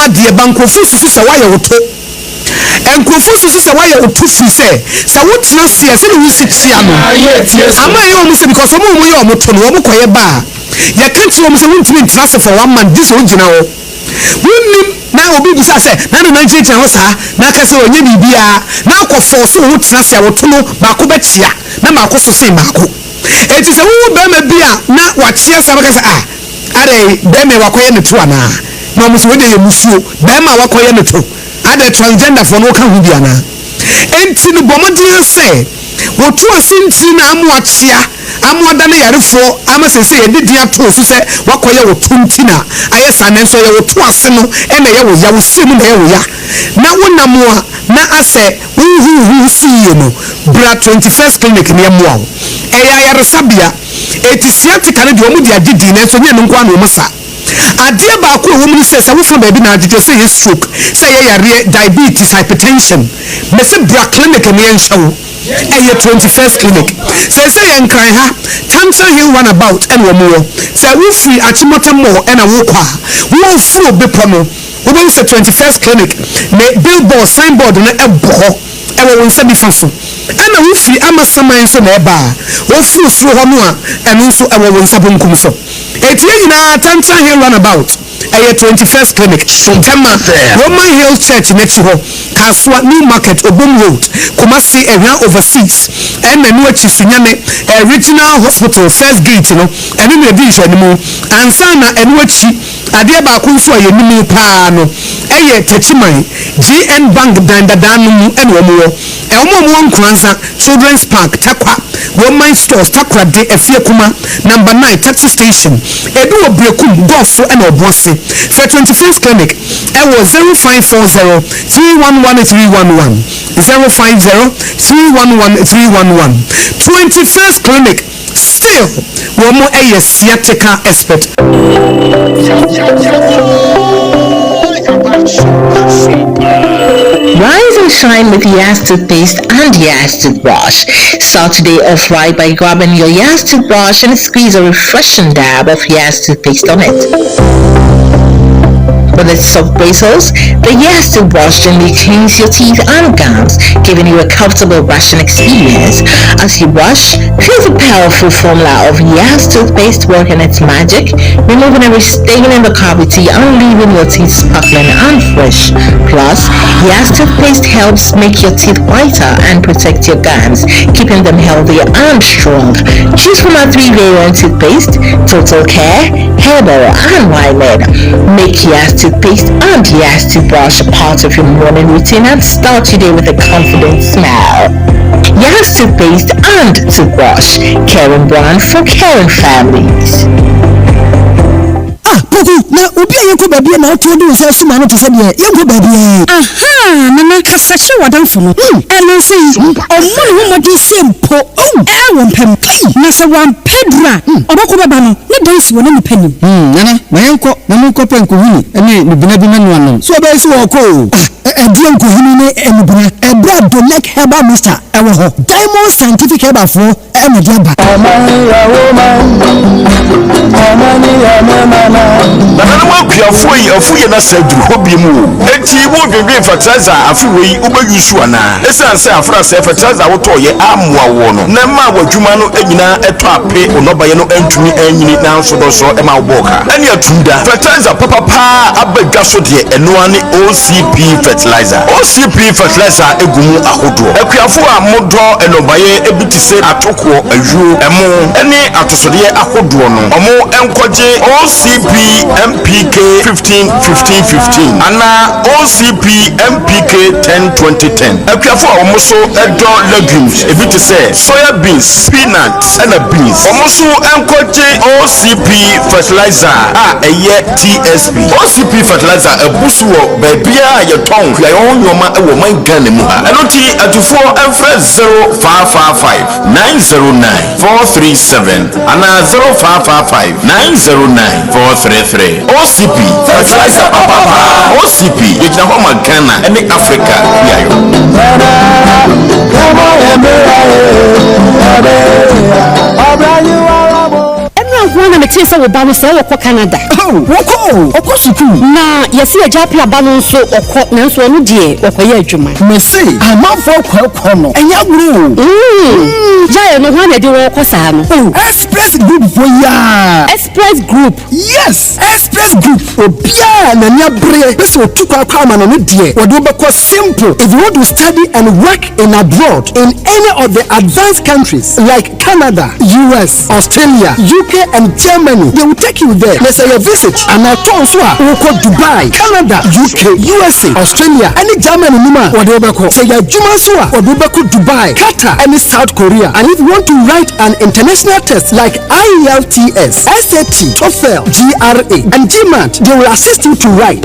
de bankrofo susu se wayɛ woto enkrofo susu se wayɛ woto fi se wotena se se ne wusi tia no ama yɛ omu se because omu yɛ omu to no omu koye ba ya kan ti omu se wuntimi ntena se for 1 month dis o gina wo wunnim na obi bisa se na no nanchi tia ho saa na ka se onye bibia na akɔfo so wo tena se woto no ba ko ba tia na ma ko so se ma ko enti se wo ba ma bia na wa tia sa ba ka se are be me wakoye ne to ana na omu se we de yemusuo be ma wakoye ne to ade transgender for no ka hu bia na enti no bomodin se wotu asinti na amoachia amoda na yarefo amasese yedidi ato so se wakoye wotunti na aye sane so ye wotu ase no ene ye wo ya wo semu na ye wo ya na wonamoa na ase hu siye no bra 21st clinic ne moa eya yaresabia etisiatika ne de omudi agidi na so nye no nkwa na omasa ade ba ko wo mu se sa wo fa ba bi na adjo se ye stroke se ye yare diabetes hypertension me se bra clinic ne ye nhwo eye 21st clinic se ye nkran ha Tantra Hill runabout and wo mo se wo free achimota mo and a wo kwa wo furo bepo no wo be se 21st clinic me billboard signboard na ebo ewo won se bi fa so ana wo free amasaman so na eba wo furo suro ho no a eno so ewo won se bonkum so etie nyina Tantra Hill runabout eye 21st clinic Sompa Roman Hill Church next ho Kaswa New Market Obom Road Kumasi area overseas and na no chisunyane regional hospital first gate no ene na di hwe nimu ansa na ene achi ade ba ko nso aye nimu pa no eye tachiman GN Bank dandadan mu ene omo omo nkransa Children's Park Takwa Roman Stores Takwa de efie kuma number 9 taxi station edu obrekum golf ene obose for 21st clinic I was 0540 311 311 050 311 311 21st clinic still one more a sciatica expert. Rise and shine with Yas toothpaste and Yas toothbrush. Start today off right by grabbing your Yas toothbrush and squeeze a refreshing dab of Yas toothpaste on it. With its soft bristles, the Yas toothbrush gently cleans your teeth and gums, giving you a comfortable brushing experience. As you brush, feel the powerful formula of Yas toothpaste working its magic, removing every stain in the cavity and leaving your teeth sparkling and fresh. Plus, Yas toothpaste helps make your teeth whiter and protect your gums, keeping them healthy and strong. Choose from our 3-variant toothpaste: Total Care, Herbal, and Wymed. Make Yas toothpaste and Yas toothbrush a part of your morning routine and start your day with a confident smile. Yas toothpaste and toothbrush, caring brand for caring families. Na obi ayenko baby na otu odi nso suma no to se de yenko baby aha na kasa che wadanfo no eno sei omo ne ho modi sempo won pam na se wan pedra obako baba no ne dansi wona ne panim nana ma yenko na mu ko penko huni ene ne bina bi nanu anom so oba isi wo ko edie nko huni ne enubuna ebra do nek Herbal Mister ewo ho Diamond Scientific Herbal fo ene dia ba Omanhene Yaw Nana wakuafo yi afuye na saduru hobi mu enti wo dwedwe fertilizer afiwe yi ubayusu ana esanse afra se fertilizer woto ye amwa wo no na ma wadwuma no anyina eto ape onobaye no antumi anyini na nsodoso e ma woboka ene atunda fertilizer papa abadwa so de enoane OCP fertilizer egumu ahodo akuafo a modo enobaye ebitise atoko ajuo emo ene atosode ahodo no omo enkoje OCP MPK 15 ana OCP MPK 10-20-10 akuafo a omoso edo legumes ebiti say soya beans, peanuts and beans omoso enkoje OCP fertilizer a eye TSP OCP fertilizer ebusu wo babia ye ton ya yoma e wo man Ghana mu ha enoti atufo emfre 0555 909 437 ana 0555 909 433 OCP fertilizer papa OCP yejina ho ma Ghana ene Africa yayo na metie sɛ wo ba no sɛ wɔkɔ Canada. Woko school. Na yɛsi agya pia ba no nso ɔkɔ nanso ɔno deɛ ɔkɔyɛ adwuma. Mesi amafo kɔ no. Enya guru. Ya no ho na de wɔkɔ saa no. Express Group for ya. Express Group. Yes, Express Group. Obia na nya bre. Bese otukwa kwa ma no die. Wɔde bɛkɔ simple. If you want to study and work in abroad in any of the advanced countries like Canada, US, Australia, UK and Germany, they will take you there. Let's say a visit and I told you go Dubai, Canada, UK, USA, Australia, any Germany nima whatever. Say your Juma Sua or Dubai, Qatar, and South Korea. And if you want to write an international test like IELTS, SAT, TOEFL, GRA, and GMAT, they will assist you to write.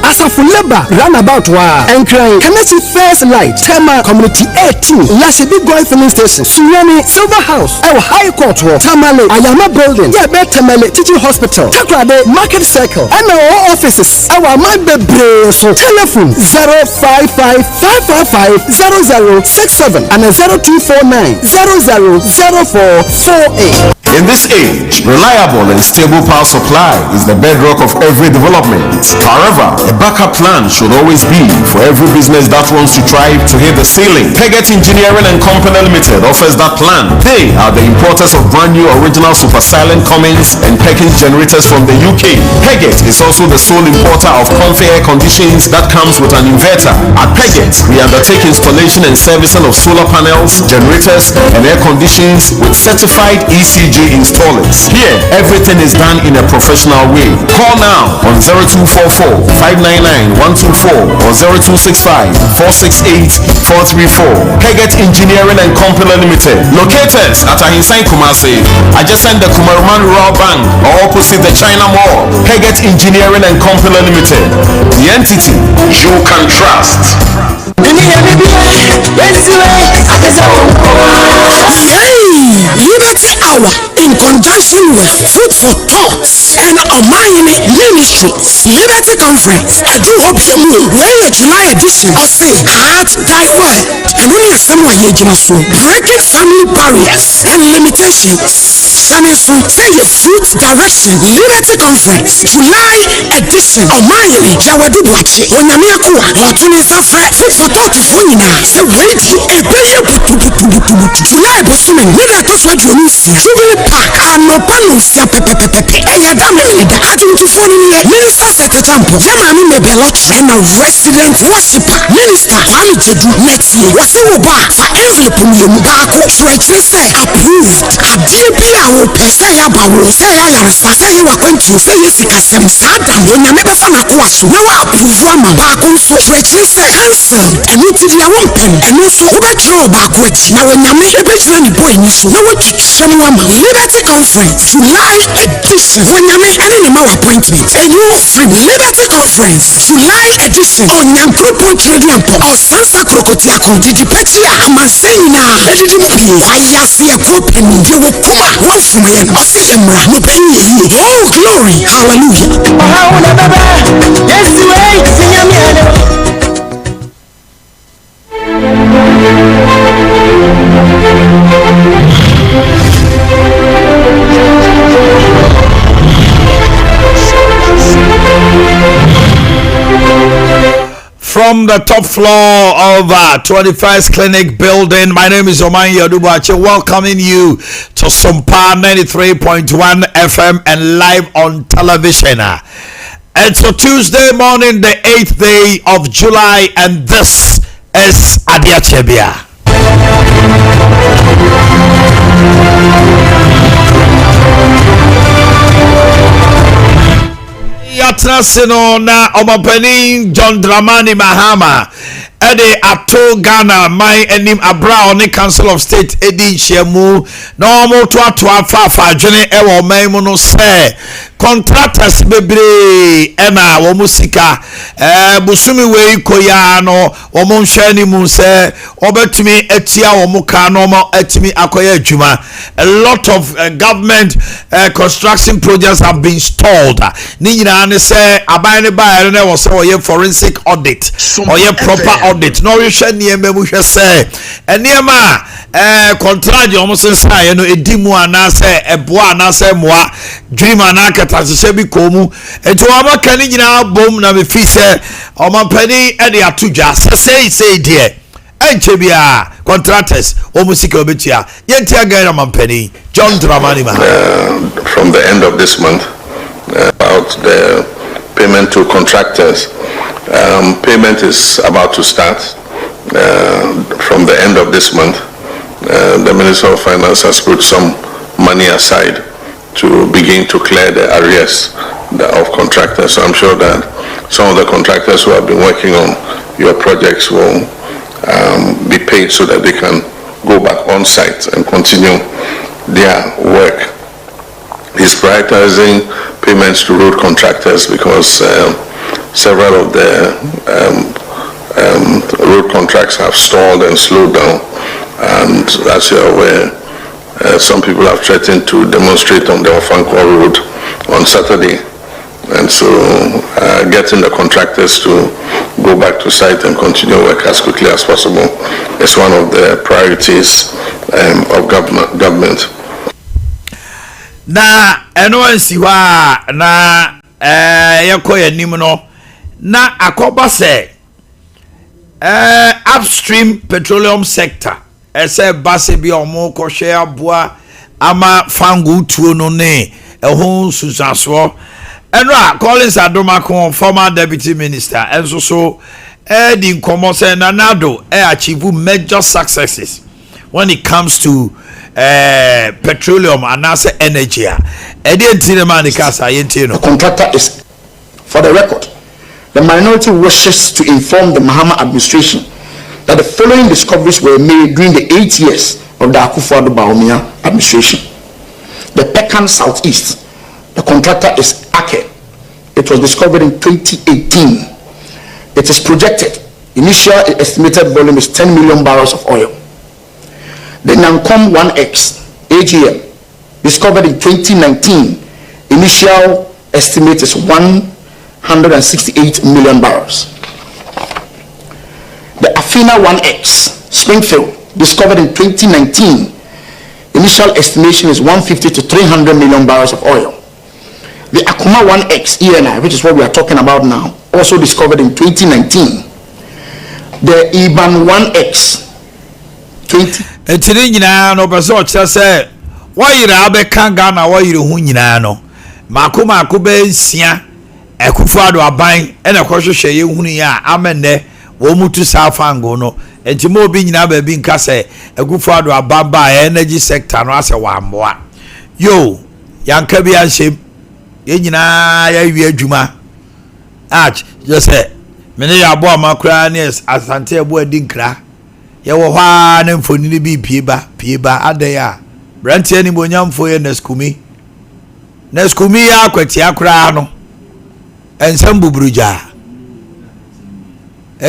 As a full labor, roundabout and crying. Connecting First Light, Tema Community 18, Lashibi Goy Filling Station, Sunyani, Silver House, our High Court, Tamale, Ayama Building, Tamale Teaching Hospital, Takrade Market Circle, and our offices. Our my baby, so telephone 055-555-0067 and 0249 000448. In this age, reliable and stable power supply is the bedrock of every development. However, a backup plan should always be for every business that wants to thrive to hit the ceiling. Peggett Engineering and Company Limited offers that plan. They are the importers of brand new original super silent Cummins and Perkins generators from the UK. Peggett is also the sole importer of comfy air conditions that comes with an inverter. At Peggett, we undertake installation and servicing of solar panels, generators, and air conditions with certified ECG installers. Here, everything is done in a professional way. Call now on 0244-599-124 or 0265-468-434. Peggett Engineering and Company Limited. Located at Ahinsan Kumasi, adjacent the Kumaruman Rural Bank or opposite the China Mall. Peggett Engineering and Company Limited. The entity you can trust. Liberty Hour in conjunction with Food for Thought and Omanhene Ministries Liberty Conference. I do hope you move. Where July edition of say Heart Thy Word and only a summer here breaking family barriers and limitations. Shining from say your fruit direction Liberty Conference July edition Omanhene Yaw Boakye Onyamiakua Otunisa Fred Food for Thought for you now. Say wait a better July Bosumen Nida Toswa Jonisia Jubilee Park Anopanusia Pepe Eyadameda Atuntuphone Minister Secretary Jamani Mebelot and a resident worshipper Minister Kwame Jedu next year Wase Oba for envelope Mubako Church say approved Ade Akye Abia say Ayaresa say Wakwentu say Yesikasem Sadam Onyamebe Nakwaso na wa approve ama Bako so Church say cancelled and it is your own pen and also Obetro Bako na Onyame Ebetro ni boy ni so na wotwetwe no ama Liberty Conference July edition Onyame any no more appointment and you free Liberty Conference July edition Onyankopon Trading or Sansa Krokotiako Didipetia Amasena Edidi Mupie Ayase Ekopeni ye wo kuma one from yen ose emra no penye oh glory hallelujah yes way sinyame ane. From the top floor of 21st Clinic building, my name is Omanhene Yaw welcoming you to Sompa 93.1 FM and live on television. It's a Tuesday morning, the 8th day of July, and this is Ade Akye Abia. Yatrasino na Omanhene John Dramani Mahama Ade ato Ghana my enim abra on the Council of State edi shemu na omo to afa adwene e wo man mu no se contractors bebre ena wo musika busumi we koya no wo mo hwe ni mu se obetumi atia wo muka no mo atimi akoya adwuma. A lot of government construction projects have been stalled. Ni nyina ne se aban ne ba ne wo se wo ye forensic audit or ye proper audit no we hwe niema mu hwe se niema contract almost inside, you know, a demo and say a boa and say moi, dream and akata sebi komu, and to our canning now boom na me fise, or my penny Ade Atuja, say dear, and Chebia, contractors, almost betia, yet again my penny, John Dramani. From the end of this month, about the payment to contractors, payment is about to start from the end of this month. The Minister of Finance has put some money aside to begin to clear the arrears of contractors. So I'm sure that some of the contractors who have been working on your projects will be paid so that they can go back on site and continue their work. He's prioritizing payments to road contractors because several of the road contracts have stalled and slowed down. And as you're aware, some people have threatened to demonstrate on the Ofanko Road on Saturday. And so getting the contractors to go back to site and continue work as quickly as possible is one of the priorities of government. Na NONC wa na yakoye nimuno na akoba se upstream petroleum sector ese base bi omo ko hwe aboa ama fangu tuo no ne ehon susaso eno a Collins Adomako former deputy minister enso so di nkomo se nanado achieve major successes when it comes to petroleum and also energy. The contractor is, for the record, the minority wishes to inform the Mahama administration that the following discoveries were made during the 8 years of the Akufo-Addo Bawumia administration. The Pecan Southeast, the contractor is Ake. It was discovered in 2018. It is projected, initial estimated volume is 10 million barrels of oil. The Nancom 1X AGM, discovered in 2019, initial estimate is 168 million barrels. The Afina 1X Springfield, discovered in 2019, initial estimation is 150 to 300 million barrels of oil. The Akuma 1X ENI, which is what we are talking about now, also discovered in 2019. The Iban 1X 20. Etiri nyina no beso kire se wayira abeka Ghana wayire hu nyina no mako be nsia Akufo-Addo aban ena kwohwehwe ye hunu ya amenne wo mutu safango no enti mo bi nyina ba bi nka se Akufo-Addo aban ba energy sector no ase wa mboa yo yanka bi ahyem ye nyina ya wi adwuma ach je se mene ya bo amakura ne asante ebo adi nkra ye wo hwa ne mfoni ni bi pieba adaya brantie ni bonyamfo ye neskumi ya akwati akra no ensam bubruja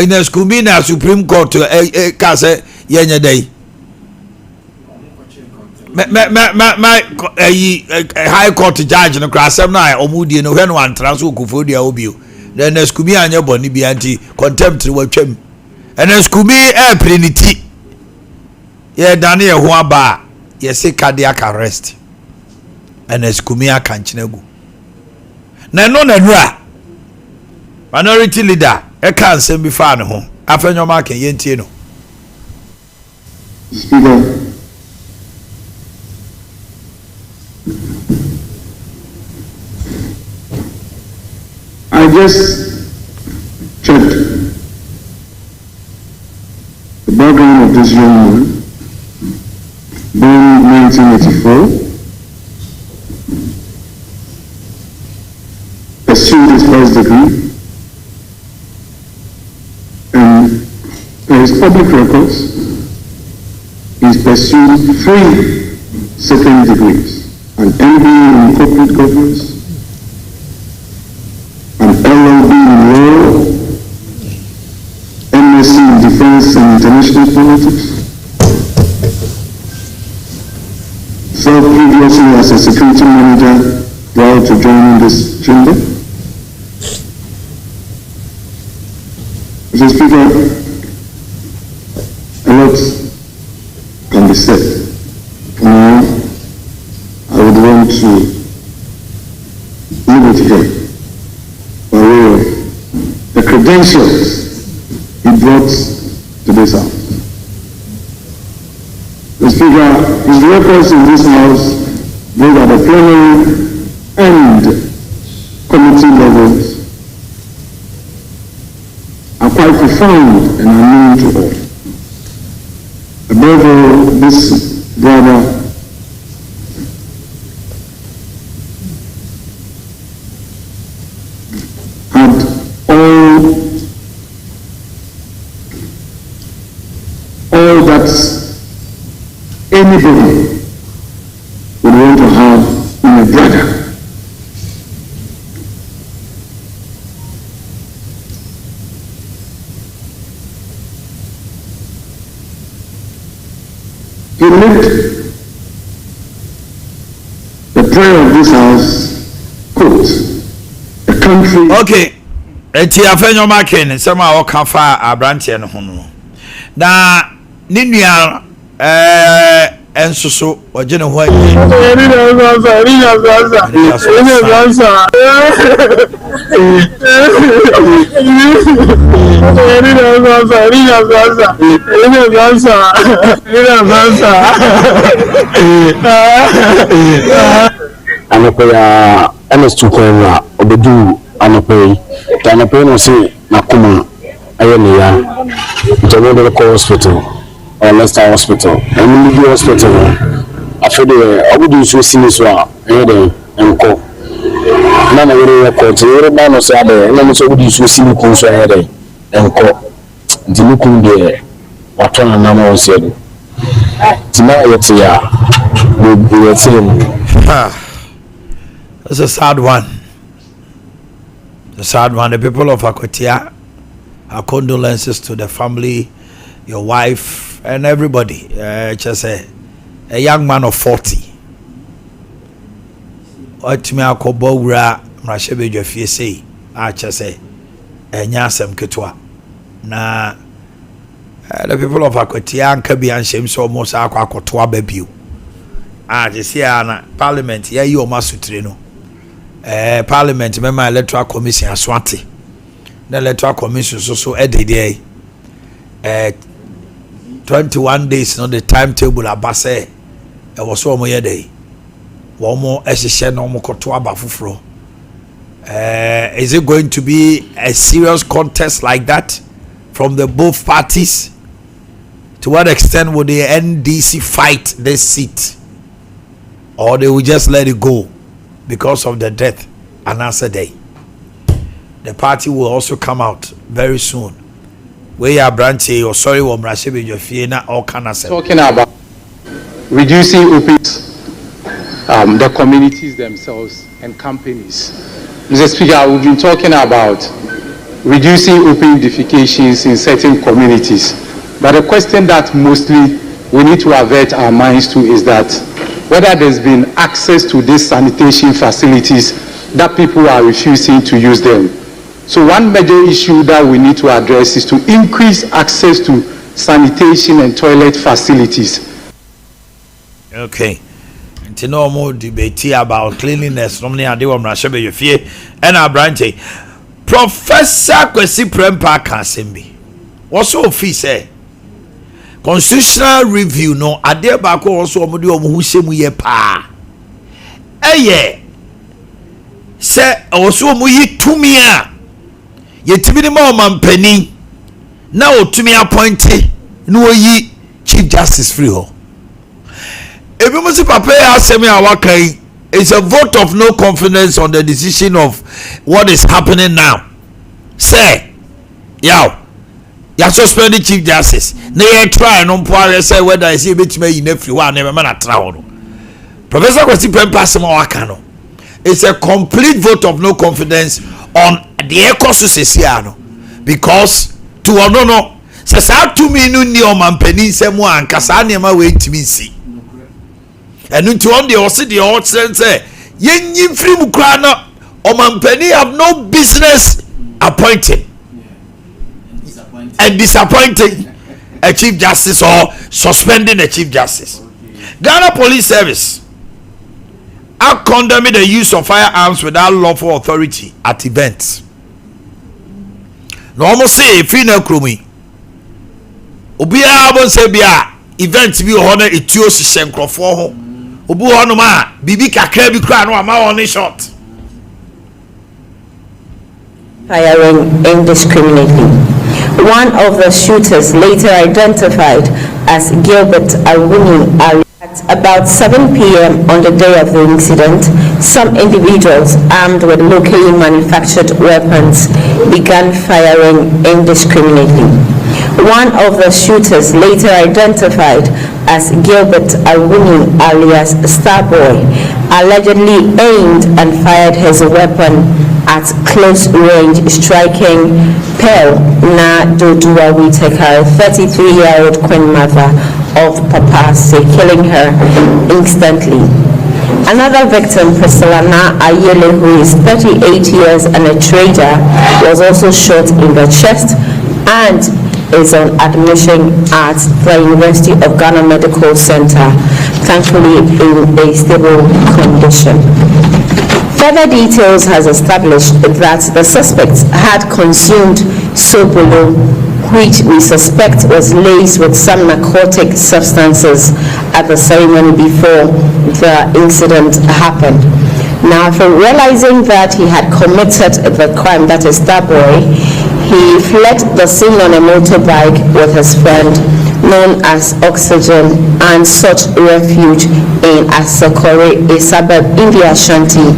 neskumi na Supreme Court ka se ye nyedai High Court judge no krasem na omudie no hwe no antra so okufodia obio na neskumi anya boni bi anti contempt watwam neskumi prenity ye dane ye ho aba ye se cardiac arrest neskumi aka nkyinagu na no na nura minority leader ka nsem bi fa ne ho afanyoma aka ye ntie no I just checked the background of this young man, born 1984, pursued his first degree, and per his public records, he's pursued 3 second degrees, an MBA in corporate governance, an LLB in law, MSc in defense and international politics, served previously as a security manager prior to joining this chamber. Mr. Speaker, a lot can can be said. Now, I would want to leave it here by way of the credentials he brought to this house. The Speaker, his records in this house, both at the plenary and committee levels, are quite profound and unknown to all. Above all, this brother had all that anybody would want to have in a brother. He lived the prayer of this house, quote, the country. Okay. Eti afenyo maken sema o kafa abrantie no hono. Na ninua ensoso oje ne ho ayi. Anopeya MS2 kwenwa obedu anopeyi tanopeyi no se nakuma ayene ya Judicial hospital or Leicester hospital and Media hospital afede obudu so siniswa ayede enko na na were record were ba no se ade na so obudu so sinikun so ayede enko dinukun de watona na ma osedo tima yete ya we It's a sad one. The sad one. The people of Akotia, our condolences to the family, your wife, and everybody. Just a young man of 40. Otimi akobo wura mrashebe dwafie sei a chese enya asem ketwa na the people of Akotia anka bi anshem so almost akwakoto ababio a jesi ana parliament ya yi o masutire no parliament member electoral commission aswate the electoral commission so edede 21 days no the timetable abase e was so mo yede wo mo ehihye no mo koto aba fufuro is it going to be a serious contest like that from the both parties? To what extent will the NDC fight this seat, or they will just let it go because of the death and answer day? The party will also come out very soon. We are branching or sorry, we are all kind of talking about reducing OPs, the communities themselves and companies. Mr. Speaker, we've been talking about reducing open defecations in certain communities. But the question that mostly we need to avert our minds to is that whether there's been access to these sanitation facilities that people are refusing to use them. So one major issue that we need to address is to increase access to sanitation and toilet facilities. Okay. Until no more debate about cleanliness, normally I do Rashebe Yofie and our branch. Professor Kwesi Prempa Kasembi. What's your fee say? Constitutional review no ade bako also omudi omu husemu ye pa. Eye. Se also omu yi tumi a. Ye timi ni ma omampani. Na otumi appointed no yi Chief Justice free ho. Ebi mo si papa asemi awakai. It's a vote of no confidence on the decision of what is happening now. Say, Yaw. You suspend the Chief Justice. They try no power say whether I see a bit me in every one never man a travel. Professor Kwesi Prempa Wakano. It's a complete vote of no confidence on the ecosystem because to no says how to me no ni omampani semu ankasa na ma we ntimi si. And to on the also the old sense yen free mu kra no omampani have no business appointing and disappointing a chief justice or suspending a chief justice. Ghana Police Service are condemning the use of firearms without lawful authority at events. No almost say fina krumi. Obiara bon say bia event bi honor etuo hihye nkrofo ho. Obu hono ma bibi kakra bi kra no ama on shot. Firing indiscriminately. One of the shooters, later identified as Gilbert Awuni, at about 7 p.m. on the day of the incident, some individuals armed with locally manufactured weapons began firing indiscriminately. One of the shooters, later identified as Gilbert Awuni alias Starboy, allegedly aimed and fired his weapon at close range, striking Pearl Na Dodua Witekar, 33-year-old queen mother of Papase, killing her instantly. Another victim, Priscilla Na Ayele, who is 38 years and a trader, was also shot in the chest and is on admission at the University of Ghana Medical Center, thankfully in a stable condition. Further details has established that the suspects had consumed sobolo, which we suspect was laced with some narcotic substances at the ceremony before the incident happened. Now, for realizing that he had committed the crime, that is Starboy, he fled the scene on a motorbike with his friend known as Oxygen and sought refuge in Asokore, a suburb in the Ashanti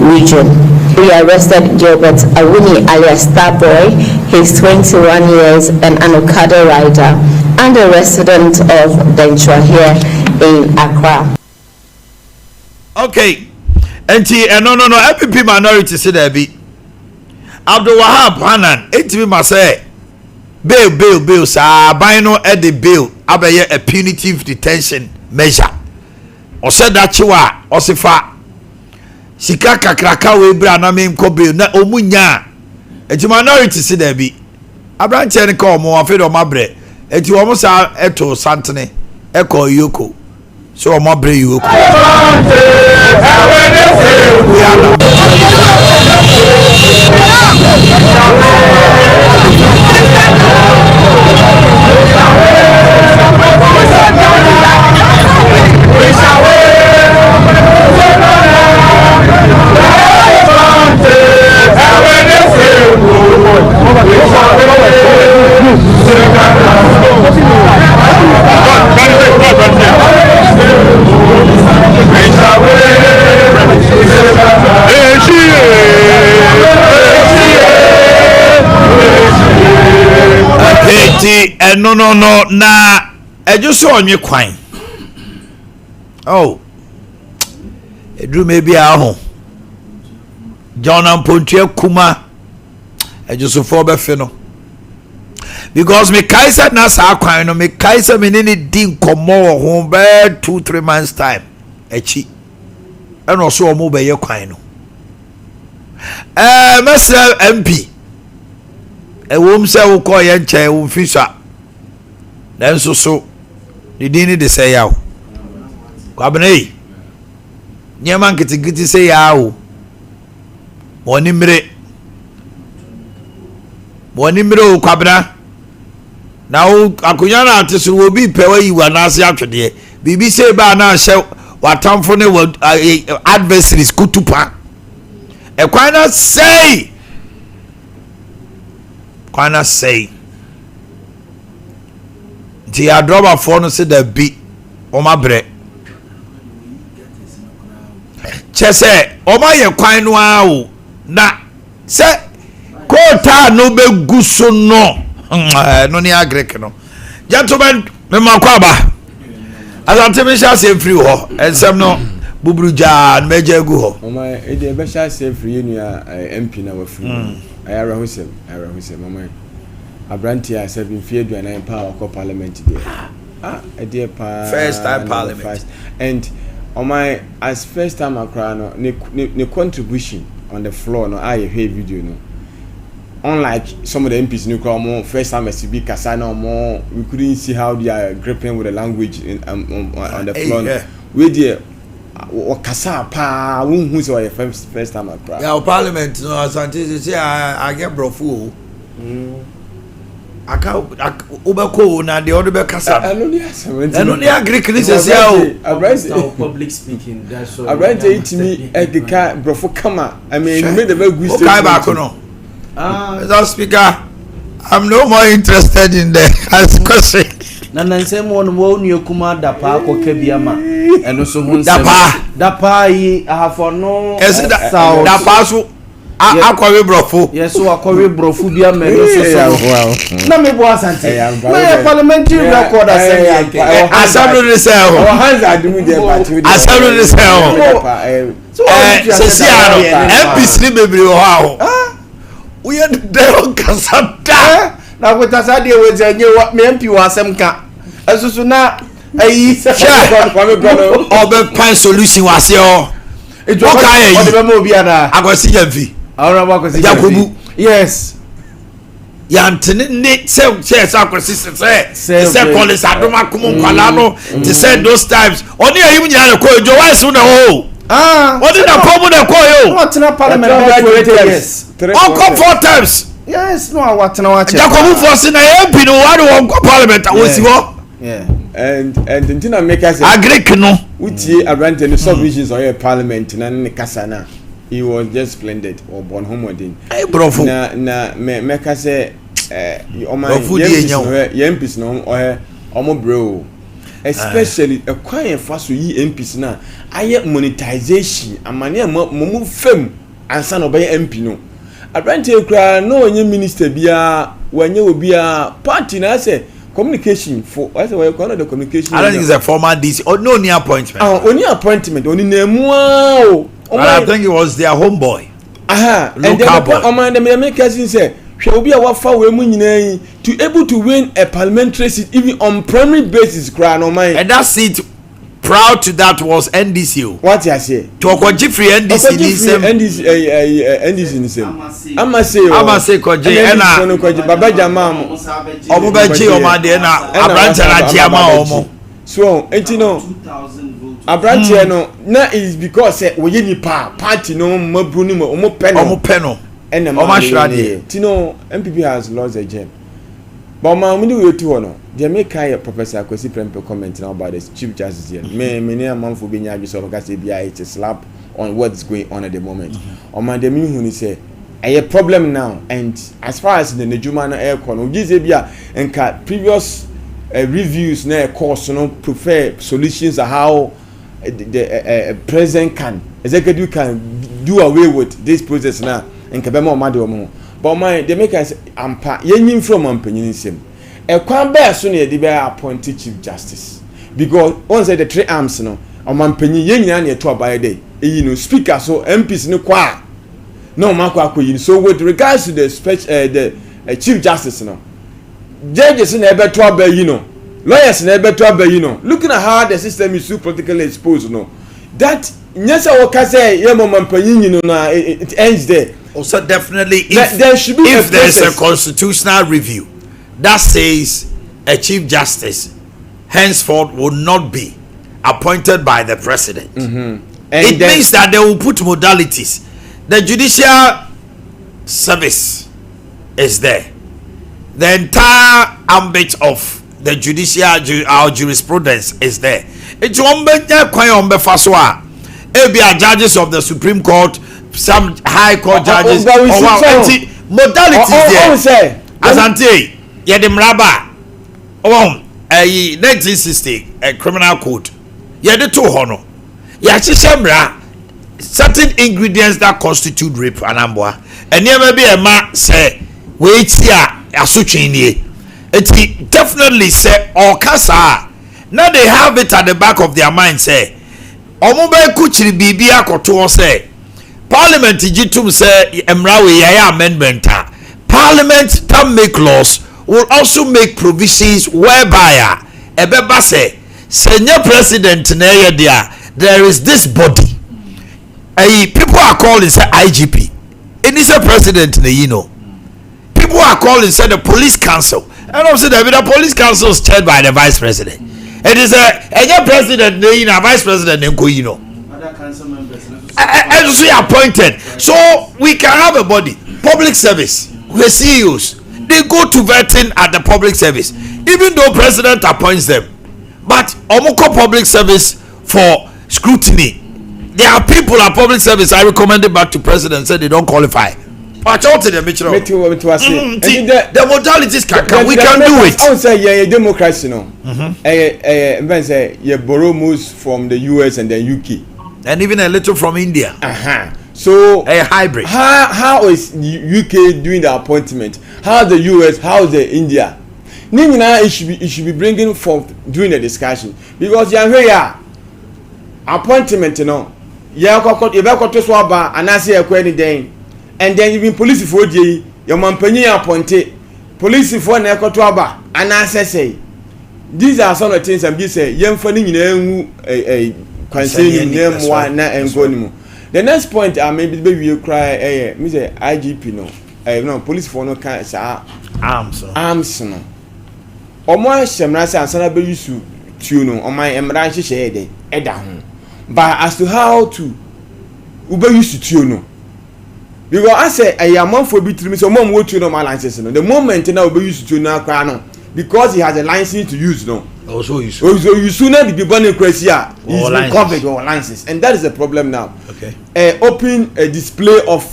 region. We arrested Gilbert Awuni alias Starboy. He's 21 years and an Okada rider and a resident of Denchwa here in Accra. Okay, no, FPP minority say there be Abdul Wahab Hanan, etimi ma say bail sa ban no e de bail abeye a punitive detention measure. O said that chiwa o se fa sika kakraka we bra na me nko bail na omunya eti minority say there be abranche ne ka omo afi do mabre eti omo sa eto santene e ko yoko so omo bre yoko. No na eju so onwe kwan oh edru maybe aho John Pontia kuma eju so for be fe no because me kaisa na sa kwan no me kaisa me ni din komo ho be 2-3 months time echi eno so omo be ye kwan no Mr. MP wom se wo ko ye nche wo fisa then so the dini de say yaw kwabene nyama nkiti say yaw woni mire o kwabena na wo akunya na atese wo bi pewa yi wa na ase atwede bibi say ba na hye watamfo ne adversaries kutupa e kwana say ti adroba for no say da bi o ma bre chese o ma ye kwan no awo na se kota no be guso no no ni agrek no gentlemen me makwaba asante me sha say free ho ensem no bubruja na meja gu ho o ma e de be sha say free nu MP na wa free ayara husem mama Abrantia 7 fie aduanan power ko parliament there a dear first time parliament and on my as first time akra no ne contribution on the floor no I hear video no unlike some of the MPs in Ukraine, first time SCB Kasana more, we couldn't see how they are gripping with the language on the floor. We did. Kasa pa who's your first time at Parliament no Asante say I get brofu aka ubeko na the other be kasa only agree say public speaking that's all I it me ekeka brofu kama I mean you made the very good statement back no Mr. Speaker I'm no more interested in the question na nansem won wo nu akuma dapa akoka biama eno so hu nsem dapa yi ahafo no dapa so akọwe brofo yeso akọwe brofu biama eno so na me bo Asante na parliamentary record assembly resell hands adum dey but assembly resell so see MPs ni bebre wo ha we are the kasata na kwetasa de we je me MP wa asem ka asusu na ayi se obe pan solution wase o okay o de be mo bia na agosi jamfi awra ba agosi Jakobu yes yantene ne se agosi se police adoma kumu kwala no to say those times oni ayi mu nyina ko ejo why so na ho oni na pomu na ko yo what na parliament for 20 years on come 4 times yes no awatena wa che Jakobu force na MP no why won go parliament awasi ho yeah and ntina make us agree no utie around the subdivisions or parliament na ne kasa na he was just splendid or born homodin brofo na make us o man MPs no omo bro especially a quiet fast yi MPs na aye monetization amane mo fam ansa no be MP no Abrante kra no onye minister bia wanye obia party na say communication for I say we call the communication I don't think it's a formal DC or no new appointment only appointment only nemu o I think it was their homeboy and the make us say hwe obi a wafa we mu nyina to able to win a parliamentary seat even on primary basis kra no man and that seat proud to that was NDC. What you say? To okoji free NDC ni sem. NDC ni sem. Ama say koji ena baba jama mo. Omo beji o ma de na abrante na ji ama omo. So, enti no. Abrante no na is because we ye nipa party no mabru ni mo omo peno. Ena ma hwra de. Ti no MPP has lost a gem. But ma we do to no. Jamaica Professor Kwesi Prempe comment now about the Chief Justice here. Many amount for being able to say it's a slap on what's going on at the moment. On my demi who say a problem now, and as far as the Nejumana aircon, we give and previous reviews na course no prefer solutions of how the president can executive can do away with this process now and kabemo madomo. But my they make us ampa yenyim from ampanyin sim. A kwan bear soon ye be appointed Chief Justice because once the three arms no omampanyin ye nyina na to abaye dey you know speaker so MPs no kwa no makwa akoyin so with regards to the the Chief Justice no judges na ebe to abaye you know lawyers na ebe to abaye you know looking at how the system is so politically exposed no that nyesa wo ka say ye omampanyin you know na it ends there also definitely there should be if there is a constitutional review that says a Chief Justice henceforth will not be appointed by the president. It means that they will put modalities. The judicial service is there. The entire ambit of the judicial our jurisprudence is there. It's judges of the Supreme Court, some High Court judges, modalities there. Asante. Yedim raba 1960 a criminal code yede to hono ya chichemra certain ingredients that constitute rape anamboa enema bi e ma say we tia asotwe nie it definitely say or kasa now they have it at the back of their mind say omo ba kuchiri bibia akoto say parliament jitum say emra we ya amendment parliament can make laws will also make provisions whereby ebeba say senior president na there is this body people are calling say IGP any say president na you know people are calling said the police council. And I'm saying that the police council is chaired by the vice president. It is a president, a vice president, Other council members. And so appointed. So we can have a body, public service, the CEOs. They go to vetting at the public service, even though president appoints them. But Omoko public service for scrutiny. There are people at public service I recommended back to president said they don't qualify. But the modalities we can do it. I would say yeah, democracy no. Say yeah, borrow moves from the US and the UK, and even a little from India. So a hybrid. How is UK doing the appointment? How the US? How is the India? It should be bringing forth during the discussion, because you are here appointment, you know. You have got to swap and I say a question, and then even police for the your man penny appointed police for an echo to aba and I say these are some of the things I'm just saying. Young funny a concerning name one and go. The next point I maybe baby you cry Mr. IGP no police for no kind arms no omo shemrasa ansana be yusu tuno on my emran hye de eda ho but as to how to ube yusu tuno because I say a man for bitrim so mom what you know my license no the moment now ube yusu tuno akwa no because he has a license to use no also use so you sooner be born in Croatia is covered or license, and that is the problem now. Okay, open a display of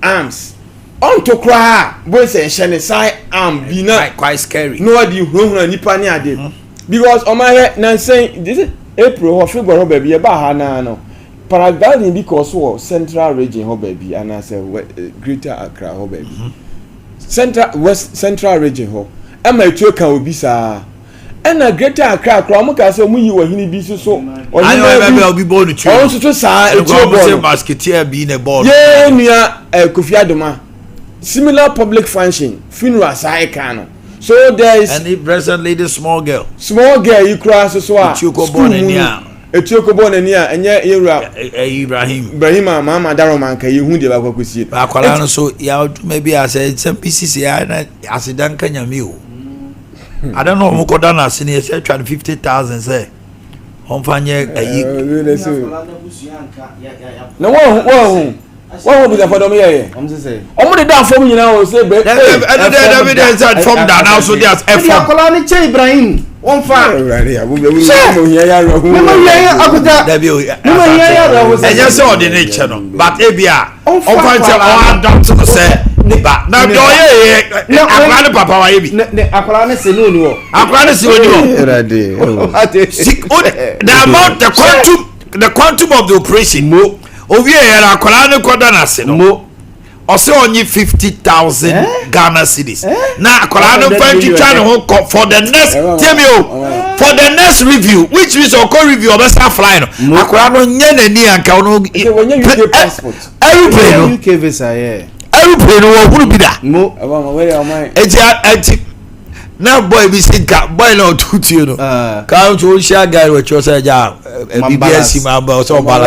arms on to cry boy say shine side arm be not quite scary. No di hu nipa ni ade because on my na say this April or February baby e ba ha na no paragliding because of central region ho baby and I say greater Accra ho baby central region ho am I to kan obi sa and a greater Accra Kromuka so mu yi wahini bi so I know obi born to on so sa e to basketeer be in a ball ye nua Kofi Adoma similar public function funeral sai kan so there is and presently the small girl you cross so a Etioko born in here and Ibrahim mama Daroma kan you hu de ba kwakusie akwala no so ya maybe I said some pieces ya asidan kanyame o I don't know who could done as senior say 50,000 say on fanye no what be the for them here I'm just say omo dey down from you now say be evidence that from down now so there's effort akola ni che Ibrahim on fa enya say ordinary che no but ebia on fa che on adopt to say ba na do ye akwala ne papa wa ye bi ne akwala ne se no ni wo akwala ne se oni wo the quantum of the operation mo owie ya akwala ne koda na se no mo ose onye 50,000 Ghana cedis na akwala ne fa twa ne ho for the next for the next review which means o call review obesa fly no akwala no nye na ni anka no passport every UK visa aeroplane wo huru bi da mo eti na boy bi sinka boy na otutu no ka so share guy we cho say ja BBS ma ba so bala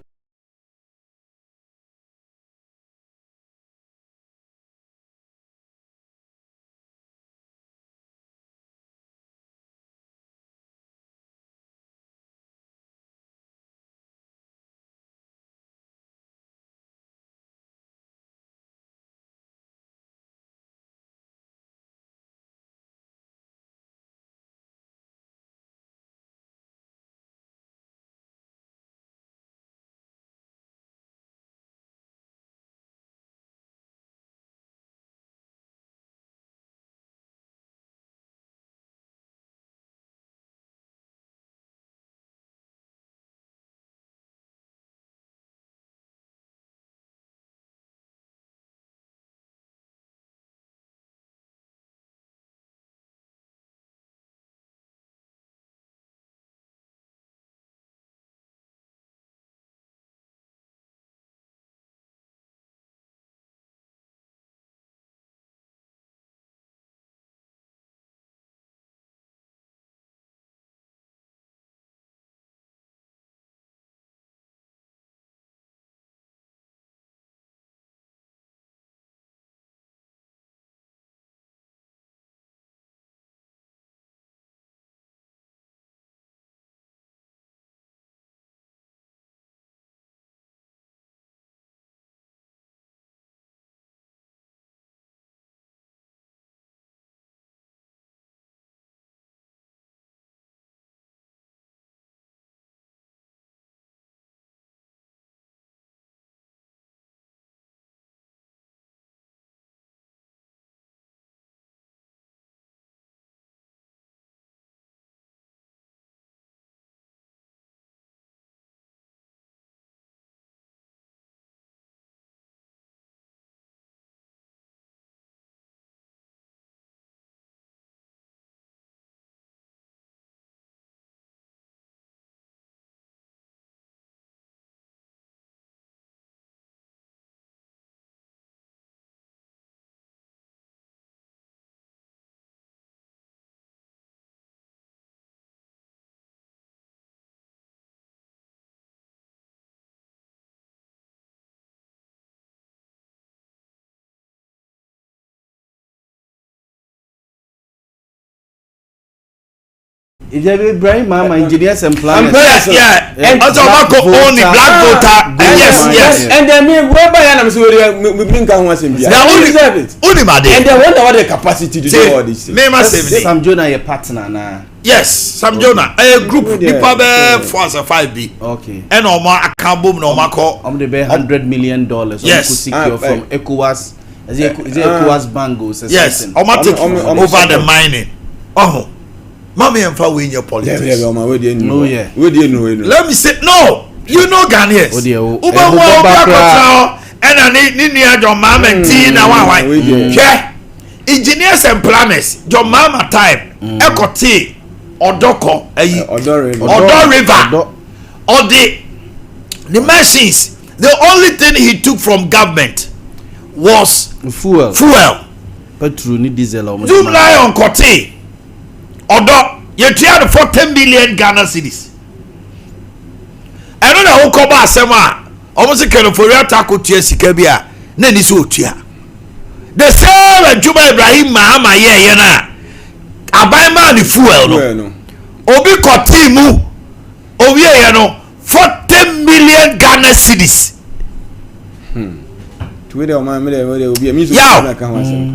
Ibrahim Mama engineers and planners. Yeah. And also only black voter. Yes. And then me whereby I am so we bring can once in. Now only made. And then wonder what the capacity to do all this. Me must say Sam Jonah your partner na. Yes, Sam Jonah. A group people be 4-5B. Okay. And Oma akabum no mako. The $100 million. Yes. Secure from ECOWAS. Is it ECOWAS bangles? Yes. Oma take over the mining. Oh. Mommy and fa we in your politics. No, yeah. Let me say no. You know Ghanaians. And I need your mama and tea yeah. Engineers and planners, your mama time. Ekoti Odoko Odo River or the machines. The only thing he took from government was fuel. Petrol ni diesel. Zoom lie on Kote Odo. You tried for 10 million Ghana cedis. I don't know who come back sema. Almost kind of for real taco tia sikabia. Nani so tia. The same Juma Ibrahim Mahama ye na. Abai man the fuel no. Obi Kotimu. Obi ye no 40 million Ghana cedis. Yeah.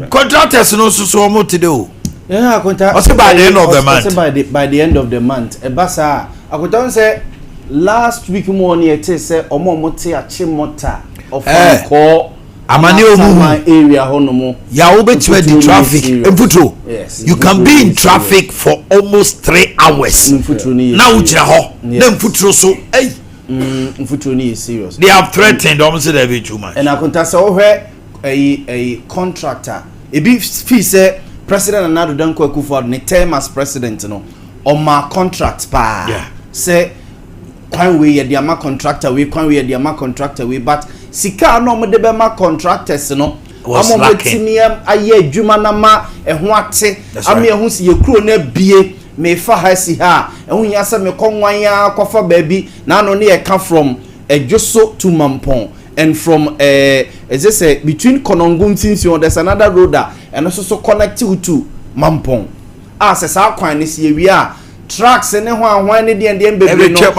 Contractors no so mo today. Yeah, by the end of the month. By the end of the month. Ebasa, I say last week morning it say omomote achimota of call Amani area honomo. Ya obetwe the traffic. Mfuto. Yes. You can be in traffic for almost 3 hours. Now ujira ho. Na mfutro so. Hey. Mfutro ni is serious. They have threatened almost every 2 months. And I contact a contractor. A big fee say President Nana Danko Akufo-Addo ne term as president no on my contract pa. Yeah. Say kwan we ye dia ma contractor we kwan we ye dia ma contractor we but sika no mo de be ma contractors no amo betiniam aye adwuma na ma eho ate am eho si ye kuro na bie me fa ha si ha eho nya se me konwan ya kofa baabi na no ne ye ka from Ejoso to Mampong. And from as I say between Konongun Tinsion, there's another road that and also connected to Mampong. As a south kwan is here we are. Tracks and when the end baby no.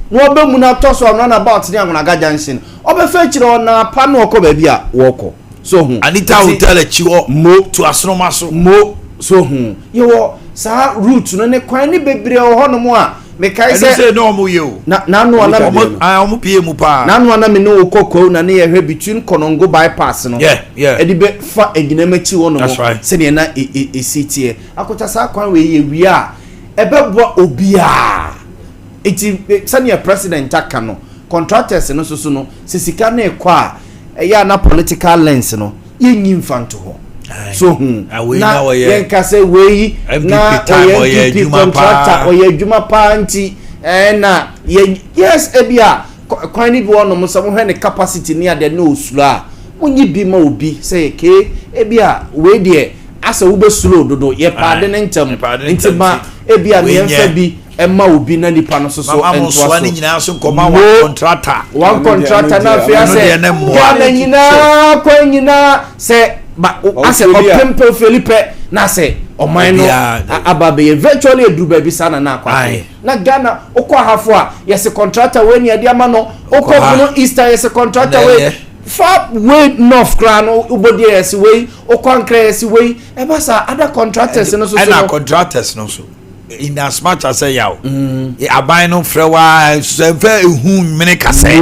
Robin Muna toss on runabout the Amunaga Junction. Obe fetch on a pano ko baby a walk. So Anita will tell it you mo to astromaso mo so you sa route no ne kwan ni bebre o ho no mo a me kai say no mo you na no na am pie mu pa na no na me no kokko na ne ye between Konongo bypass no yeah edi be fa egina machi wo no mo se ne na sitie akota sa kwan we ye wi a ebebo obia eti senior president aka no contractors no so no sisika na ekwa ya na political lens no ye nyimfanto ho so na yen ka say we na oye contractor oye adwuma pa nti na yes ebia kwan ni bi wono mo so mo hwe ne capacity ni ade na osula munyi bi ma obi say ke ebia we de asa wo be slow dodo ye pa de ntem nti ma ebia ne enfa bi emma obi na nipa no so entwa so nyina so koma one contractor na afia say ya nyina kwa nyina say ba ase opempe Felipe na say oman no ababe eventually edu ba bi sana na akwa na Ghana okwa hafo a yes contractor we nia dia ma no okwa no Easter yes contractor we far way north crown ubodi yes we okwa nkra yes we e ba sa other contractors no so and contractors no so in as much as say yaw aban no frewa so fa ehu mene kase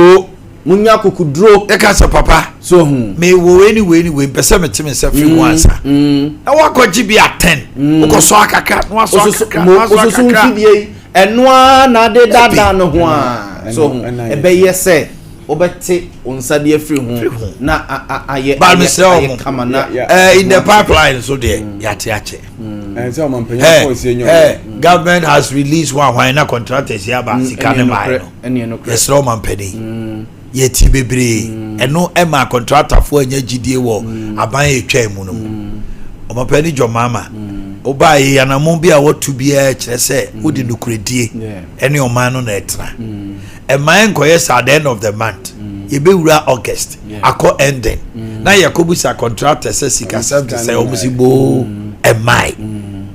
munya kokudro e ka se papa so me wo anyway pese metime se free once na wa kwaji bi a 10 uko so akaka no so akaka enwa na de dada no ho a so e be yese obete onsade afiri ho na aye kama na in the pipeline so there yate so mampanya for se nyo government has released one na contractors here ba sika ne mai no yes ro mampani yeti bebre eno ema contractor fo anya gidie wo aban etwa mu no omapani jomama oba yi anamon bi a wotu bia kire se wodi nukredie ene oman no na etra eman koye at the end of the month yebewura August akọ ending na yakobusa contractor say sika say omusibo emai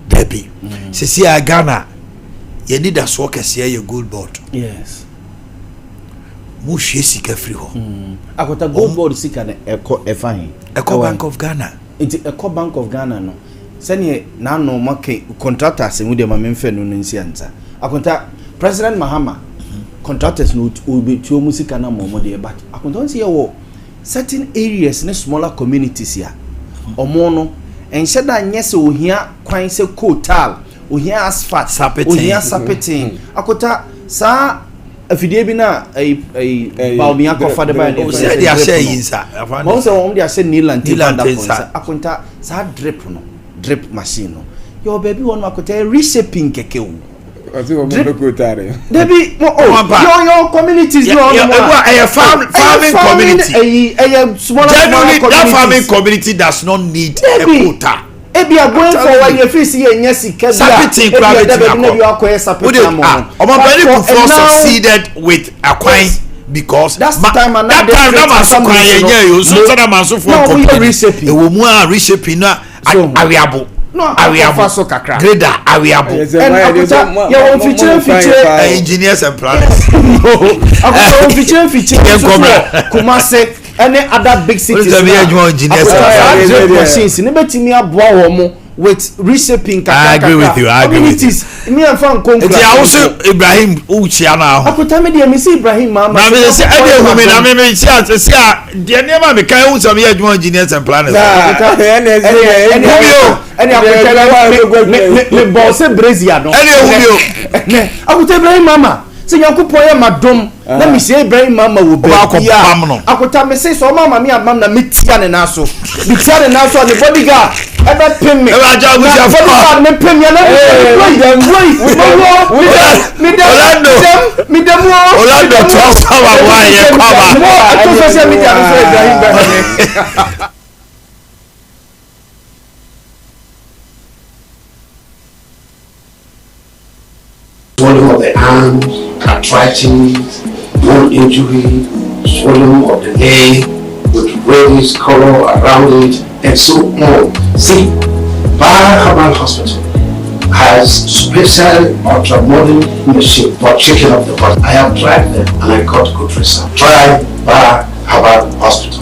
debi sisi Ghana ye need a so kese ye gold board yes mu hwe sika free ho akota gold board sika na efan Eco Bank of Ghana it Eco Bank of Ghana no sene na no make contractors mu de ma memfe no nsi anza akota President Mahama contractors no obi tuo musika na mo de but akota nsi ye wo certain areas ne smaller communities here omo no enhye da nyese ohia kwan se coal ohia asphalt ohia sapetin akota sa afidie bi na baumia kofa de ba o se dia share yinsa mo se o dia share niland ponsa akota sa drip machine no yo baby won akota reshaping keke o ati o mo ko tare debi your communities no farming community smaller community that farming community does not need a quota ebi are going forward you face here nyesi kebia Omanhene Yaw succeeded with Akwan because that's the time and that time you so that man so for company e wo mu a reshaping na awiabo so kakra grader awiabo you won feature engineers and planners feature Kumase any other big cities machines ne betimi aboa wo mo with reshaping I agree with you me and fan concrete I also Ibrahim Uchia na ho akota me de me see Ibrahim mama na me say e dey hu me na me see de nema me kan hu some adwuma engineers and planners any akota me boss Brazil no akota Ibrahim mama se Yankopon ye madom na me say Ibrahim mama wo be akota me say so mama me amam na metia ne na so metia ne na so the bodyguard ebe pin me bodyguard me pin me na me dem Orlando trust our why ye cover to social media me say Ibrahim swelling of the arms, arthritis, bone injury, swelling of the leg with reddish color around it, and so on. See, Herbal Hospital has special ultramodern machine for checking of the body. I have tried them and I got good result. Try Herbal Hospital.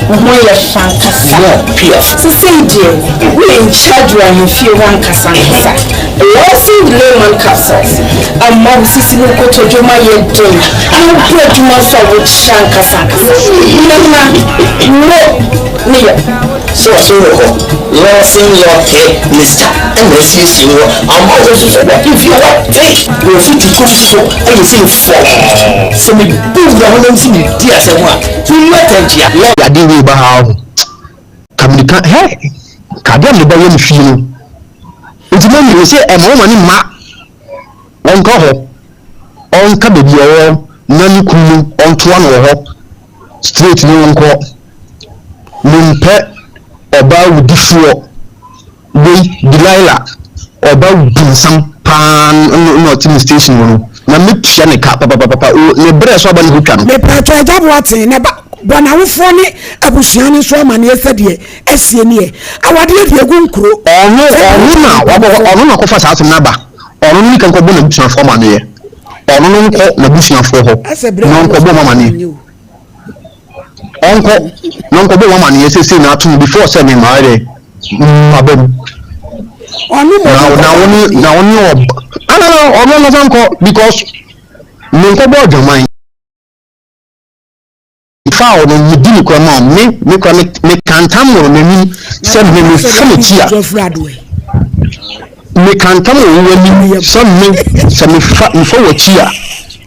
Moya fantastic. So say dear, we in charge when you feel one kasangasa. Lossing lemon castles. A mom sisi no koto joma yedon. And bread masa with shankasangasa. No. So lossing your head, Mr. And the CC, I'm always what if you want take your feet to cook so and you say for so me do the whole thing dear someone. You let them here. Ya de we ba ha kamika he kabia me ba ye mi fi no ntimo mi se e mo mani ma won ko ho on ka be bi o nani kunu on to an wo ho straight ni won ko mumpe oba wudifuo we Delilah oba wudnsam pan no team station no na me tua ne ka papa ne bre so ba ne hotwa no me pato ajabo ate ne ba bona wofo ne abusuani so amane esede esie ne awade de egu nkuro ono na ko fa sa atum na ba ono ni kan ko bo na busua fo ma ne ye ono no ko na busua fo ho no ko bo mama ne onko bo mama ne se na atum before say me marry mabem na oni ono no sanko because me ko bo joman fa no midini ko ma me kantam no nani se me finitia me kantam no wani se me fa wachia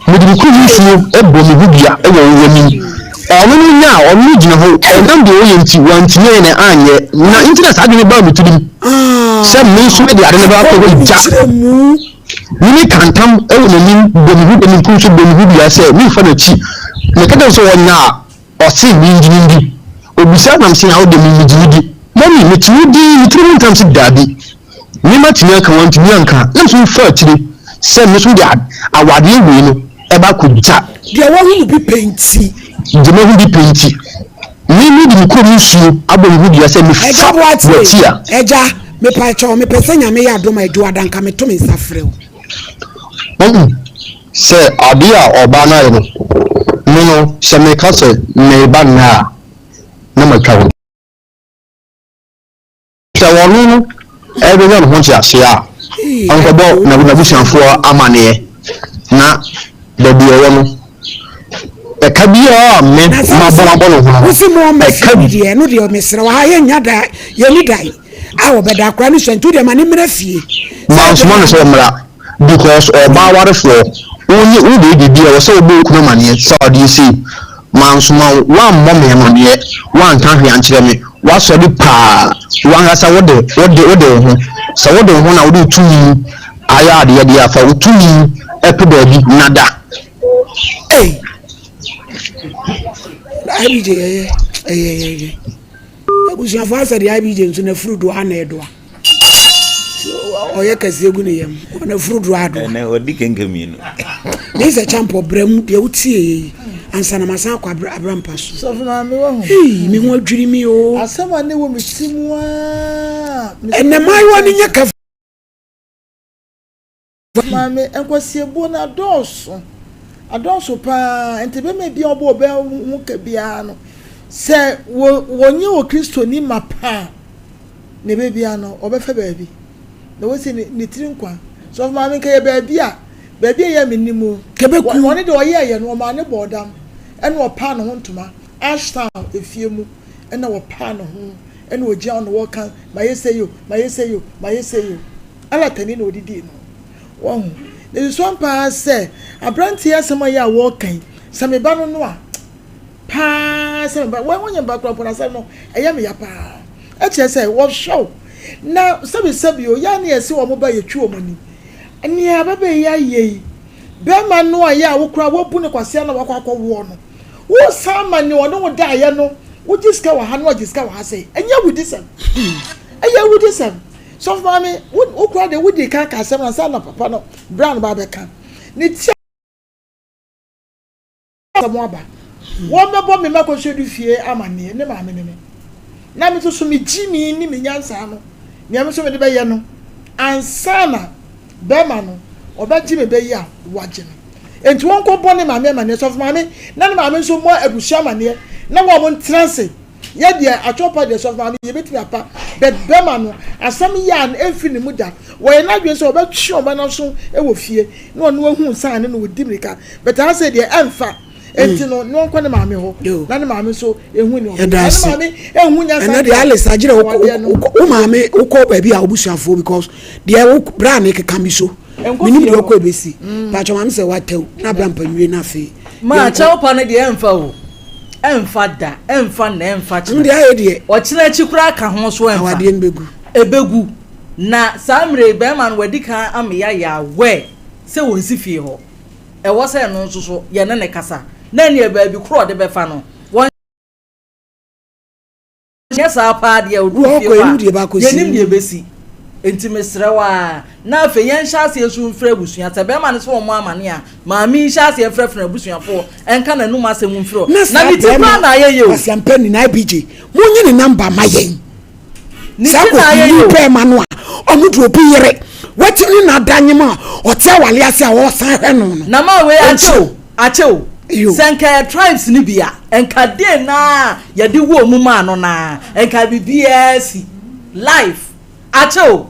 midini ko yifu ebo me hubia e wo wani ono ni nya ono gina ho ndam de oyenti wantine ne anye na internet adwene ba mutudim se me so me de ade ne ba ko ja ni kantam e wo nani bo me hubia ni kunso bo me hubia se me fa na chi me kada so wonya o se bi ngini ndi obisa nam se how de mi jidi mami mi tudi mi tam se dabi mi matini aka want mi anka na so fa tiri se mi so de awade ewe no e ba ko bita de wo hu bi penti de mo hu bi penti mi di ko mi su abom hu dia se mi fa watia eja me pa cho me pese nya me ya adoma eju adanka me to me safre o se adia oba na no no se me ka se me ba na ma ka wo se wonu no ebe na ho ti ase a onko bo na busianfo amane na da bi owo no e ka bi o me ma bo no ho wo si mo ma ka bi e no de o mesre wa ye nya da ye ni dai a wo be da kra ni shantu de ma ni mra fie ma so no so mra because oba ware fo onye udi bi o so obo ku ma ne so de si ma so ma wa mo me ma ne wa nka hwe ankyere me wa so de pa wa nga sa wo de ho so wo de ho na wo de tumi aya de de afa wo tumi epido bi nada IBJ abusia fa sa de IBJ nso na furu do ana edo oye kase egu ne yam na furu do ado na odi kenkemi no this a champo brem de utie ansa na masa kwa abrampa so na me wo mi ho adwiri mi o asema ne wo metimu a ene mai woni nya ka mame enkwasi ebu na adoso pa entebe me bia obo be hu ka bia no se wonye wo Kristo ni mapa ne be bia no obefa baabi na wo se ni tirinkwa so mame ka ye baabi ya menimu kebeku woni de oye no ma ne bodam ene wo pa no hontuma ashtown efiemu ene wo pa no ho ene wo gia no wo kan mayeseyo ala tani no didi no wo the Sompa say abranti asema ya wo kan sameba no a pa sameba wonye bakro pona say no eya me ya pa e che say wo show na sabi o ya na ese wo mo ba ye twu omani ani ababa ya ye be ma no a ya wo kura wo bu ne kwase na wakwa wo no wo sama ni wo no da ye no wo jiska wa ha no jiska wa ha say enya wudisem so for me wo kura de wo di kan ka asem na sa na papa no brown ba be kan ni tia mo aba wo mebo me mako hwedu fie amane ne ma me ne na me to so me jimi ni me nyansa no ne me so me de be ye no ansana be ma no oba jimi be ye a waje no enti won ko bone ma me ne so for me na ne ma me so mo abusia mane na wo mo ntrance ye de atopa de so for me ye beti apa but be ma no asam ya na emfini mu da wo ye na dwen so oba twi oba na so e wo fie na ono ahu san ne no dimrika but I say de emfa enti no nko ne ma me ho na ne ma me so ehu ni o na ma me ehu nya san na de ale sagire o ma me uko ba bi a obusuafo because de bra ne keka mi so minim de okọ ebesi pa cho ma me se watew na bra mpanwie na fe ma cha opa ne de emfa o emfa da emfa na emfa chi ndi aye de o chira chi kura ka ho so emfa awade nbegu ebegu na samre be man wadi kan amya ya we se wonsi fie ho e wo se no nso so ye ne kasa na ne ba bi kro de be fa no won yes apa de odu fie ye nim de besi entimesrewa na afa yen hyase esu mfra busua te be man so mo amane a ma mi hyase efrefra busua fo enka na num asem mfro na mi ti plan na ye yo asiampani na IBJ munyi ne number mayen ni ti na ye yo pe manu a omudu obi yere wetini na danyema o te wale ase a wo san hwe no na ma we achew senka tribes ni bia enka de na ye de wo mu ma no na enka BBS life achew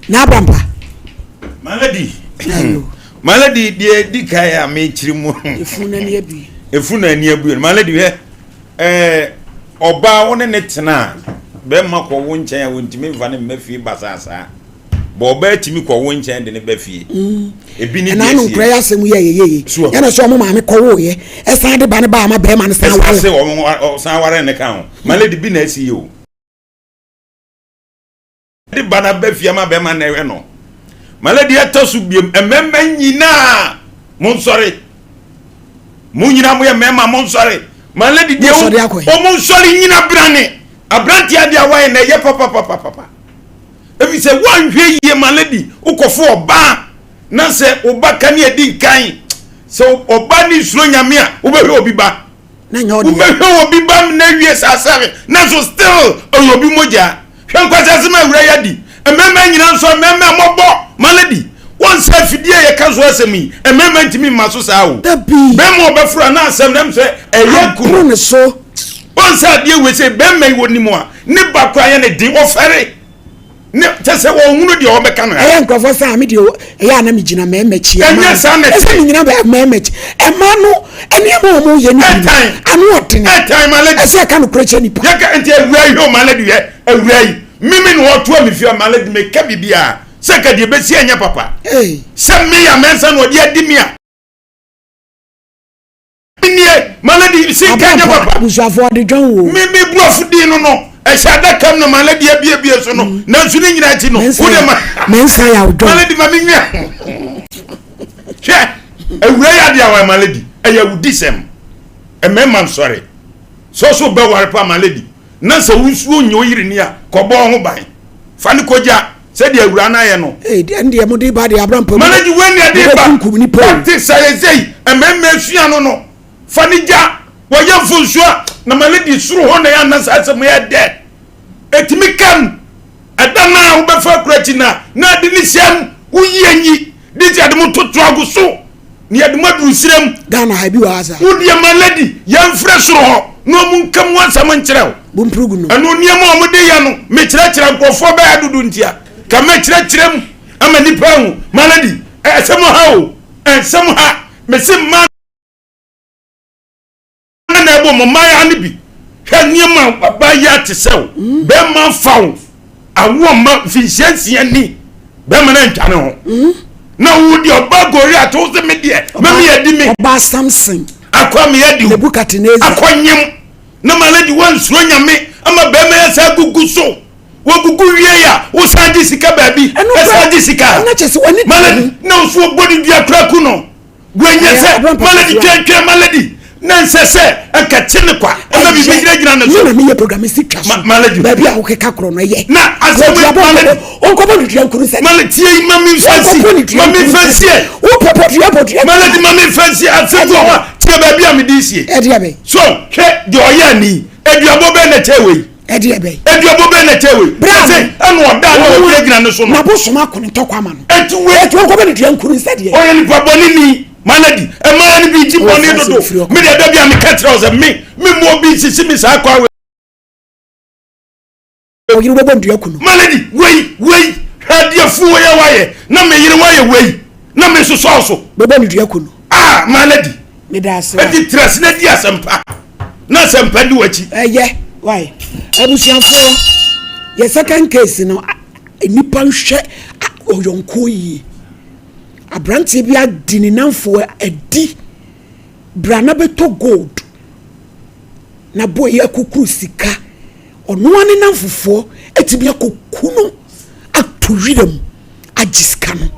na bamba maladi die di kaya me chirimu efuna ni abu maladi he oba woni ne tena be makọ wo nchen ya wontimi mfa ne mafie basasa bo oba timi kọ wo nchen de ne bafie ebi ni na no prayer asem ye ya na so mo ma me kọ wo ye esan de ba ne ba ma be ma ne san ware se o san ware ne kan maladi bi na asi yo de bana bafie ma be ma na ewe no maladi atosu biem ememma nyina mon sori mo nyina mo ye mema mon sori my lady de omo sori nyina brane abranti ade awaye na ye papa ebi se wan hwe ye my lady ukofo oba na se oba kan ye din kan so oba ni suro nyame a obehwe obi ba na nya odi obehwe obi ba na wie sasare na so still oyobi moja hwe nkwasa se ma wura ya di emema nyina nso emema mobo my lady one say fidie ye ka so asemi emema ntimi maso saa wo bemo obefura na asem dem se eye kuru ne so one say die we say bema wo ni mo a ne ba kwa ye ne di ofere ne tese wo hunu de o beka no eye nkrofo sa me de eye ana me gina me machi e ma sa na se me nyina ba me machi e ma no eni ma mo ye ni anu otene time malady ase ka no kreche nipa ye ka enti awrai ho malady ye awrai mimi no oto amifia malady me ka bibia se ka de besi anya papa se me ya mensa no de adi me a nie malady se ka anya papa busuafo de dwan wo mimi buafu di no eshada kam no malady abia so no na nsu ni nyina ti no wo de ma mensa ya wo malady ma minwa che awrai ade awa malady eya udisem emema sorry so be ware pa malady na se wusuo nyo yiri ni a kobo ho ban fani koja se de awura na ye no de mo de ba de abrampa malady wen ya de ba ti say zei emema sua no fani ja wo ye funsuo na malady suru ho na ya na sa se mo ye de etimi kan adana wo be fa kuratina na de ni siam uyenyi di ti ademo toto aguso ni ademo du sirem dana ha bi wa asa wo de malady yan fre suru ho no mun kam wansa man kirew bumprugu no anu niam o mo de ya no me kire nkofo ba adudu ntia ka me kire ama nipa hu malady esem ha o esem ha me sim man na ebo mo mai ani bi hwa niam ba ya tesew be man fawo awo ma finsiansi ani be man na ntwane ho na wo di oba gori ato se me de me ye di me oba Samson akwa me ye di Nebuchadnezzar akwanyem na malady wan suro nyame ama be me ya sa gugu so wo gugu wie ya wo sandi sika baabi sandi sika na chese woni malady na so body dia kraku no gwenye se malady twetwe malady na nsese akatene kwa na bi gira na so na me ye program si twa so malady baabi a wo keka kro no ye na asem malady onko bo dua nkuru se malady ye mami fancy wo popo dua malady mami fancy asem wa tie baabi a me disie ediabe so hwe de oya ni eduabo be na chewe ediabe eduabo be na chewe say anu oda na wo gira na so na bo soma ko ntokwa ma no etuwe onko bo dua nkuru se de oya ni paboni ni malady e ma ni bi ji boni dodo me de da a me catch us me mo bi sisi mi sa kwa oyiri bo dua kunu malady wei hadia fu ya waye na me yire waye wei na me so so bo dua kunu malady me da ase eti tres na di asempa na asempa di wachi ye why abusianfo ye second case no nipa nhwe oyonko yi abranti bi adini nanfo adi brana beto gold na boy akukuru sika ono ane nanfofo etibia kokuno atowiram agiska no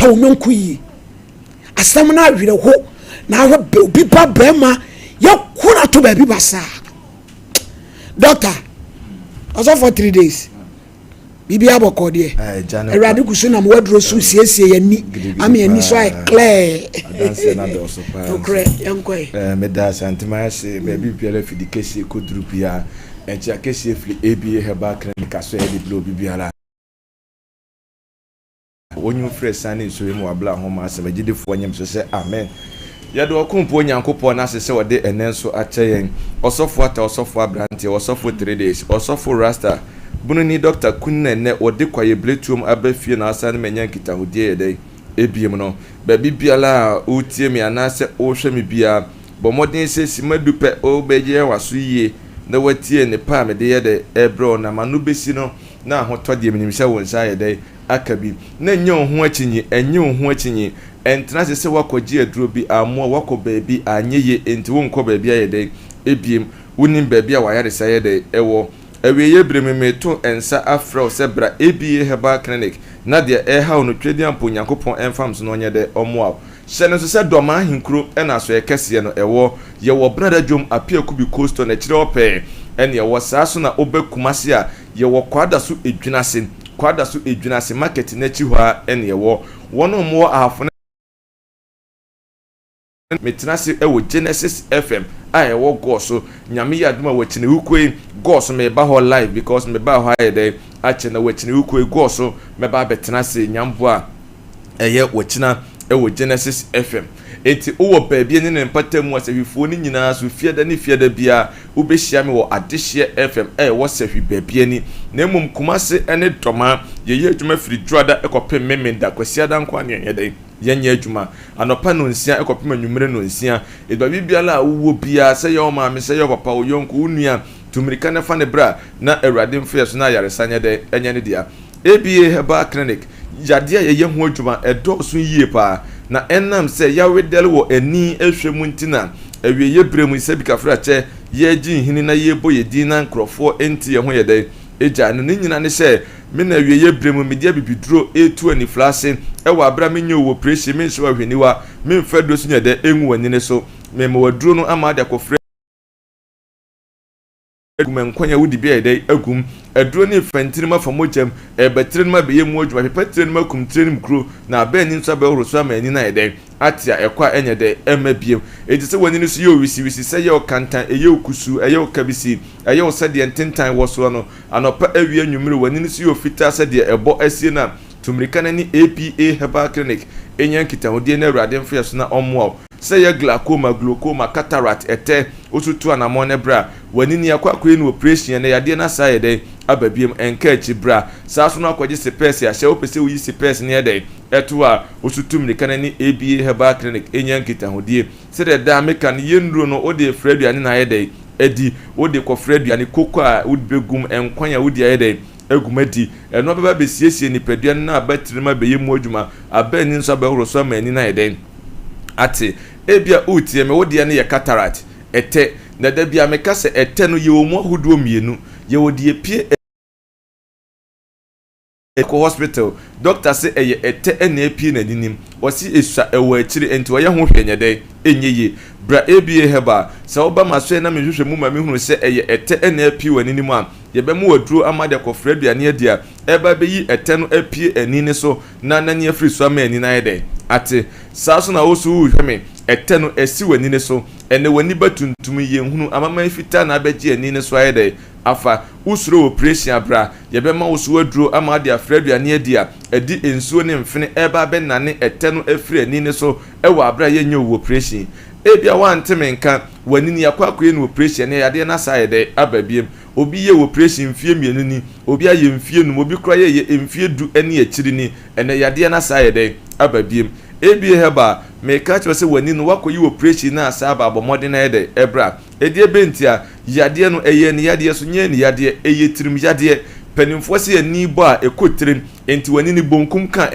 hwa ononko yi asam na awire ho na obi ba brema yakuna to ba bi basa doctor also for 3 days bibi aboko de erade kusu na mo wadro su siesie yani am yani so I clear danse na do so pa okre yankoi me da santima se baby piala fidi kesi ko drupia encha kesi fli Aba Herbal clinic so e di blow bibiala wonyu fresh sane so mu abla homa asabagide fo nyem so se amen ya do okumpo nyankopo na se wode enenso acheyen osofo ata osofo abrante osofo 3 days osofo rasta bunu ni doctor kunna ne wode kwaye bletum abafie na asan menya nkitahudie yedai ebiem no ba bibiala utie mi anase o hwe mi bia bo modern se simadupe o beje waso yie na watie ne pa me de yede ebro na manu besi no na hotode mi nimsha wonsa yedai akabi na nye ho achinyi enye ho achinyi entra se wakogie aduro bi amo wako baabi anyeye enti wonko baabi ayedai ebiem wonim baabi a wayare sayede ewo aweye brememe to ensa afro sebra Aba Herbal clinic na de eha ono twedi ampo Nyankopon enfams no onye de omoa hyɛ no sɛ dɔma ahenkuro ɛna so ɛkɛseɛ no yɛwɔ brada dwom apia kubi coast na kyerɛ ɔpɛ ɛne yɛwɔ saa so na obɛkuma se a yɛwɔ kwada so edwinase market n'akyi hɔ a ɛne yɛwɔ wɔn mo ahafo metenase ɛwɔ Genesis FM a ɛwɔ go so nyame yɛ adoma wɔ kyene ukwe go so me ba hɔ live because me ba hɔ ayɛ dɛ akyɛ na wɔ kyene ukwe go so me ba betenase nyambo a ɛyɛ wɔ kyena ɛwɔ Genesis FM eti wo baabi ne mpatamu asɛhwifoɔ ne nyinaa so fiada ne fiada bia wobɛhyia me wɔ Adehye FM ɛwɔ sɛhwi baabi ni na mmom kumase ne dɔma yɛyɛ adwuma firi dwada ɛkɔpem memenda kwasiada nkwa ne yɛdɛ yɛnyɛ adwuma anɔpa no nsia ɛkɔpem anwumere no nsia edba bibiala a wo bia sɛ yɛ ɔmaame sɛ yɛ papa wo yɔnko wo nua tumirika ne fa ne bra na awurade mfɛ so na yaresa nyɛ dɛ ɛnyɛ ne dia ABA Herbal Clinic yadeɛ yɛyɛ ho adwuma ɛdɔɔso yie paa na ɛnam sɛ yɛwedɛle wɔ ani ehwɛ mu ntina awie yɛbrɛ mu sɛ bikafra kyɛ yɛgye hini na yɛbɔ yɛdin na nkrɔfoɔ enti yɛ ho yɛ dɛ egya no ne nyina ne hyɛ me na awie yɛbrɛ mu media bibiduro etu ani flase ɛwɔ abra me nyɛ wɔ pressure me nhyɛ wahweniwa me mfa do so nyɛ dɛ engu wani ne so me ma waduro no ama de akɔfrɛ agum nkwanya wudi bia yɛdɛ agum aduro ne fantirim afa mogyam ɛbɛtire no ma bɛyɛ mu adwuma pepɛtire no ma kumtire no mkuro na abɛni nso abɛworo so ama ani na yɛdɛ atia ɛkɔ a ɛnyɛ dɛ ɛma biem eti sɛ wani no so yɛ owisi sɛ yɛ ɔkantan ɛyɛ okusu ɛyɛ ɔkabisi ɛyɛ ɔsɛdeɛ ntentan wɔ so no anɔpa awie nwumire wani no so yɛ ofita sɛdeɛ ɛbɔ asie na tumirika na ni APA Herbal Clinic enya nkitahodie na awurade mfɛ so na ɔmmoa sɛ yɛ glaucoma cataract ɛtɛ osutu anamɔ ne bra wani ni akwakoe no operation na yade na saa yɛ dɛ ababiem enka achi bra saa so no akɔgye sepɛs ahyɛ wopɛsɛ wuyi sepɛs ne yɛ dɛ ɛto a osutu mirika na ni ABA Herbal Clinic enya nkitahodie sɛ dɛ da meka no yɛnduro no ode frɛ aduane na yɛ dɛ edi ode kɔfrɛ aduane koko a wode begum enkwan a wode yɛ dɛ agumadi ɛno bɛba besiesie nipadua na abatire ma bɛyɛ mu adwuma abani nso abɛhoro so ama ani na yɛ dɛ ate ebia utie me wode ne yɛ cataract ɛtɛ na da bia meka sɛ ɛtɛ no yɛwɔ mu ahodoɔ mmienu yɛwɔ de pie ɛkɔ hospital doctor sɛ ɛyɛ ɛtɛ ɛna apie na ninim wɔsi esua ɛwɔ akyire enti wɔyɛ ho hwɛnyɛ dɛ enye ye bra ABA Herbal sɛ woba maso na mehwehwɛ mu ma mehunu sɛ ɛyɛ ɛtɛ ɛna apie wɔ ninim a yɛbɛmu waduro ama de kɔfrɛ aduane adia ɛba bɛyi ɛtɛ no apie ani ne so na nani afiri so ama ani na yɛ dɛ ate saa so na wo so hwɛ me ɛtɛ no ɛsi w'ani ne so ɛne w'ani batuntum yɛnhunu amama fita na abɛgye ani ne so ayɛ dɛ afa usuro operation abra yɛbɛma wo so waduro ama de afrɛ aduane adia ɛdi ensuo ne mfene ɛba bɛnane ɛtɛ no afiri ani ne so ɛwɔ abra yɛnyɛ wo operation ebia wanteme nka w'ani ni akwakoe no operation ne yade na saa yɛ dɛ ababiem obi yɛ operation mfie mienu ni obi ayɛ mfie num obi kora yɛ mfie du ani akyiri ni ɛne yade na saa yɛ dɛ ababiem ABA Herbal meka kyerɛ sɛ w'ani no wakɔyi operation na asa aba abɔmɔden na yɛ dɛ ɛbra ɛdeɛ bɛnti a yadeɛ no ɛyɛ ni yadeɛ so nyɛ ni yadeɛ ɛyɛ tirim yadeɛ panimfoɔ sɛ ani bɔ a ɛkɔ tirim enti w'ani ni bonkum ka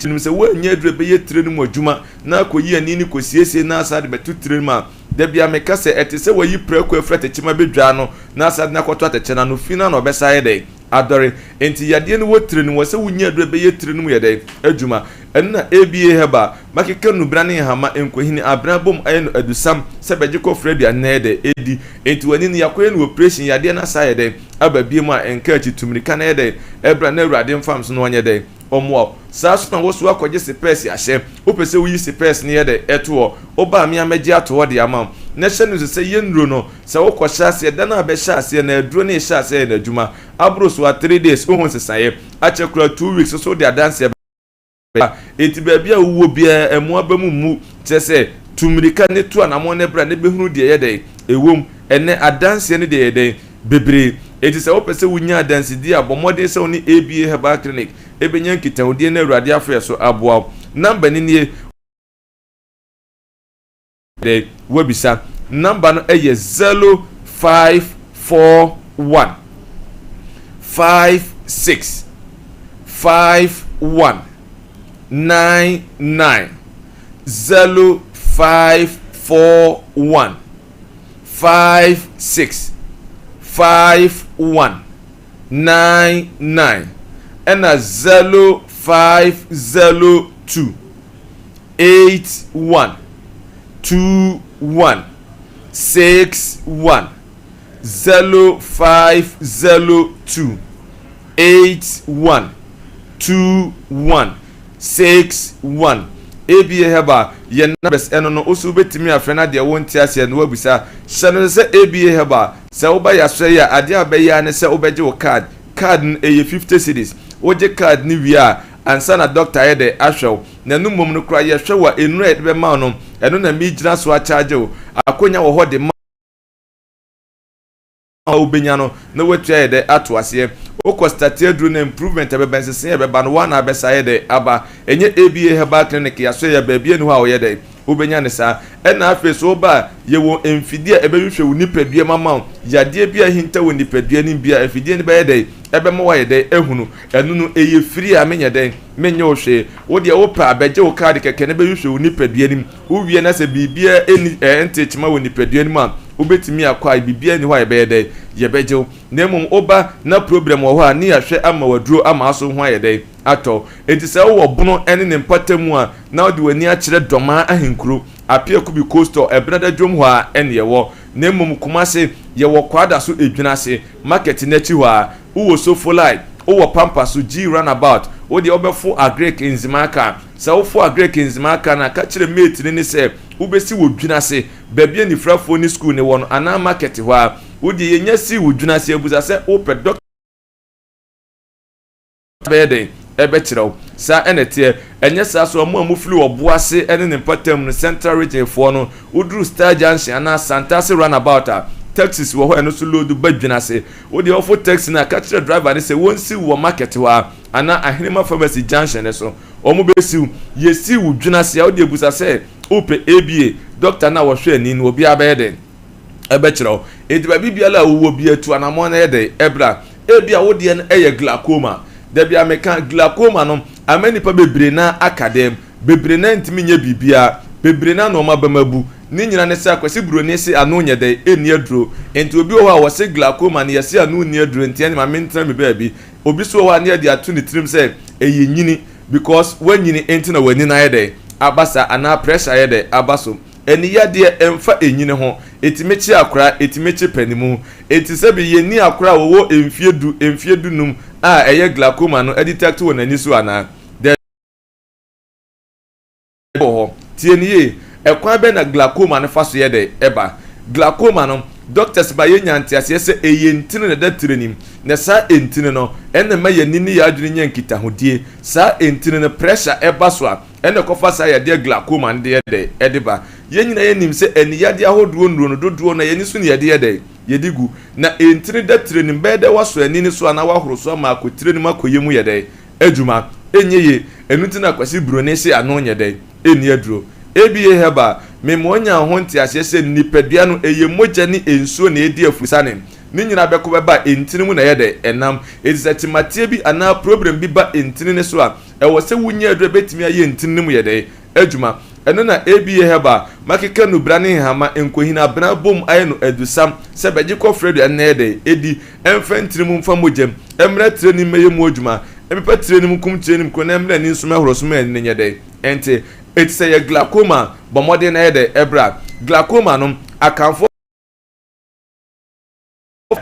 tirim sɛ wɔnyɛ adure bɛyɛ tire no mu adwuma na akɔyi ani ni kɔsiesie na asa de bɛto tire mu a da bia meka sɛ ɛte sɛ wɔyi prɛko afra tekyima bɛdwa no na asa de na kɔtɔ atekyena no fina na ɔbɛsa yɛ dɛ adɔre enti yadeɛ no wɔ tire no wɔ sɛ wɔnyɛ adure bɛyɛ tire no mu yɛ dɛ adwuma ɛno na ABA Herbal makeka no bra ne hama enkohini abra bom ayɛ no adusam sɛ bɛgye kɔfrɛ aduane na yɛ dɛ edi enti wani no yakɔyɛ no operation yadeɛ na sa yɛ dɛ aba bie mu a enka akyi tumirika na yɛ dɛ ɛbra na awurade mfam so no wɔnyɛ dɛ ɔmoa saa so na wo so akɔgye sepɛs ahyɛ wopɛsɛ wuyi sepɛs ne yɛ dɛ ɛto oba me amagye ato de ama na hyɛ no sɛ yɛnduro no sɛ wokɔ hyɛ ase da na abɛhyɛ ase na aduro ne hyɛ ase na adwuma abro so 3 days ohun sesaye akyɛ kura 2 weeks so de adanse eti baabi a wo bia emu abamu mu kyɛ sɛ tumirika ne to anamɔ ne bra ne behunu de yɛ dɛ ewom ɛne adanse ne de yɛ dɛ bebre eti sɛ wopɛsɛ wunya adanse di abɔmɔden sɛ woni ABA Herbal Clinic ebenya nkitahodie na awurade afɛ so aboa number ne nie de webisa number no ɛyɛ 0541 56 51 99 0541 56 51 99 ɛna 0502 81 21 61 0502 81 21 61 ABA Herbal ye numbers eno no osu betimi afena de wonti ase no wabusa hyano se ABA Herbal se wo ba ya so ya ade abeya ne se wo beje wo card eye 50 cedis woje card ni wia ansa na doctor ye de ahwew na numom no kura ye hwewa enura de be ma no eno na mi gina so a charge wo akonya wo ho de ma obenya no na wetua ye de ato ase okostate adru na improvement ebebense ye beba no wana abesa ye de aba enye ABA Herbal clinic ya so ye ba bia no ha wo ye de obenya ne sa ena afi so ba ye wo emfidie ebehwehwe wo nipadua mama yade bia hinta wo nipadua ni bia efidie ni ba ye de ebe mo wa ye de ehunu enu no eye free amenye de menye wo hwe wo de wo pa abeje wo card keke ne behwehwe wo nipadua ni wo wie na se bibia eni entechima wo nipadua ni ma obetimi akwa bibia ni ho ye be de ye beje na mum oba na problem wo ho a ni ahwe ama waduro ama aso ho ye de ato enti se wo bono ene ne mpatamu a na odi wani a kire doma ahenkuro apia kubi coastal ebrada dwom ho a ene ye wo na mum kumase ye wo kwada so edwina se market na chi ho a wo so folai wo pampa so G runabout wo de obefo agrek enzimaka se wo fo agrek enzimaka na ka kire mate ni se wo besi wo dwina se babia ni frafo ni school ni wo no ana market ho a wo de yenya si wo dwina se abuza se wo pe doctor bede ebe kirew sa enete enye sa so mo amufli oboase ene ne patam no central region fo no udru star junction na santase runabout a taxis wo ho eno so load badwina se wo de ofo taxi na ka kire driver ne se wonsi wo market wa ana ahenema pharmacy junction ne so omo besi yesi wo dwina se wo de ebusa se ope ABA doctor na wo hwe ani no obi abede ebe kirew ediba bibiala wo bi atu anamo na yede ebra ebia wo de en eye glaucoma debia meka glaucoma no amani pa bebre na academ bebre na ntimi nya bibia bebre na no mabamabu ni nyina ne se akwasi broni se anu nya de eni aduro enti obi wo a wo se glaucoma ne yesi anu ni aduro enti ani ma mentra me baabi obi so wo ane de atu ni trim se eyi nyini because wanyini enti na wani na yede abasa ana pressure yede abaso eni yade emfa enyine ho etimechi akora etimechi panimu eti se bi yeni akora wo emfiedu num a eye glaucoma no detect won ani so ana de ho tienie ekwan be na glaucoma no faso ye de eba glaucoma no doctors ba ye nyanti ase se eye ntine na da trenim na sa entine no enne ma ye nini ya adwene nyankita hodie sa entine no pressure eba so a enne kofa sa ye de glaucoma de de ediba ye nyina ye nim se eni ya de ahoduo nduro no dodoo na ye ni so ne ye de yedigu na entine da trenim be de waso ani ni so ana wahoro so ma ko trenim akoyemu ye de adwuma enye ye enuti na kwasi brone se ano nye de eni aduro ABA Herbal me monya ho nti ahyese nipadua no eye moja ni ensuo na edi afusane ni nyina beko beba entini mu na ye de enam ezatimatie bi ana problem bi ba entini ne so a ewo se wunya aduro betimi aye entini mu ye de adwuma eno na ABA Herbal makeka no brane hama enkohina bra bom aye no adusam se beji ko fredo ene de edi emfa ntini mu mfa mojem emra treni meye mu adwuma emepa treni mu kum treni mu ko na emra ni nsuma horosuma ene nye de ente it say a glaucoma bomode na de ebra glaucoma no akanfo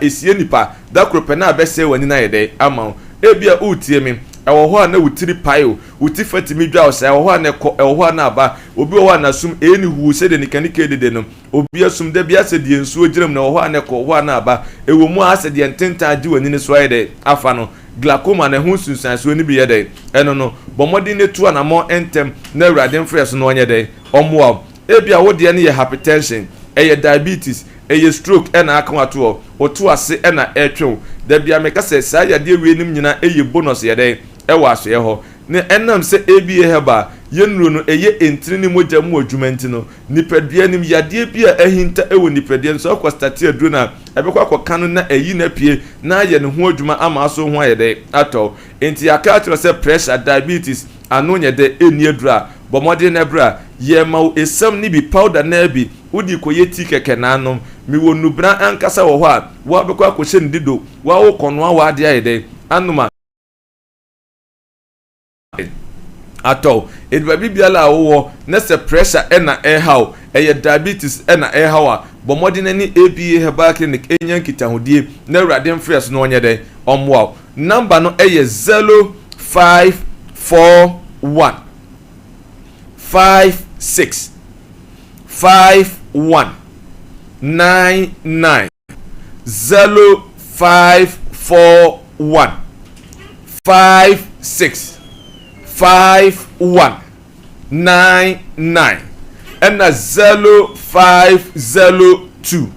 esie nipa da krope na abese wani na de ama ebia utie mi ewo ho na wutiri paio wuti fatimi dwa osa ewo ho na ko ewo ho na aba obi ho na sum eni hu se de nikanike de no obi asum de bia se de ensuo giram na ewo ho na ko ho na aba ewo mu ase de ententa adi wani ne so de afa no glaucoma na hu sunsan so ni bi ye de eno no bomodi ne tu anamo entem na awrade mfres no onye de omoa ebia wo de ne ye hypertension eye diabetes eye stroke ena akwato oto ase ena etwe da bia meka se sa ya de wenim nyina eye bonus ye de ewa aso ye ho ne enam se ABA Herbal yenuro no eye entini ni moja mu adwumanti no nipadua nim yade bia ahinta ewo nipadua so akwa start aduro na ebekwa akokano na eyi na pie na ye ne ho adwuma ama aso ho aye de ato enti akatro se pressure diabetes ano nye de eni adura bomode na bra ye ma esam ni bi powder na bi udi koyeti keke na anom mi wonu bra ankasa wo ho a wo abekwa akoshe ndido wa wo kono wa ade aye de anuma atɔ edwa bibiala wo na se pressure na how diabetes na how a bomodin ni ABA Herbal Clinic enya nkitahodie na awurade mfresh no onye den omwa number no 0541 56 5199 0541 56 5199 and 0502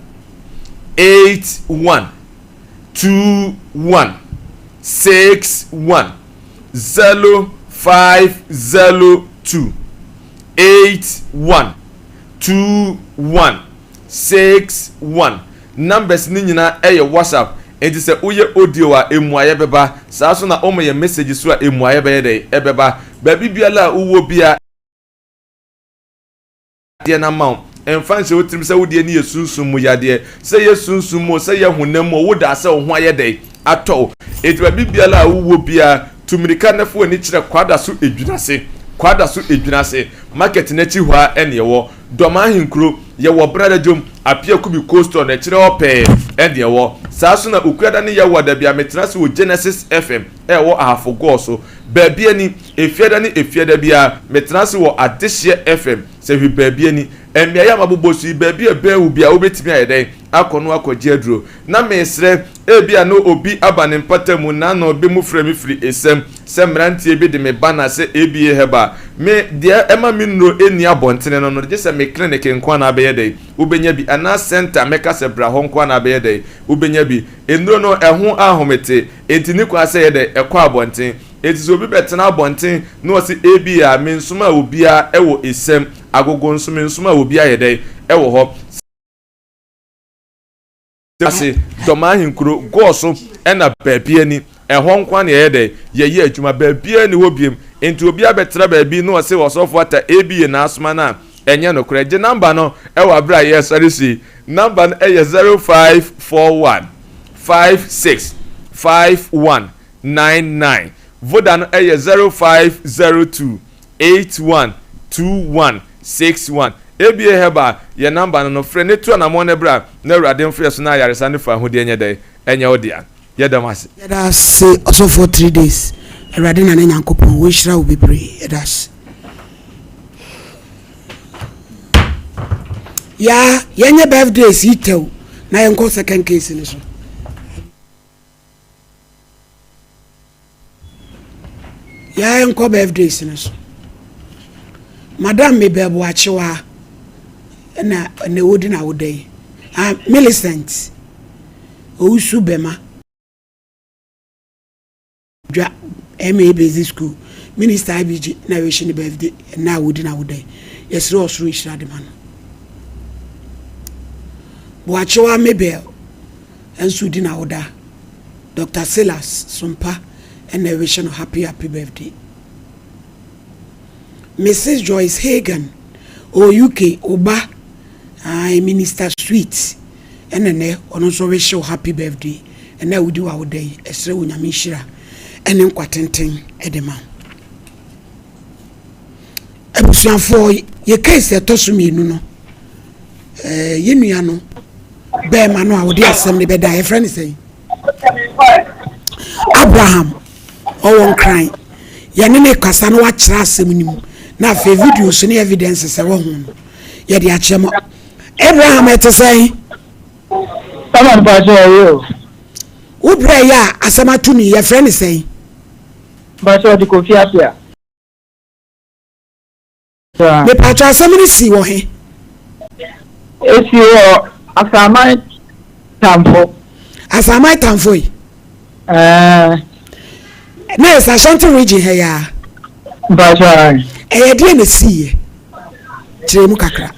81 21 61 0502 81 21 61 numbers ni nyina WhatsApp enti se uye audio a emuaye beba saa so na omo ye message so a emuaye be dey ebeba ba bibiala uwo bia de na maw emfa nse wotim se wode ni yesunsum mu yade se yesunsum mu se ye honam mu woda se ho aye dey atɔ enti ba bibiala uwo bia tumirika nafo ani kire kwada so edwinase market na chi hwa ene yewo doma hinkro yewo brada jom apia kubi coaster na kire ope ene yewo saa so na okuada ne yewo da bia metenase wo Genesis FM ewo ahafogo so baabia ni efiada bia metenase wo Adehye FM se hwi baabia ni emia ya mabobosu baabia behu bia obetimi ayeden akono akogye aduro na mesre ebia no obi abane mpatamu na no be mu frami firi esem semrantie bi de me bana se ABA Herbal me dia ema minro eni abontene no je se me clinic nkwa na abeye dey ubenya bi ana center meka se bra ho nkwa na abeye dey ubenya bi enro no eho ahomete entini kwa se ye dey ekwa abonten etizo obi betena abonten no se ABA me nsuma obia ewo esem agogo nsuma obia ye dey ewo ho ase doma hinkro goso ena baabia ni ehon kwa na ye ye adwuma baabia ni wobiem enti obi abetra baabi no se wosofo ata ABA na asoma na enye no kora je number no ewa bra ye sorry see number no 0541 56 5199 voda no 0502 81 21 61 ABA Herbal ye number no frɛ ne to na mo ne bra na awurade mfrɛ so na yaresa ne fa ho de enye dɛ enye odia ye damase ye da say also for 3 days awurade na nyankopɔn we hira wo bebre ye da ya yenye birthday si tew na yenko second case ni so ya yenko birthday si ni so madam me be Boakye wa na wodi na wodai Millicent Ousu Bema dwa MA Basic School Minister IBG na we shini birthday na wodi na wodai yesre osoro ishira de man Boakye wa mebel ensu di na woda Dr. Silas Sompa and we shino happy birthday Mrs. Joyce Hagan o UK Oba Minister Sweet ene ono so wish you happy birthday ene wudi wa wodai esre wonyame hira ene nkwatenten edema abusuafo ye case etosumienu no yenua no be ma no a wodi asem ne be da ye friend say Abraham owon cry ye ne kasa no wa kira asem nim na fe video so ne evidence se wo hu ye de achemo Abraham et say someone pass you ubra ya asamatu ni ye friend say but so the coffee apia me patra asamani si wo he if you asamai tamfo na is Ashanti region here ya but e de na si kire mu kakra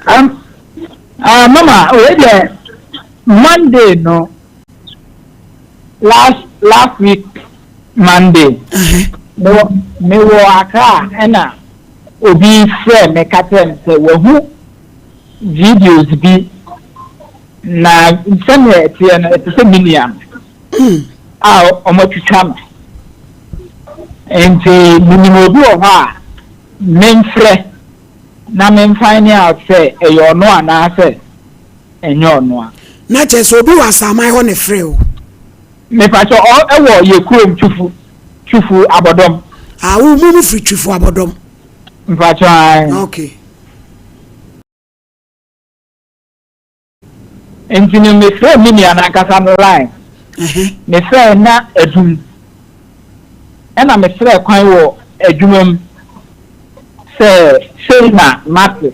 mama already Monday no last week Monday me wo aka ena obi friend me katen say wo hu videos bi na same tie na it say miniam omo twitwa enti minimo bi o ha memfrɛ na memfind out say eyo no ana say enyo no a na cheso obi wasamai ho ne frɛ o me pa cho ewo ye kurom chufu abodom wo mu free chufu abodom mpa cho ai okay engineer me frɛ mini ana kasa no line me frɛ na adum ena me frɛ kwan wo adwumam say na matter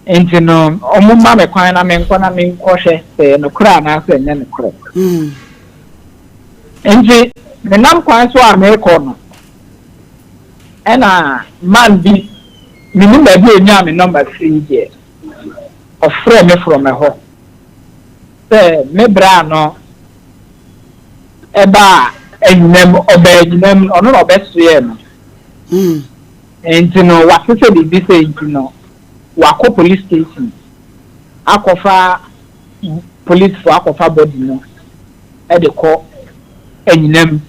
engineer omuma me kwan na me nkɔ hwɛ say no kra na say nya ne kra enji me nam kwan so a me kɔ no ena man bi minimum ba bi enya me number 3 there ofrɛ me from me ho say me bra no eba enyem obenyem ono no besoe no enti no wasese bi bi say enti no wako police station akofa police for akofa body no e de call enyem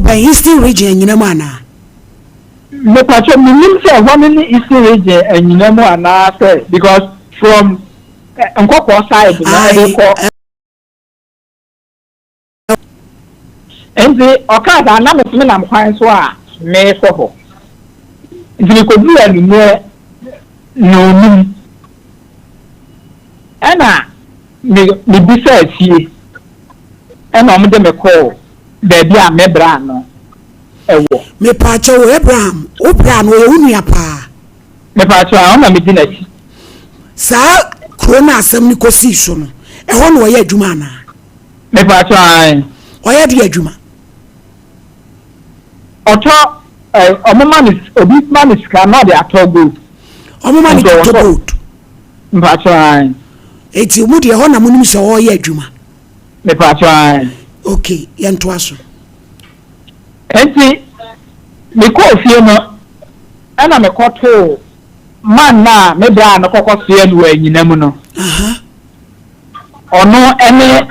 by Eastern region enyem ana me pacho minim say one in Eastern region enyem ana say because from nkoko side na e call enti okada na me na mkwan so a me so ho enti ko du anu no nim ana me bisa fie ana o de me call baby a me bra no ewo me pa cho Abraham o bra no e unu ya pa me pa cho a na me di na chi sa krona asem ni kosi so no e ho no ye adwuma na me pa cho ai o ye di adwuma oto omomanis obismanis ka na de atogo omomanis to good mpacho ai eti mu de ho na munim se o ye adwuma me pacho ai okay ye nto aso enti me ko fie no ana me ko to man na me bra na kokko fie no anyinam no ono ene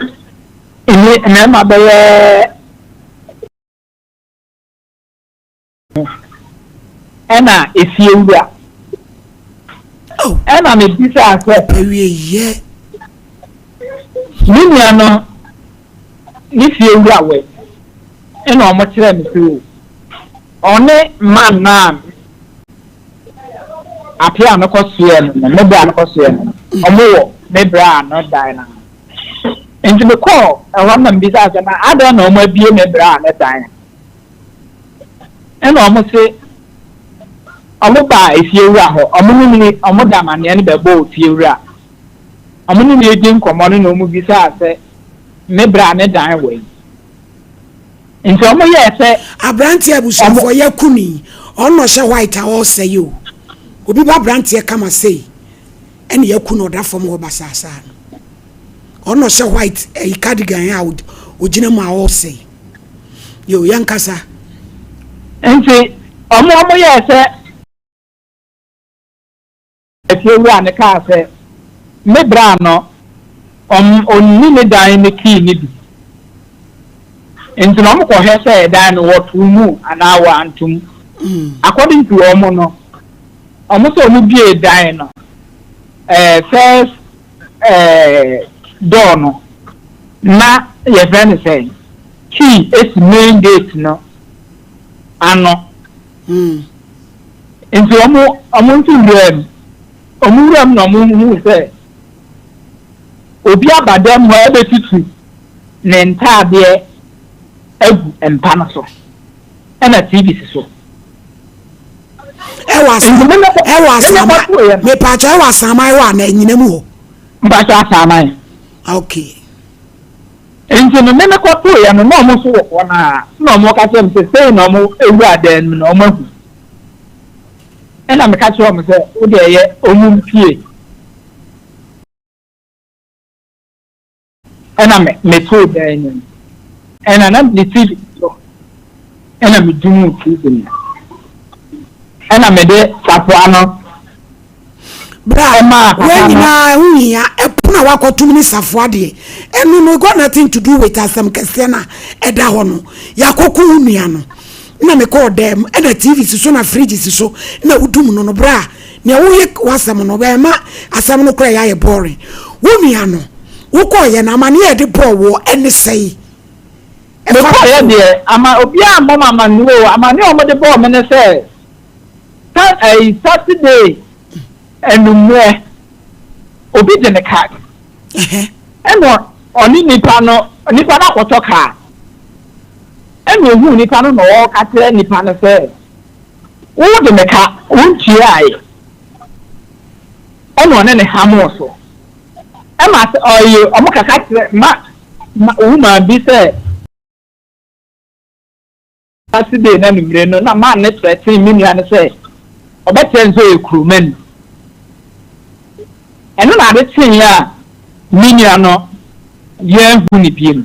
ma be ena efie wura ena me bisa akwa awie ye minia no ni fie wura we ena omo kire me so one man na apia no kosue no me bra no kosue no omo wo me bra no dai na enti me call awan na bisa akwa na ada na omo abie me bra no dai ena omo se omo ba efie wura ho omo ni omo da mane ne bebo efie wura omo ni edi nkomo no omo bisa ase me bra ne dan we nti omo ye se abranti abusafo ye kuni onno hye white a o say yo obi ba abranti kama say ene ye kunu oda fom ho basasa no onno hye white e cardigan a ogina ma o say yo yankasa nti omo ye se efie wura ne ka se me bra no onni ne dan ne key ne bi enti no mo ko he say dan no what mu ana wa antum according to omo no omo so mu bie dan no first door no na ye friend say key is main gate no ano enti omo ntu omuram no mu say obi abadam ho ebetutu ne ntade agu empana so ena TV so ewa me pa cha ewa samai wa na nyina mu ho mba cha samai okay enje no me ko to ya no mo so wo na no mo ka tem se no mo ewu adan no mo hu ena me ka cho mo se wo de ye omum pie ena me to dan ena na the TV so ena me dumu TV ena me de sapo ano bra ma nyina hunya epona wakotum ni safo ade enu no got nothing to do with asem kese na eda ho no yakoku hunua no na me call them and the TV so na fridge so na udum no bra na wo ye wasam no be ma asam no kra ya boring wo nua no wo call ye na mane e de ball wo ene sei e fa ye de ama obi a mama no amane o mo de ball me ne say Saturday enumwe obi de ne card eno oni nipa na kwoto car eno hu nipa no o ka tere nipa no say wo de me ka unti ai eno ne hamo so e ma oyo omo ka tere ma bi say Saturday na numre no na ma ne 13 million say obetenzo ekrumen eno na de tin ya million no ye hu ni biem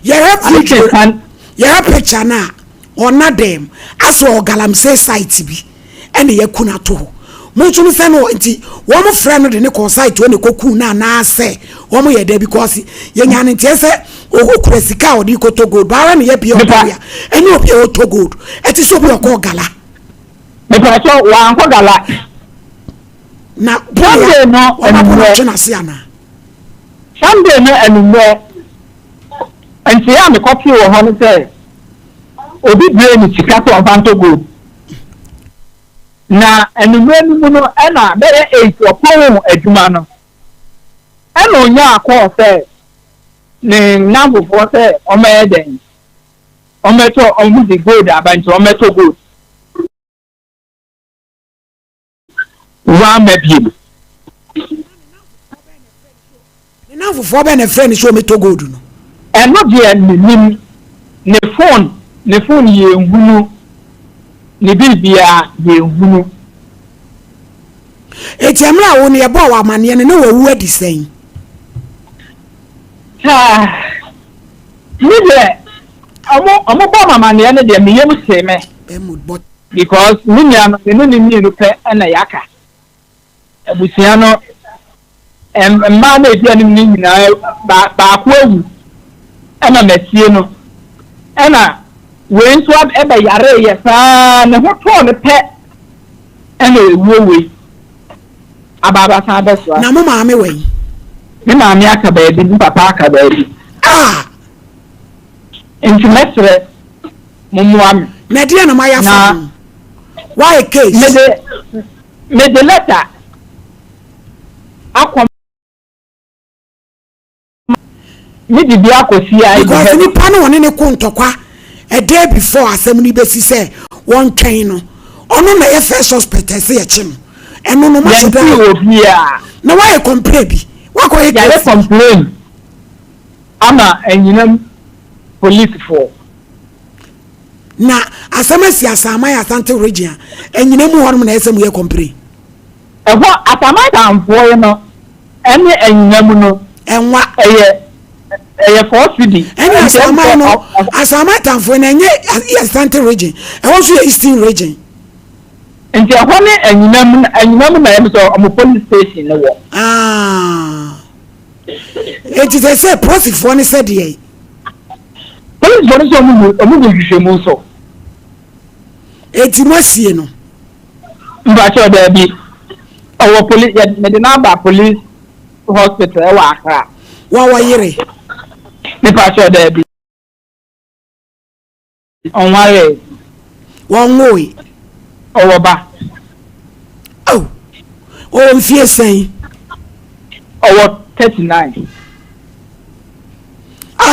ye have picture na ona dem aso galamsey site bi ene ye kuna to mo tunu se no nti wo mo frɛ no de ne ko site wo ne koku na na se wo mo ye da because ye nya ne tie se okura sika odi ko to gold ba ne ye bia obia ene obi o to gold eti so bi ko gala me pa so wa anko gala na Sunday no enumre na se ana Sunday no enumre enti ya me copy wo ho no say obi brain sika to fanto gold na enumre mu no na bere 8 opon adwuma no ena onya akọ say ne nambo for say o me den o meto o mu di gold abanti o meto gold wa mebiem ne nambo for be ne friend so meto gold no eno de nim ne phone ye nhunu ne bibia ye nhunu etiamra wo ne ye bo wa mane ne wa wu adi sen me de amo bo mama ne ne de me yem se me because me nya no ni pe na yaka abusia no ma na edia ni nyina ba ko awu ana metie no ana we nso ebe yare ye saa ne ho to ne pe ana ewuwe ababa sa beso na mo maame we me maame aka ba ebi papa aka ba ebi intimate mumuam na dia na maya fa why case me de letter akwa me di bia kosi ai because ni pa no ne ko ntokwa a day before asem ni besi say won kan no ono na ye first suspect say ye chim eno no ma so da na why complain bi wa ko ye complain ama enyinam police for na asamasi asama ya Asante region enyinam ho no na esem ye complain eho asama dan for no ene enyinam no enwa eye for city ene asama no asama dan for na nye Asante region eho so eastern region nti eho ne enyinam na em so omo police station no wo it is a say process for ne said ye police for so omo go hwehwemu so eti masie no mba cho da bi owo police me de na ba police hospital e wa Accra wa yire me pa cho da bi on ware won ngoi owo ba o mfie sen owo 39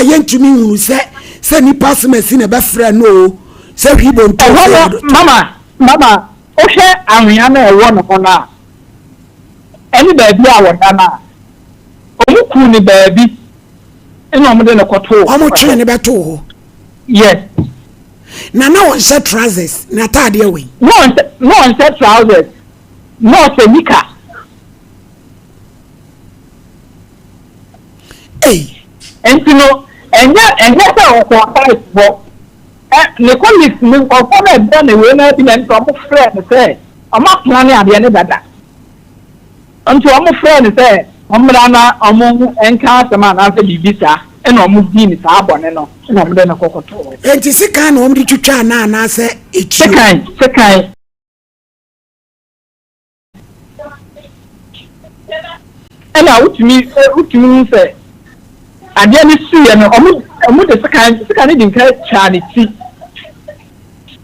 yentumi hunu se ni pasmesi na be fra no se hwibo nto mama o hwe anwea na ewo no na eni baabi a woda na omuku ni baabi ina omde ne koto omo twe ne beto ho yes na won set trousers na tade we no on set trousers no se nika entino enye se o ko fight bo ne colleagues ni o ko na be na we na bi na nto mo friend say o ma plan ade ne dada nto o mo friend say o mra na o mo enka asema na se bibisa ɛna ɔmo di ni saa abɔne no ɛna ɔmo de no kɔkɔtɔ. Enti sika na ɔmo de twitwa na sɛ echi. Sekan. ɛna wotumi sɛ adeɛ no suiɛ no ɔmo de sika ne di nka twa ne ti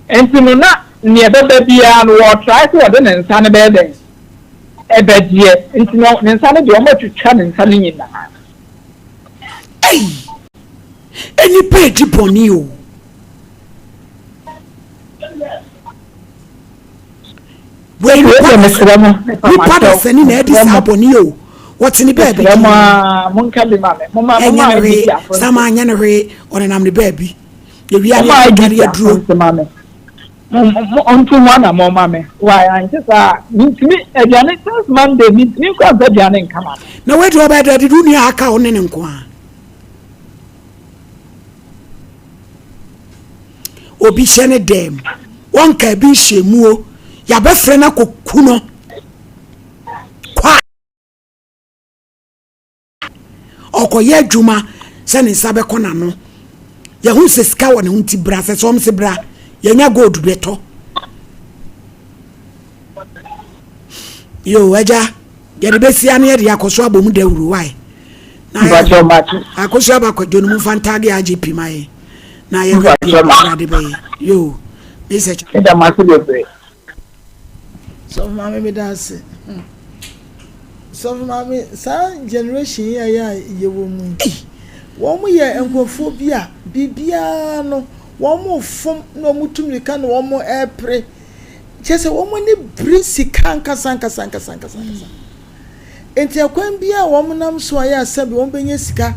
nti no na nea ɛbɛba biara no wɔtrae sɛ wɔde ne nsa no bɛyɛ dɛn ɛbɛgyeɛ nti no ne nsa no deɛ ɔmo atwitwa ne nsa no nyinaa. Enipa edi bɔne o. Nipa da sani na edi saa bɔne o. What's in the baby? Sama anyane hwe onenam ne baby. Ye wi ani agari aduro. Onto wana mo mame. Why anti sa ntimi aduane since Monday ntimi kwa aduane nkama. Na we do ba da du ni aka onene nko a. Obi hyene dem. Wonka bi hyemuo. Ya befre na koku no. Okoye adwuma se ne nsa beko na no ye hu se sika wona hu ti bra se so mse bra ye nya gold beto yo aja ye de besia na ye de akoso abomu dawuru wai na akoso abakwadwo no mu fantage agp mai na ye na de be yo research da masu be so mama me dance. So mama sa generation ya ye wo mu wo mu ye enkofo bia bibia no wo mu fom no mutumi ka no wo mu epre chese wo mu ni brisi kanka sanka enti akwan bia wo mu nam so ya sabi wo benye sika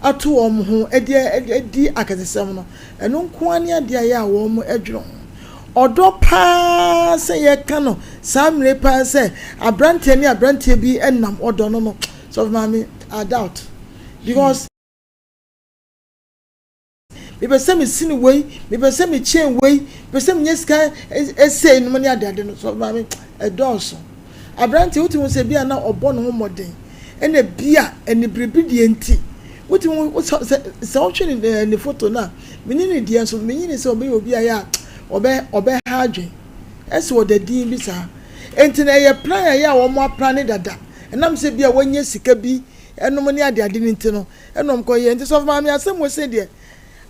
ato wo mu ho edi akasesem no eno nko ani ade ya wo mu adwuro odo pa se ye ka no samre pa se abrante bi enam odo no so mama I doubt because me be say me sin way me be say me chain way be say me nyeska say no money ade no so mama e doso abrante wuti se bia na obo no moden ena bia eni bribi die enti wuti se o twe ni photo na me ni die so me ni se obi obi ya obe ha adwen ese wo da din bi sa enti na ye plan ya wo mo plan dada enam se bia wanye sika bi enom ni ade ni nti no enom ko ye enti so ma me asem wo se de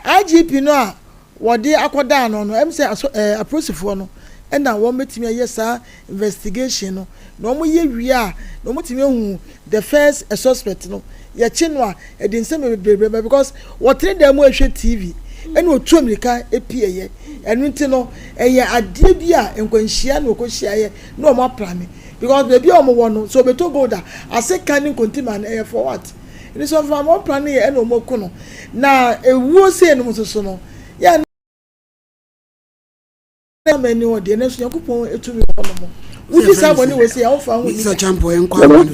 IGP no a wo de akoda no em se aprosifo no ena wo metimi ye sa investigation no na wo ye wi a na wo timi hu the first suspect no ye chi no a e din se me bebrebe because wo tre da mu ehwe TV ene otu America epieye enu nti no eye ade bia enkwanhia na okohia ye na o ma plan because baby o mo wo no so beto golda ase kan kontima na for what it so from o plan ye ene o mo ku no na ewuo se enu so no ya na mani o de na so yakupon etumi wo no mo wudi saboni we se ya wo fa hu ni so champo enkwa no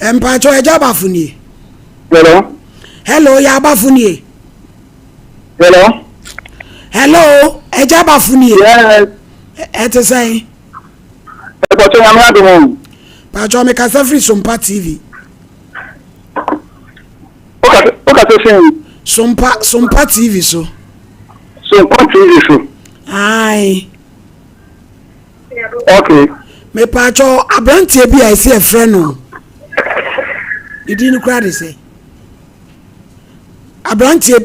empa cho eja bafuni hello ya bafuni hello eja bafuni yes ete say Pacho yamra do Pacho me ka free Sompa TV Sompa TV so ai okay me Pacho abrantie bi a se e frɛ no idi no kra de say abrantie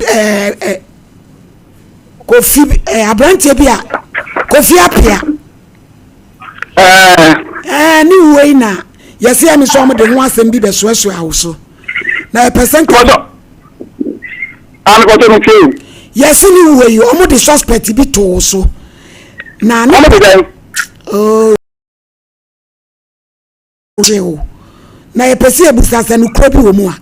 Kofi abrantie bi a Kofi apia ni wey na yesi ami so mo de ho asem bi be so awuso na a percent am ko to me yesi ni wey o mo de suspect bi to so na na oh na e pesi ebusasa no kro bi wo mu a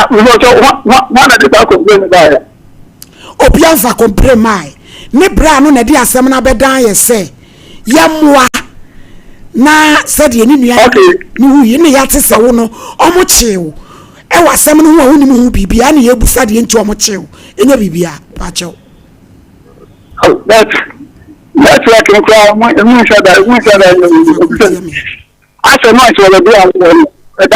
we want one of the complain about it. Obianfa complain mai. Ne bra no na di asem na bedan ye se. Yemwa na said ye ni nua ni hu ye ne yate se wo no omo chew. E wasem no hu a huni mu bibia na ye busa de nti omo chew. Enya bibia pa chew. Oh, that's like in crowd. One shot that. I said no, it's all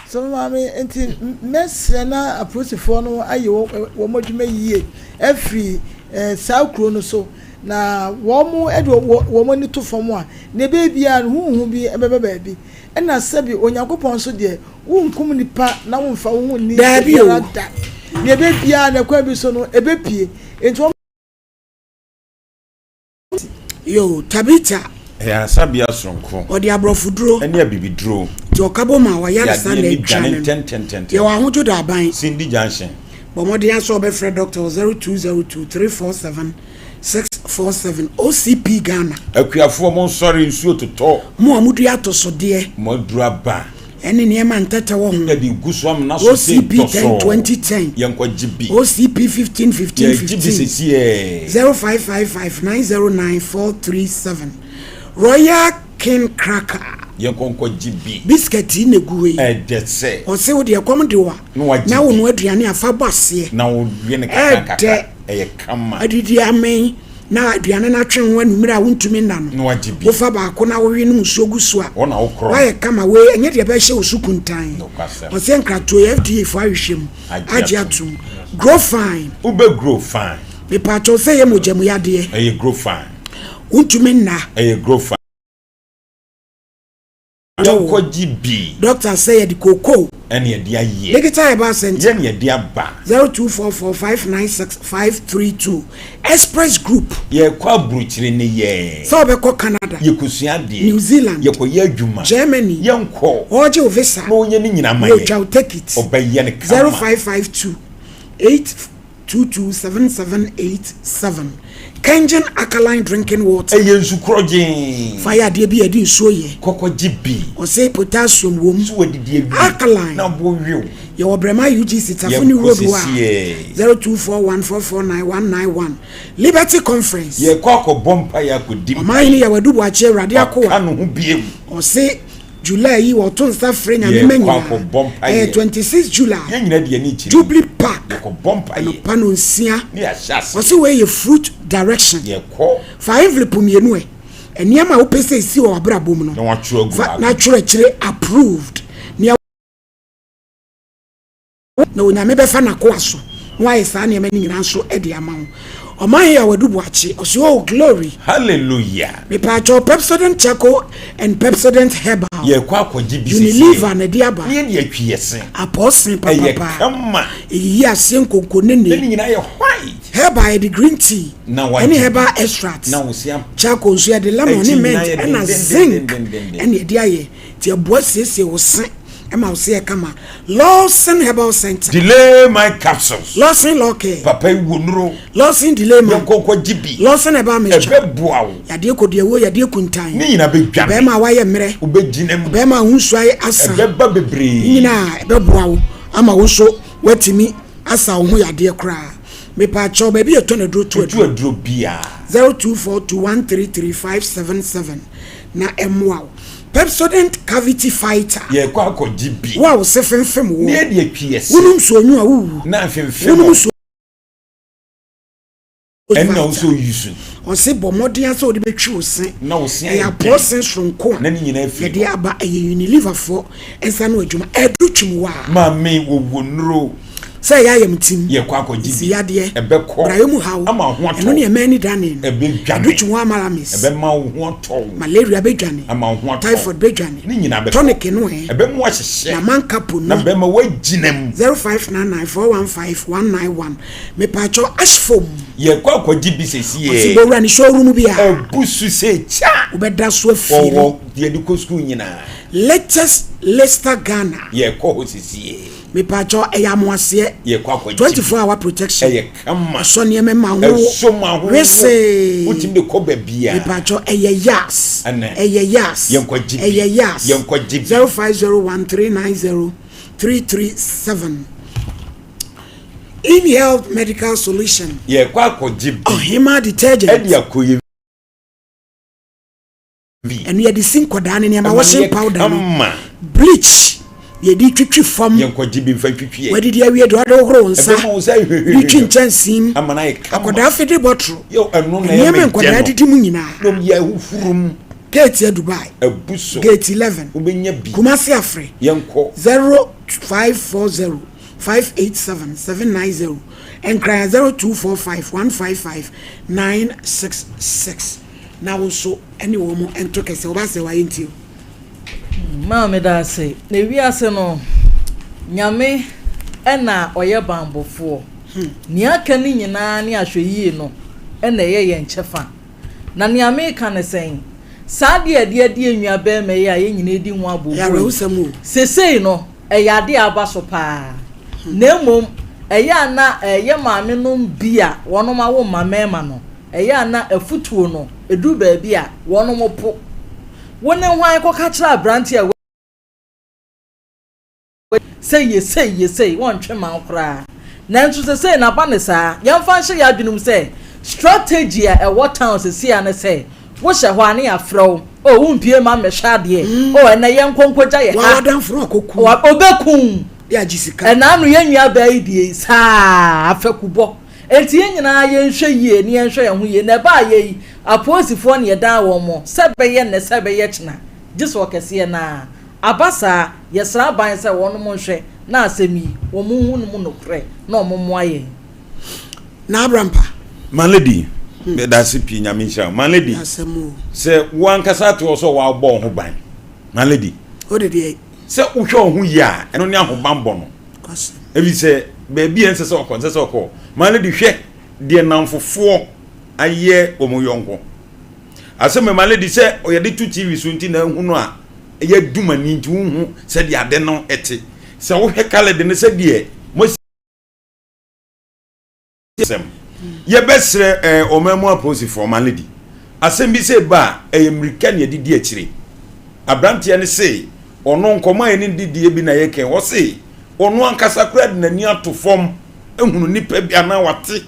So mami enti mesre na aposifo no aye wo modwuma yie every saukro no so na wo mu edo wo mo ni to fom a na be bia hu bi ebebe bi na sabi onyankopon so de wo nkum nipa na wo mfa wo ni da na be bia na kwa bi so no ebepie enti yo Tabita ya sabia sonko odi abrofuduro ene abibiduro ti okabo ma wa ya stand e channel ye wa hojo da ban Cindy Junction bomodi aso obefre doctor 0202347647 OCP Ghana akuafo mo nsori nsuo toto mo amudu atosode mo dura ba ene ne ma ntata wo ho di guso am na so OCP 2010 yanko GB OCP 15 0555909437 Royal King Cracker yanko GB biscuit ne guwe detse o se wo de kom de wa na wo no aduane afa base na wo wie ne kaka kama adidi amen na aduane na twen ho anumira a wontumi nna no wo fa ba ko na wo wie no musuogu so a wona wo kro wa kama we enye de ba hye osukuntan o se nkrato FDA fo ahwehwem age atum grow fine ube grow fine me pa to se ye mojamu yade grow fine wontumi nna grow fine yanko GB doctor say the cocoa ene ye dia ye digital Herbal center ye dia ba 0244596532 Express Group ye kwa bruchire ne ye so be ko Canada ye kusua de New Zealand ye ko ye adwuma Germany yanko oje visa no nye ni nyina ma ye take it obaye ne kama 0552 8227787 Kenyan alkaline drinking water yensu krojin fire de bi edi nsuo ye koko GB o say potassium wom so wadidi ebi alkaline na bo wiu ye obrema UGC Tafuni Road wa 0241449191 Liberty Conference ye koko bompa ya ko dim Omanhene Yaw Boakye rade akwa anu hu biem o say July yi wo ton sta frenya me menya 26 July ye nyina de ni chi Jubilee Park ko bompa ye pano nsia ni a chance o say we ye fruit direction ye ko fa envelope mienu e eniama wo pese si wo abrabom no na wa churo gu na churo chire approved ni na onyame be fa na ko aso why sa na me nyina so e de ama wo Omanhene Yaw Boakye o say oh glory hallelujah me pa cho Pepsodent Charcoal and Pepsodent Herbal ye kwa GB Unilever na diaba ye de atwiese apostle papa kama yi asen kokone ne nyina ye white Herbal the green tea any herbal extract na wo sia charcoal so the lemon ni mint and zinc and ye dia ye ti abo siesie wo sen Emma say kama Lawson Herbal Center delay my capsules Lawson Locke papa wonuro Lawson delay my kokko GB Lawson Herbal mixture beboa wo yade ko de wo yade kuntan ni nyina be dwan be ma wa ye mere ubegyinem be ma hunsu aye asa beba bebre nyina beboa wo ama wo so watimi asa wo hu yade kra me pa cho ba bi eto na duro to aduro bia 0242133577 na emwa Pepsodent Cavity Fighter ye kwa ko GB wow se femfem wo ne de atwiese wonum so onyu a wu na femfem wonum so enna wo so yusu o se bomodin asa odi betwi wo sen na wo sen ya process sonko na ni nyina afi ye de aba ye Unilever for ensa no adwuma edutwum wa ma me wo wonuro say ya yam tim ye kwa ko GB yade ebeko brayemu hawo ama ho to eno ne mani danin ebedwane edutwum wa malamis ebema ho to malaria bedwane ama ho to typhoid bedwane ni nyina be tonic no e ebemu ahyehye na mankapo no na bema waginam 0599419191 me pacho ashfom ye kwa ko GB sesie si bowra ni showroom bia ebusu se cha ubeda so afiri wo ye di ko school nyina latest Leicester Ghana ye ko ho sesie me pacho eyamoase ye kwa ko 24-hour protection ye kama so ne me ma ho so ma ho wese utimde ko ba bia me pacho yas ye ko GB yas ye ko GB 0501390337 In Health Medical Solution ye kwa ko GB Ohima detergent edi akoye and ye di sinkoda ne ma washing powder bleach ye di twitwi fam ye ko GB fa twitwi we di awie do horo nsa di twintwansim amana ye akoda afede botro yo enu na ye men koda didi mu nyina dom ye hufurum Gate ya Dubai. Ebuso. Gate 11. Ubenya bi. Kumasi Afre. Yenko. 0540 587 790 and cry 0245 155 966. Now also any woman and took us over say why into you. Mammy da say, Nevi Aseno Nyame ena oye bambo for. Nia kani na ni ahwe no ena ye nchefa. Na Nyame kan say Sadi ade enwa be me ya ye nyina di ho abobu. Ya rehusam. Sesei no eyade abaso pa. Nemom eya na ye maame no bia wono ma wo mamema no. Eya na afutuo no edu ba bia wono mo po. Wone hwan koka kira branti a say won twema nkra. Na nso say na ba ne saa yemfa hye ya adwinum say strategy a what town say ya ne say wo hye ho ane afrɛw o wumpie ma mehwa de o na ye nkonkogya ye ha wadan fro akoku obekun ya jisika na anu ye nwa ba idie saa afekubo enti ye nyina ye nhwe yie ne ye nhwe ye ho yie na ba ye aposifo ne ye dan wo mo sebeye ne sebeye china jiso kese na abasa ye sra ban se wono mo nhwe na asemi wo mu hu no no kre na omomo aye na abrampa Malady that's a pin Yamisha. Malady say one cassette also while born who bang. Malady. What did he say? Usho who ya and only who bambono. If you say baby and so consess or call Malady shake dear now for 4 a year or more young. I said, my Malady said, or you did 2 TV soon to know yet do man into whom said ya then no eti. So he colored and said, dear, most. Ye besre omemo aposi for Malady. Asembi se ba American ye didi akire. Abrantie ne se ono nkoma ye ne didi bi na ye ken wo se ono ankasa kura de nani ato fom ehunu nipa bi ana wate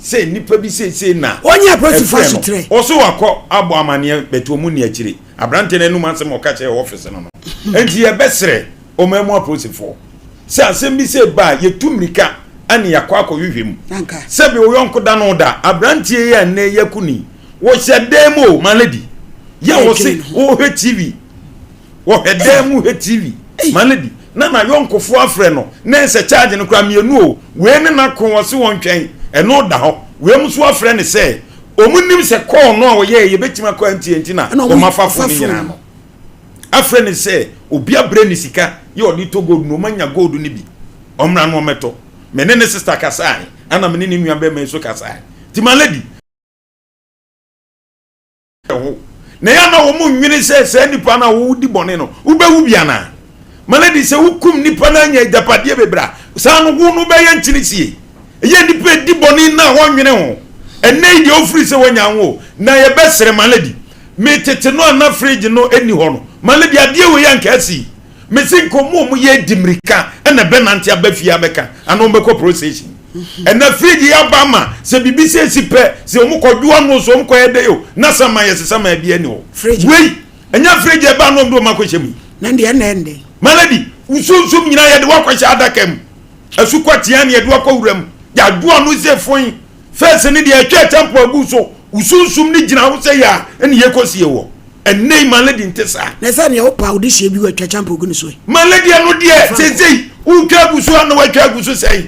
se nipa bi se na onye aposi for sutre oso wakọ abo amane beto mu ne akire. Abrantie ne numa asem okache ye office no no. Enti ye besre omemo aposi for. Se asembi se ba ye tumrika ani yakwa akohwehwem sebe wo yonko da no da abrantie ya ne yakuni wo hyedemo Malady ya wo se wo he TV wo hedemu he TV Malady na yonkofo afre no na se charge no kra mienu o we ne na kon wo se won twen eno da ho we mu so afre ne se omunim se call no wo ye betima ko anti na o mafafo ni nyina no afre ne se obi abre ni sika ye odi to gold no manya gold ni bi omra no meto menene sister kasai ana menene nua be me so kasai ti Malady na ya na wo mu nwini se nipa na wo di bone no wo be wu bia na Malady se hukum nipa na nya japade bebra sa no wo no be ye nchirisie ye nipa di bone na wo nwini ho ene di ofri se wonya ho na ye besere Malady me tete no na fridge no eni ho no Malady ade we ya nkasi mesinko mu ye dimrika ena benanti abafia beka ano mbeko processing ena fridge ya bama se bibi se sipe se omukodwo no so omkoyede yo na sama yes sama bia ni ho wei enya fridge ba no ndo makohyemi na ende Malady usunsum nyina ye de wakohya adakam asukwatia ne ye de wakowuram ya duo no se foin first ne de atwa tempo agu so usunsum ni gina ho se ya ene ye kosie wo ene Malady ntesa na se ne opa odihye bi watwa champo ogu ni so Malady anu de sezei utwa gusu anu watwa gusu sei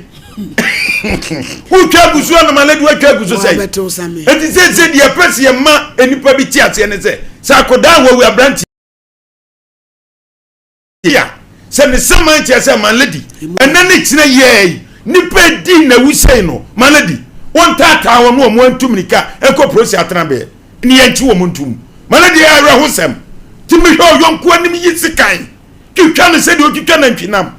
utwa gusu anu Malady watwa gusu sei enti sezei de press ye ma enipa bi ti ate ne se sakodan wo abranti ya se ne sama ti ase Malady enane kire ye nipa di na wusei no Malady won tata won wo mo antumnika enko process atanabe ni yanti wo mo ntum Malady ya rahusem timi ho yonko anim yisikan kitwa ne se de okitwa na ntwinam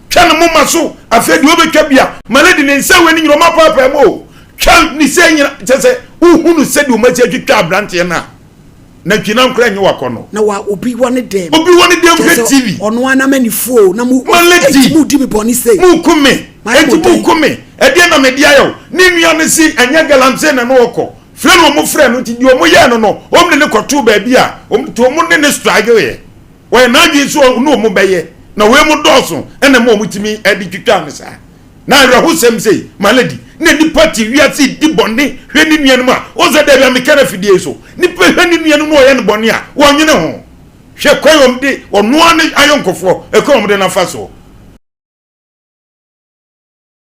twa ne moma so afedi obetwa bia Malady ne nsa weni nyiro mapapa mo twa ni se nyina tese uhunu se de omachi atwitwa abrante na ntwinam kra nyi wakono na wa obi woni dem ke TV ono ana manifuo na mu Malady mu di boni sei mu kume e de na media yo ni nua ne si anya galamse na no okọ friend wo mo friend no ti di o mo ye no no o ne koto ba bia o to mo ne struggle ye we na dwi so no mo beye na we mo doso ene mo mutimi edi twitwa ne sa na rahusem sei Malady na nipa ti wiase di bɔne hwɛ ni nuanum a ɔsɛ da bia meka na fidie so nipa hwɛ ni nuanum no ɔyɛ no bɔne a wɔnwene ho hwɛ kɔyɔm de ɔnoa ne ayɔnkofoɔ ɛkɔm de nafa so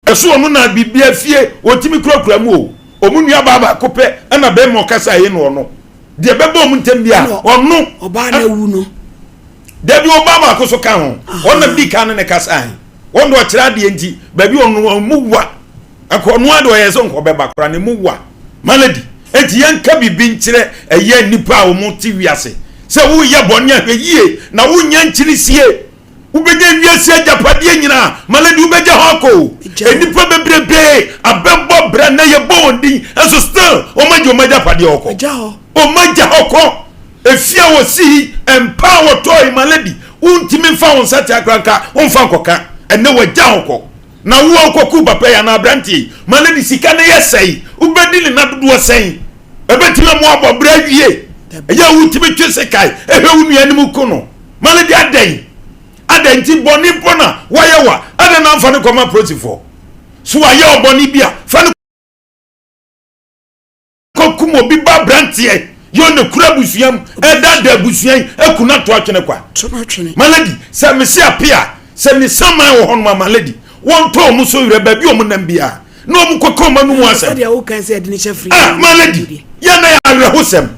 ɛso ɔno na bibia fie ɔtimi kurakura mu o ɔmu nua baba kopɛ ɛna bɛma ɔkasa yɛ no ɔno deɛ bɛbɔ ɔmu ntɛm bia ɔno ɔbaa na wu no dabi ɔbaba akoso ka ho ɔna bi ka ne kasa ɔno ɔkyerɛ adeɛ nti baabi ɔno mu wa akɔno ade ɔyɛ sɛ nkɔ bɛba kora ne mu wa maladi enti yɛnka bibi nkyerɛ ɛyɛ nipa a ɔmo ti wiase sɛ woyɛ bɔne ahwɛ yie na wonya nkyiri sie wobɛnya wiase agyapadeɛ nyinaa maladi wobɛgya hɔ akɔ enipa bebrebe abɛbɔ bra na yɛbɔ wɔn din ɛso still ɔmagya ɔmagyapadeɛ ɔkɔ ɔmagya hɔ kɔ efia wɔ si empa wɔtɔ maladi wontimi mfa wɔn sate akranka wɔmfa nkɔka ɛnɛ wɔgya hɔ kɔ na wo nkɔku papa ya na abrantie maladi sika ne yɛsɛi wobɛdi ne na dodoɔ sɛn ɛbɛtimi mo abɔ bra wie ɛyɛ wotimi twe sekai ɛhwɛ wo nuanim ko no maladi adan nti bɔne pɔna wɔyɛ wa adan na mfa ne kɔma prosifo so wɔyɛ ɔbɔne bi a fa ne kɔkum obi ba brantie yo ne kura busuam ɛda da busuan akuna to atwene kwa maladi sɛ me se apia sɛ me saman wɔ hɔ no maladi won to mu so wure ba bi o mu nam bia na o mu kokko ma nu mu asem dia wo kan se de ne chefri maladi ya na ya awrehosem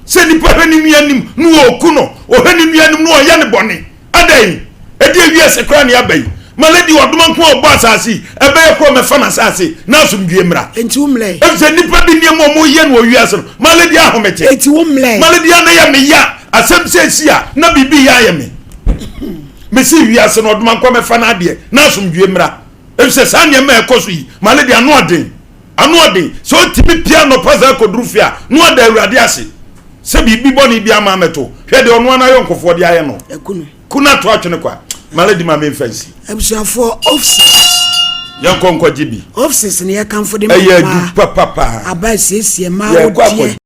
se ni pa hwani nuanim nu oku no o hwani nuanim nu o ya ne bone adan e de wiase kra ne abai maladi odoma nko obo asase e be ko me fa na asase na asomdue mra enti wo mle e se nipa bi ne mo mo ye no wiase no maladi ahomete enti wo mle maladi ya na ya me ya asem se sia na bibi ya me mesi wiase no oduma nko me fa na ade na asomdue mra e se sa ne ma ekoso yi maladi ano odin so timi pia no paza kodrufia no ada awurade ase se bibi boni bia ma meto hwe de ono na yonkofo de aye no ekunu kuna to atwene kwa maladi ma me fancy abusuafo offices yankonko gibi offices ne yakanfo de ma papa aba siesie ma odie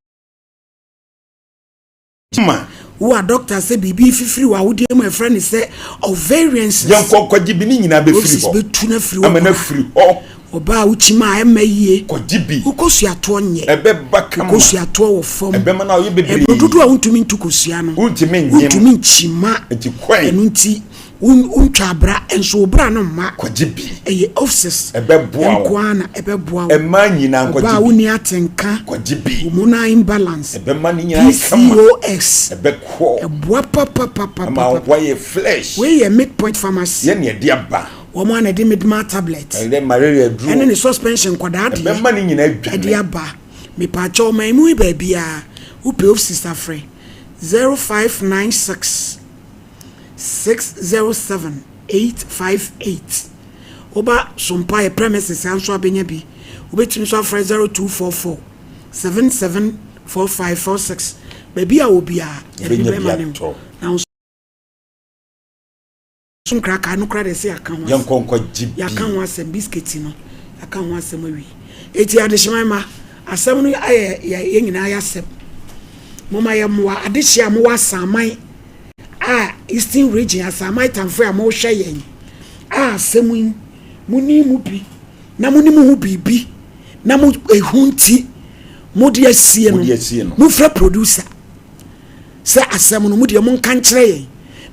ma wa doctor say bibi fifiri wa wodie ma friend say ovarians yankonko gibi ni nyina be firi ho betuna firi amana firi ho oba uchima emaye kojibi ukosua to nye ebe bakama ukosua to wo fom ebe mana oye bebre dodo a untumi ntukosua no untumi nchima enti kwen enu nti untwa bra enso bra no ma kojibi eye offices ebe boa nkwana ebe boa ema nyina kojibi ba woni atenka kojibi hormonal imbalance ebe mani nyina kama PCOS ebe ko eboa papa ma why flesh we ye midpoint pharmacy ye ne de aba woman na de midma tablet ele malaria dru ene ne suspension kwada de ebe mani nyina adwa de aba me pa cho man mu ba bia upe of sister free 0596 607 858 oba Sompa e premises anso abenya bi obetimi so free 0244 774546 baby a obi a e be manem na sun kraka no kra de se akan wa yankonko jibi yakan wa sem biscuit no yakan wa sem awi eti adehyeman ma asem no ye nyina ya sep mama ya moa adehye mo wa saman a eastern region asamai tamfo a mo hwe yen a asem muni mu bi na muni mu hu bibi na mo ehunti mo de asie no mo fra producer se asem no mo de mo nka nkyere yen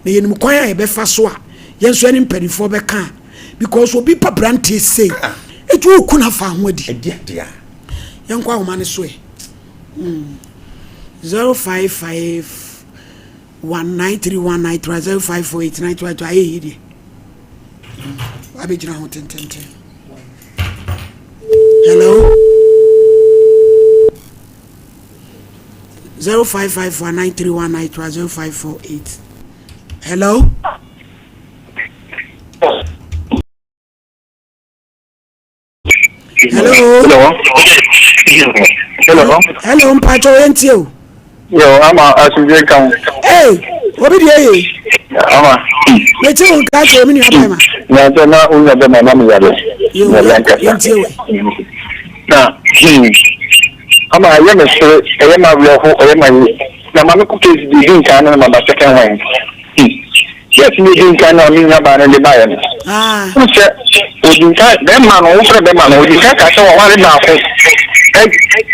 na yen mu kwan a ye be fa so a yenso ani mpanifo be ka because obi pa brand say etu okuna fa ho adi dia yankwa homa ne so 055 193193 054892 aye yidi abejina ho tentente hello 0551931930 hello hello mpacho entio yo ama asuje kan obi die ama wetin o ka se mi ni abema na je na unya be na mi yale yo entio na ama ye me se ye ma wi ho ye ma yi na ma ko case di din kan na ma ba second one yes me din kan na mi na ba na le ba ya o se o Ojinka dem man o fra dem man Ojinka ka se wa wale ba ko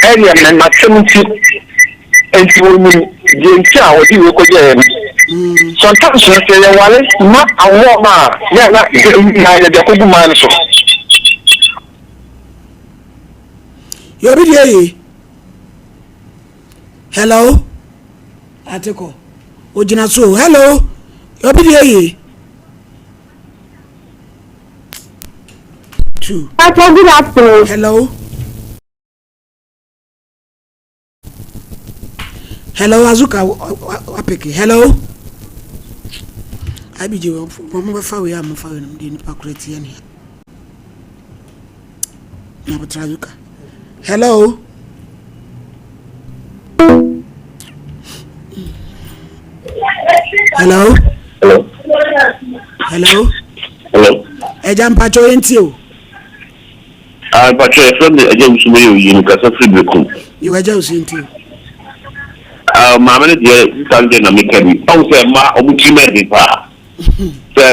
area na maternity entwoni jenka odi we ko je sometimes you say wale ma awo ma ya na ya de ko bu man so yo bi dey hello atiko ojina so hello yo bi dey two good afternoon. Hello. Hello, Azuka Wapeke. Hello. I be you from far away. I'm far away. I'm doing pancreatic here. Now, but Azuka. Hello. Hello. Hello. Hello. Hello. Ejam pacho entio. But from the Ajamu, you can free the cook. You are just into Mamma, dear, Sunday, I'm making. Oh, say, Ma, Omuchime, Pa. Sir,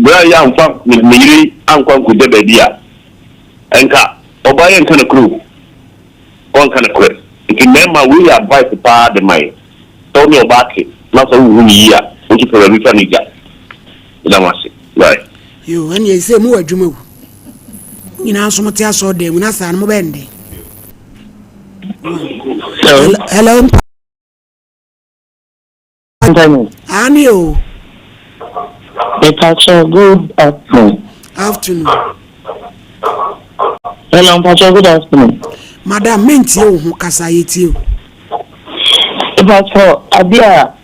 where young funk with me, Uncle with the badia. And Obay and kind of crew. One kind of quit. If you remember, we advise the power the mind. Tony Boakye, not a year, which is for a return. Right. You, when you say more, Jumu. You know, so much I saw them when I saw them bending. Hello. I'm you. Good afternoon. Afternoon. Hello, Pacho, good afternoon. Madam, meant you who casayet you. Pacho, Abia,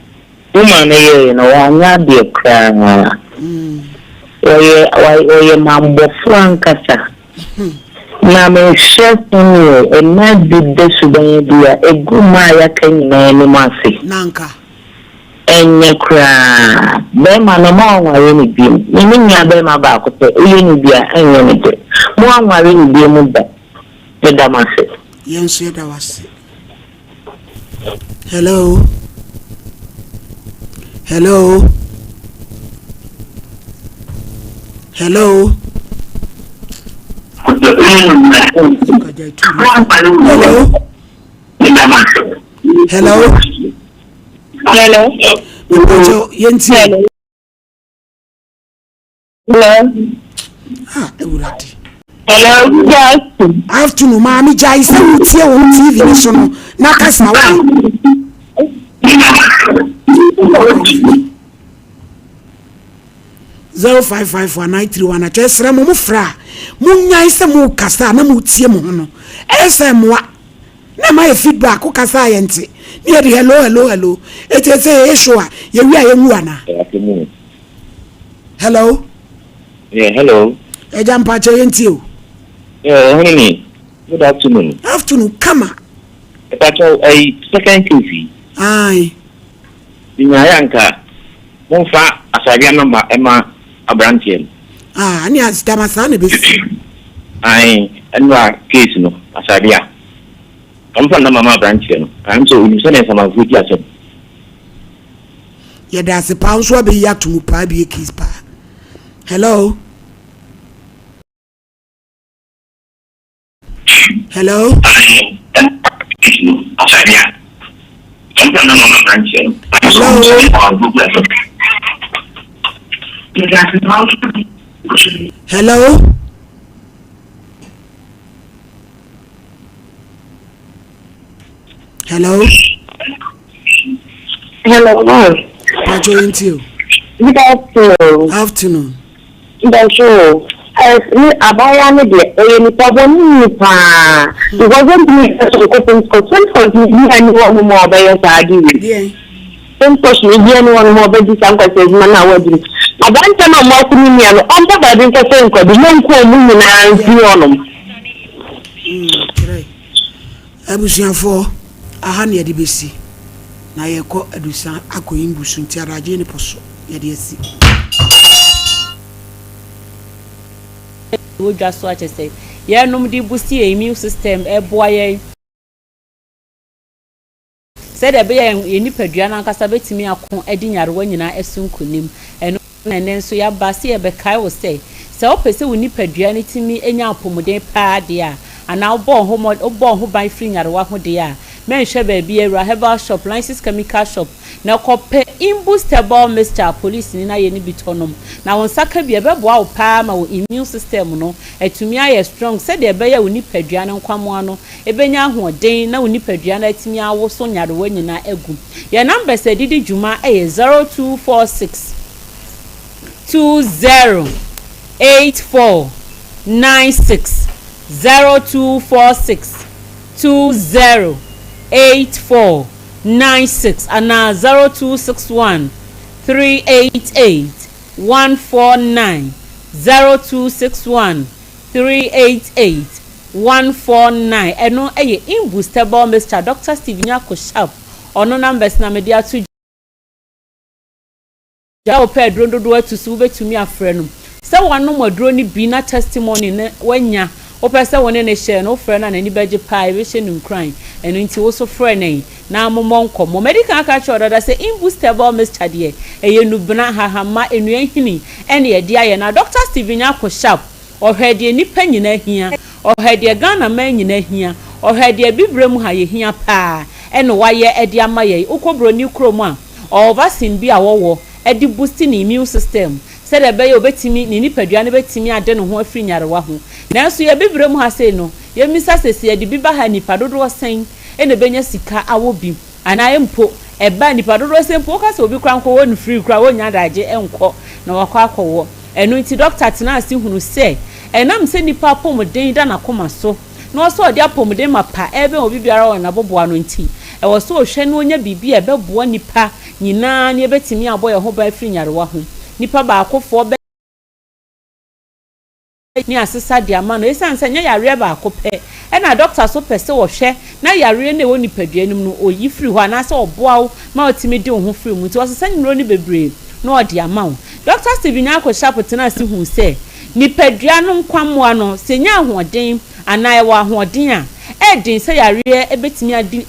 woman, you know, I'm not be a crying. Oye mambo frankasa. Na me chef ni e na bi desu ban dia e guma ya kan na ni mase. Nanka. Enye kra. Be ma no ma nware ni bi. Ni nya be ma ba ko te oye ni bia enye ni de. Mo nware ni bi mu da. E da mase. Yensu da wase. Hello. Hello. Hello. Hello. Hello. Hello. Hello. Ah, Ewurade. Hello. Yes. Afternoon, Mami Jai say we tie on TV ni so no. Na kasa wa. 055193 na chesra mo fra munyan se mo kasa na mo tie mo no ese moa na my feedback ko kasa ye nti ne de hello etete eshua ye wi aye mu ana hello hello ejam pa che nti o honey good afternoon kama Pacho second TV ai yanka mo fa asaria number ema Abrantian. Ani asitama sana besi. Ai, anwa case no, asadia. Kamfa na mama Abrantian. I'm so you say some good ya so. Ya da se pa nso be ya tumu pa be case pa. Hello. Hello. Asadia. Kamfa na mama Abrantian. Hello. Hello. Hello, ma'am. Pacho into. Good afternoon. Afternoon. That's all. Abaya ne de ni paboni ni pa. It wasn't me so cooking for me and one more abaya sa adi. Yeah. Don't push me here one more baby some cause man na wadi. Abanta na mo kuni mi ano omba ba din ka sen ko di mon ko mu na nti onom. Right. Abusiafo aha ne de besi. Na ye ko adusan akoyin busu nti araje ni poso ye de asi. We just watch it say. Yeah, no di busi immune system e boa ye. Said e be ye nipadua na nkasa betimi akon edi nyarewa nyina esunkunim. Eno and then so ya basi e be kai wo say se opese wo nipadua ne timi enya apomuden pa de a ana obo ho ban free nyarewa ho de a menhwe ba bia Herbal shop license chemical shop na kope imbustable Mr. Police ni na ye ni bitonom na won saka bia beboa wo pa ma wo immune system no etumi aye strong said de be ya wo nipadua ne nkwamo ano ebenya ahoden na wo nipadua na etimi awo so nyarewa nyina egu ye number se didi juma 0246 208496 0246 208496 and 0261 388 149 0261 388 149 eno eye imbustable Mr. Dr. Stephen Yakoshap ono numbers na media to jawo pedro do to su betumi afre no se wano modro ni bi na testimony ne wanya opese woni ne share no frɛ na nani beje pai we hye nim kran eno nti wo so frɛ nei na momɔ nkomo medical catch order say imbustable Mr. de eye nubna hahama enu ehini ene ye dia ye na Dr. Stephen Yakoshap ohwede nipa nyina hia ohwede Ghana man nyina hia ohwede bibrem ha ye hia pa ene waye ede ama ye ukobro ni krom a vaccine bi a wowo ede boost ni immune system said a bay obetimi ni nipadua ne betimi ade no ho afiri nyarewa ho nanso ye bibrem ha sei no ye misa sese de biba ha nipa dodo sen ene benya sika awo bi ana mpo eba nipa dodo sen po ka se obi kra nko won free kra wonya daje enko na wakwa akwo eno nti doctor tena asi hunu se enam se nipa pomden da na koma so no so ode apomden mapa ebe obi biara won na boboa no nti e wo so hwe no onya bibi ebe boa nipa nyina ne betimi aboye ho ba afiri nyarewa ho nipa ba akofo be ni asesa dia ma no esanse nya yare ba akope e na doctor so pese wo hwe na yare ne wo nipadua nim no oyi free ho ana se oboa wo ma otimi de ho free mu nti osesa nyiro ni bebre no odi ama wo Dr. Stephen Yakoshap tena si hu se nipadua no nkwammoa no se nya ahoden ana e wa ahoden a edin se yare ebetimi adi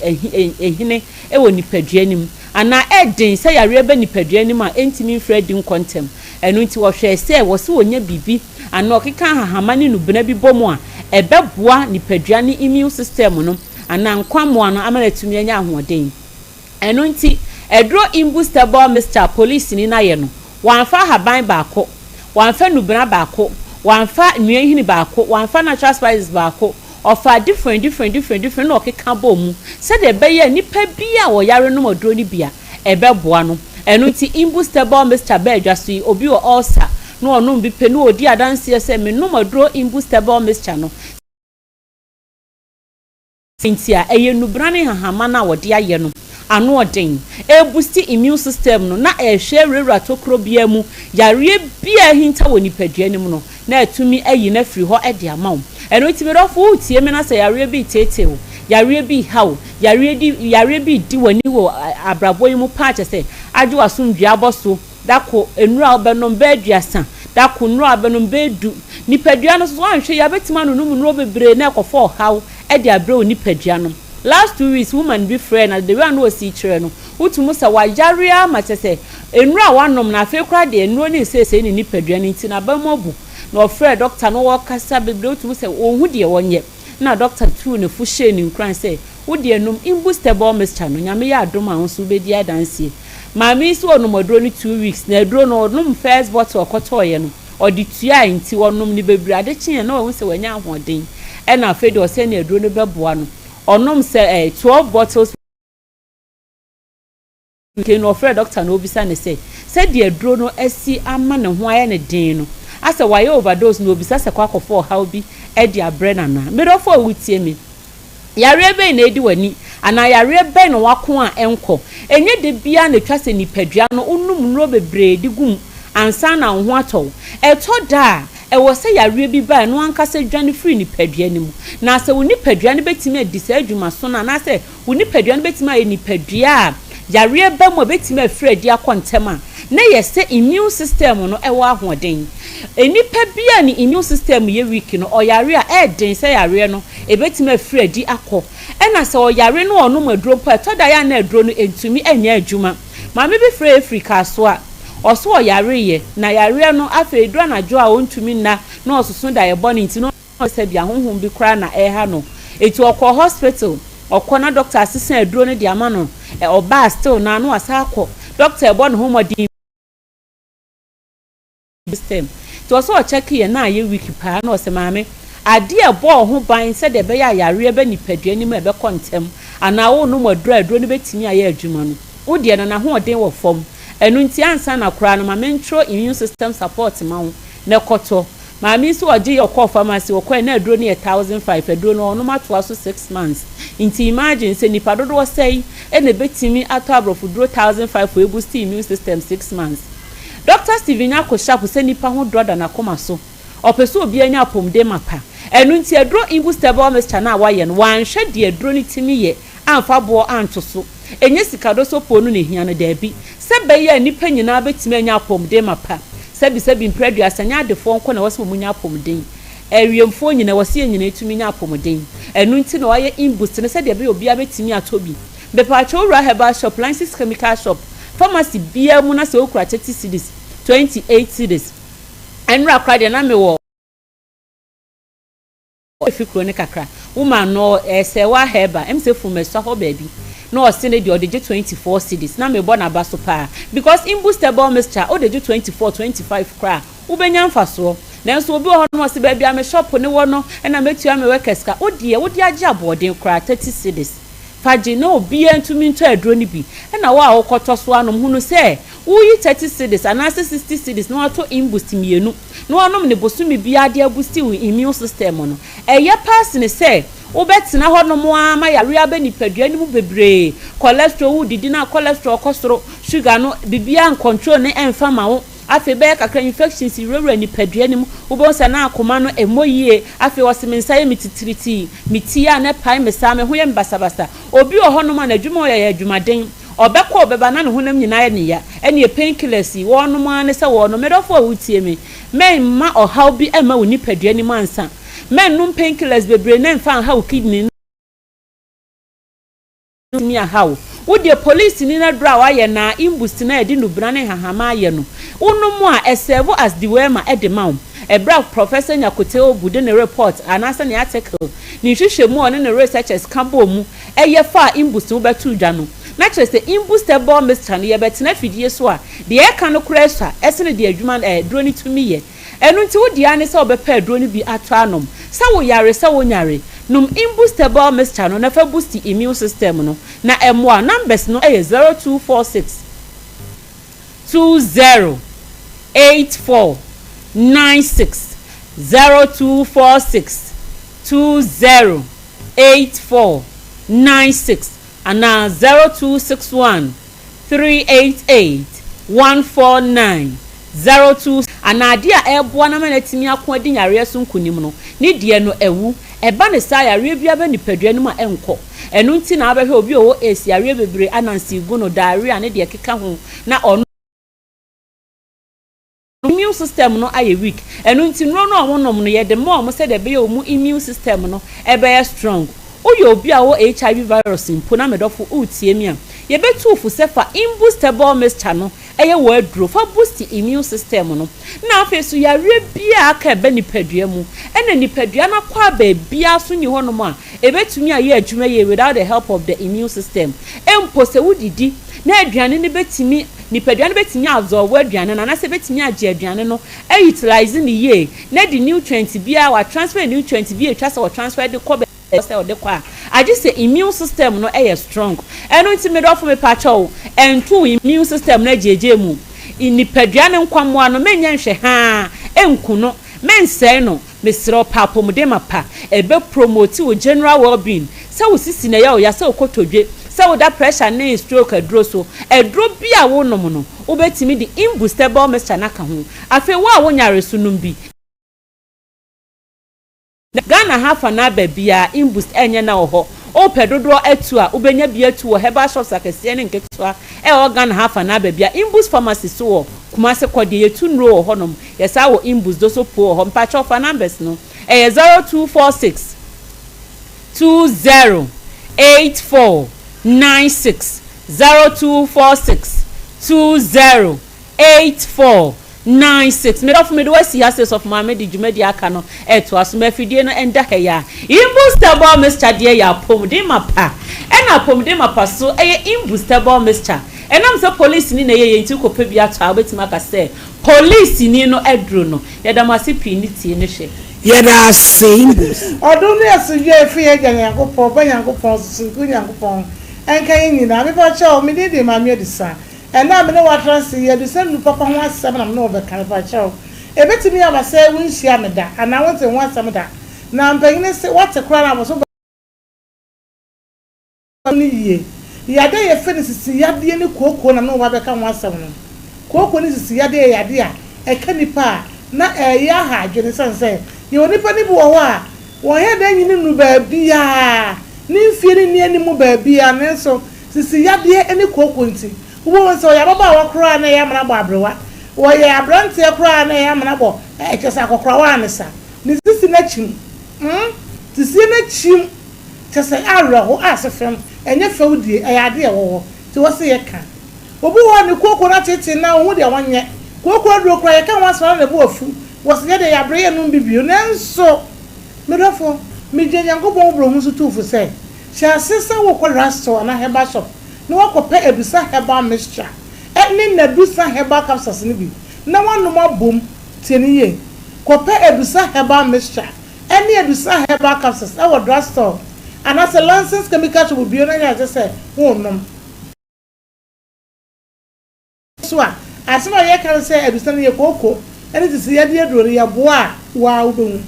ehine e wo nipadua nim ana edin se yare be nipadua nim a entimi free di nkontem enu nti wo hwe se wo se wonya bibi ana okeka hahama ne nubena bi bomu a ebeboa nipadua ne immune system no ana nkwammoa no amana tumi anya ahoden enu nti edro imbustable Mr. Police ni na ye no wanfa haban baako wanfa nubena baako wanfa nuehini baako wanfa natural spices baako ofa different no okeka bomu said e be ye nipa bia wo yare no modro ni bia ebeboa no enu nti imbustable Mr. Bedwasi obi o ulcer no onum bi pe no odi adanse se me no modro imbustable Mr. no sintia eye nubrane hahama na wode aye no ano odin e boost immune system no na e hwe rewra tokro bia mu yare bia hinta woni padua nim no na atumi ayi na firi ho e de amaw eno timirofo utie me na se yare bi tete yare bi haw yare bi di wani wo abrabo yimu pa che se aju asumdua boso dako enura obenom be aduasa dako nura obenom be du nipadua no so anhwe ya betima no num nuro bebre na ekofo haw e de abre nipadua no last 2 weeks woman be friend and the one no see chere no utumu sa wa yare ama che se enura wanom na afi kra de enuro ni sese ni nipadua ni nti na bamobu na ofre doctor no wo kasa bebre utumu se ohu de wonye na doctor tu ne fu she ni nkran se wo de enum imbustable Mr. no nyame ya adom a so be di adanse mami so onumodro ni 2 weeks na edro no onum first bottle okotoye no odi tua nti onum ni bebre ade kyen na wo se wanya ahoden e na afede o se na edro no beboa no onum se 12 bottles ke no ofre doctor no obisa ne se de edro no asi ama ne ho aye ne den no asa waye overdose no obisa se kwakofo how bi e di abrena na medofo wutie me yare be na edi wani ana yare be no wako a enko enye de bia na twase nipadua no unum nro bebre digum ansa na ho atɔ eto da e wo se yare bi ba no ankasa dwane free nipadua ni mu na se wo nipadua ne betime edi se adwuma so na se wo nipadua ne betime aye nipadua yare be mo betime afre adi akontema na yese immune system no e wa ahoden enipa bia ni immune system ye weak no oyare a den se yare no e betime afre adi akọ e na se oyare no onu maduro pa to da ya na aduro no entumi enya adwuma ma me be free Africa so a oso yare ye na yare no afa edura na jo a ontumi na osusun da ye boni nti no se bia honhom bi kra na ha no eti okọ hospital okọ na doctor assistant eduro ne dia ma no oba still na no asa akọ doctor ebo no homodi system to so check ye na ye week pa na o se maame ade ebo ho ban se de be ya yare be nipadua ni ma be kontem ana wo no modura eduro ne betimi aye adwuma no wo de na ho oden wo fom enu nti ansa na kra no ma mentro immune system support ma wo na koto maami so oje your pharmacy wo kwa na eduro ne 1500 eduro no no matoa so 6 months nti imagine se nipa dodo wo sei e na betimi ato abrofo duro 1500 for boost immune system 6 months. Dr. Steven Akoshapu se nipa ho droda na koma so opeso obi anya pomde mapa enu nti eduro imbustable mixture na wa ye no wan hwe de eduro ni timi ye amfa bo anto so enye sikado so ponu ne hia no da bi se be ye nipa nyina betimi anya pomde mapa sebi mpredu asanya adefo nko na wose munya pomden ewiemfo nyina wose nyina etumi nya pomden enu nti na waye imbust ne se de be obi abetimi atobi be Petroleum Herbal shop Lances chemical shop pharmacy bia mu na se okura 30 cedis 28 cedis enra kwa de na me wo efikro ne kakra woman no esewa Herbal emse fumeso ho baby no osine de odeje 24 cedis na me bo na baso pa because imbustable mixture odeje 24 25 kra ubenya mfaso nanso obi ho no se baby am shop ne wo no na metua me workers ka wodi age aboden kra 30 cedis faji no obi entumi nto aduro ni bi na wo a wokoto so anom hunu se uyi 30 cedis anase 60 cedis no ato imbust mienu no anom ne bosumi bi ade abusti wi immune system no eye pass ne se obetina ho no mo ama yare aba nipadua ni mu bebre cholesterol wudidi na cholesterol kosoro sugar no bibia control ne emfa ma wo afi be kakra infections rewura nipadua ni mu ubonsa na akoma no emoyie afi wosimensaye mititiriti mitia na pai mesame ho ye mbasabasa obi ho no ma na adwuma ye adwumaden obekọ obeba na ne honam nyina ye ne ya ene painkillers wono ma ne se wono medofo awutie me men ma ohaw bi ema wo nipadua ni mansa men num painkillers bebre na mfa ha wo kidney mi ahaw wo de police ni na dra wa ye na imbust na edi no brane hahama ye no unum a serve as the way ma edemaw ebra professor Nyakote obude ne report anasa ne article ni hwehwemu one ne researchers kambo mu eye fa imbust wo betu dwa no na chese imbustable mixture ye betina fidie so a de e ka no kura esene de adwuma duro ni tumi ye enu nti wo dia ne se obepa duro ni bi ato anom sa wo yare sa wo nyare num imbustable mixture no na fa boost immune system no na emoa numbers no 0246 208496 0246 208496 and now 0261 388 149 02 anadia eboa na manatimi akoadi yare sunkunim no ni die no ewu eba ne sa yare bia ba nipadua no ma enko enu nti na abehwe obi owo esi yare bebre anansi guno diarrhea ne de keka ho na ono immune system no aye weak enu nti no omonom no ye de mo se de be omu immune system no ebe strong oyo obi a wo HIV virus mpo na medofo utie mi a ye betu fu sefa imbustable mixture no eye wo aduro fa boost immune system no na afesu yare bia aka ebe nipadua mu ena nipadua na kwa ba bia so nyi hono mu a ebetumi aye adwuma ye without the help of the immune system empo se wudidi na aduane ne betimi nipadua ne betimi absorb aduane na se betimi age aduane no utilize ni ye na the nutrient bia wa transfer nutrient bia twa se wa transfer de ko say de kwa aje say immune system no strong eno nti me do for me pacho entu immune system na jeje mu inipadua ne nkwamo no menya nhwe ha enku no mense no mesro papom de mapa ebe promote wo general well-being say wo sisi na ya say okotodwe say wo da pressure na stroke adro so edro bia wo nom no wo betimi di imbustable mixture na ka ho afi wo a wo nyare so num bi Ghana hafa na babia imbust enye na oho o pedodo atu a ubenya bi atu o Herbal shops akese ne nketua o Ghana hafa na babia imbust pharmacy so kumase kwode yetu nro ho honom yesa wo imbust do so po ho mpacho fa numbers no 0246 208496 0246 8496 me of me do see access of mama di djumadi aka no to asomafidie no enda heya imbustable mixture de ya pomde mapa ena pomde mapa so imbustable mixture enam se police ni na ye nti kopa bi ato abetima ka se police ni no edro no yedamase piniti ne hwe yeda seimbus odun ne asuje efi eja yankopon ba yankopon sunku yankopon enka yin na me pa cha o me de ma me edisa ena me ne wa transi yedisa nu papa ho asem na me no be kan pa cha o ebetimi abase wunhia me da ana wonte ho asem da na mpanyine se wate kra na boso ni ye yade ye fe sisi yade ne koko na no wa be kan ho asem no koko ni sisi yade yade a eka nipa na ya ha adwene sanse ye onipa ni bo ho a wo he da nyini nu ba bia ni mfiri ni animu ba bia ne so sisi yade ene koko nti wo so ya baba wa kra na ya mra bo abrewa wo ye abrante kra na ya mra bo chesa kokra wa ne sa ni sisi na chim sisi na chim chesa ara ho asefem enye fewdie ayade ye wo ti wo se ye ka obu wo ni koko na tete na wo de wanye koko aduro kra ye ka wasara na bo afu wo se ye de ya bre ye no bibio nenso medofo mi je yankopon bro hu so tufu se sha sesa wo ko rasto na Herbal shop no wakope edusa Herbal mixture eni na dusa Herbal capsules ni bi na wanu abom tieniye kope edusa Herbal mixture eni edusa Herbal capsules e wo drugstore and as a licensed chemical to be na ya say wonnom so asema ye kan say edusa ne ye koko eni tisi ye de adoro ya boa wa ubon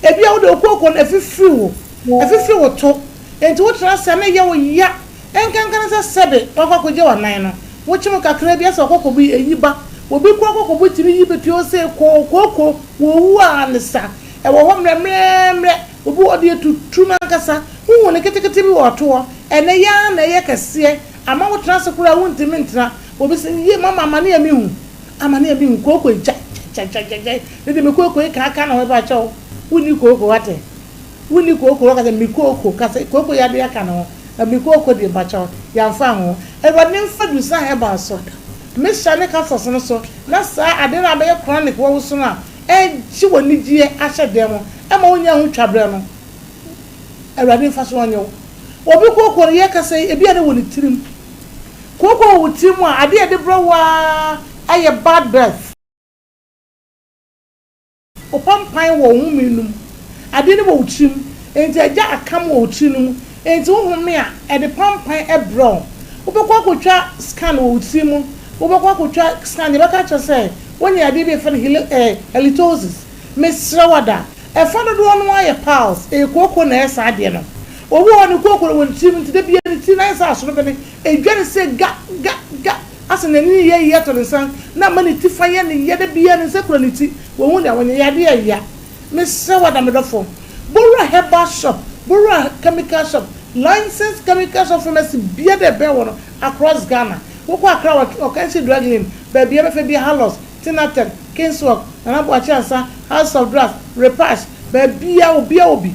ebi a wo de koko na afifiri wo to enti wo transfer na ye wo ya enkankan se sebe okwakoje wanan no wo chim kakra bia se okwakobi eyiba obi kwakwakobi tiri yibetu o se kokoko wo wu anisa e wo ho mremremre obi odi etutu na nkasa hu ne ketekete bi wo to ene ya na ye kase ama wo transfer kura wo ntimi ntra obi se ye mama amane ya mihu koko ja de me koko e ka na we ba chawo wuni koko wate wuni koko ka se mi koko ka se koko ya de aka na abiko de bacha ya mfa ho ewani mfa du sa Herbal so mesha ne ka so so na sa ade na be chronic wo so na ji woni gie ahye dem e ma onya hu twabre no ewani mfa so onyo obi koko ye ka se ebi ade woni tirim koko wo tirim a ade de bro wa aye bad breath opampan wo hu minum ade ne wo tirim enti aja akam wo tirim enti wo me a e de pampan e brown obekwa kotwa scan wo timu obekwa kotwa scan de beka cho say woni ade be fe halitosis mesra wada e fa do no aye pals e koko na esa ade no obi woni koko wo timu nti de bia ni ti na esa aso be ni e dwane se ga asa na ni ye to nsan na ma ni ti fa ye ni ye de bia ni se kro ni ti wo hu da woni ya de ya mesra wada me do fo Bora Herbal shop Bora chemical shop licensed chemical shop pharmacy bia de be wono across Ghana woko akra o kan si drug lane be bia be fe bia halos tinatek kinswork na Boakye ansa house of drugs repass be bia obi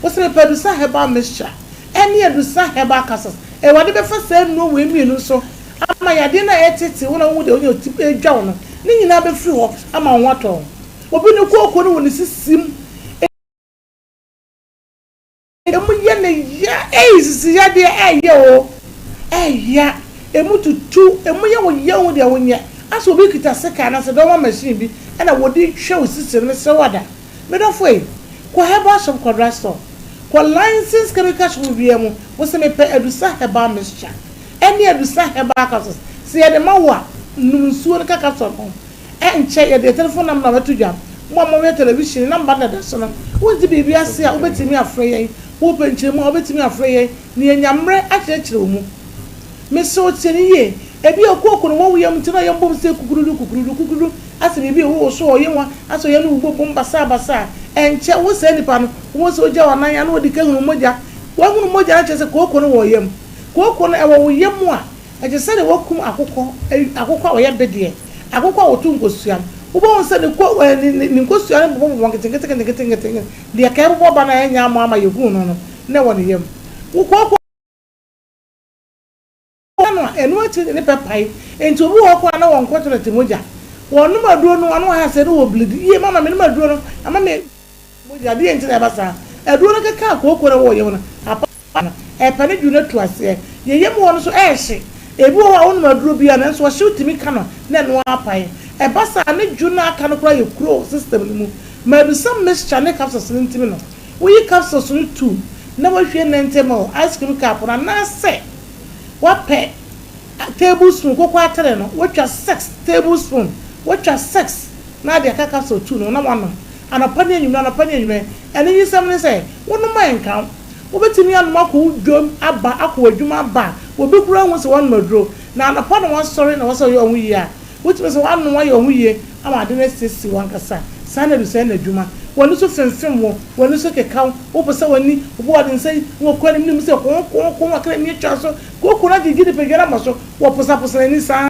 wo se producer Herbal mixture any producer Herbal capsules e wade be fa say no we mienu so ama yade na etete wo na wo de onye odwa wono ni nyina be free ho ama wo ato obi ne koko no woni sisim emu ye ne ya sisi ya de o ya emu tutu emu ye wo de wonya aso obi kita seka na se do ma machine bi na wodi hwe o sisi ne se wada me do foi ko Herbal shop ko drugstore ko license chemical shop bi emu wo se me pe edusa Herbal mixture any edusa Herbal capsules se ye de mawa nunsuo ne kaka so no enche ye de telephone number na metudwa mo me television number na da so no wo di bibi ase a obetimi afre yen wo penche mo obetimi afre yen ni enyamre akirekire wo mu me so tieni ye ebi okoko no wo yam tina yam bom se kukuru ase bibi wo so oye wa aso ye no wo bom basa enche wo se nipa no wo so oja wanan ya no odi ka hunu moja wo hunu moja na chese koko no wo yam koko no e wo yam a eje se de wo kum akoko wo ye bede akoko wo tu nkosuam ubo se ne ko ni nkosuam ne bom nketenketenketenketenke de ka ebo ba na nya ama yehu no ne wo ne yam wo koko no enu ati ne pepai enti obi wo kwa na won kwotoro temoja wonu maduro no anu ha se no wo bleed ye mama me maduro no ama me moja de enti na basa aduro no keka akokoro wo ye no apa na e pane du na tu ase ye yem wo no so e hye ebi wo wonu maduro bia na so hye utimi ka no na no apai e basa ne ju na aka no kra ye kuro system ni mu ma bi some mixture ne capsules ni ntimi no wo yi capsules no tu na wo hwe na ntemo ice cream cup na se what pe tablespoon koko atere no what just 6 tablespoon what just 6 na de kaka so tu no na wano anapani enyum na anapani enyum ene yi sam ne say wono man kan obetimi anu akọ dwom aba akọ adwuma aba obi kura hu se won maduro na anapani won sorry na won yo hu yi a wotimi se wanu wa yo hu yi ama ade na sisi wan kasa sana du sana adwuma wonu so femfem wo wonu so keka wo pese woni wo ode nsai wo kwani nim se ko akra ni twa so ko na gigi de pegara maso wo posa ni sa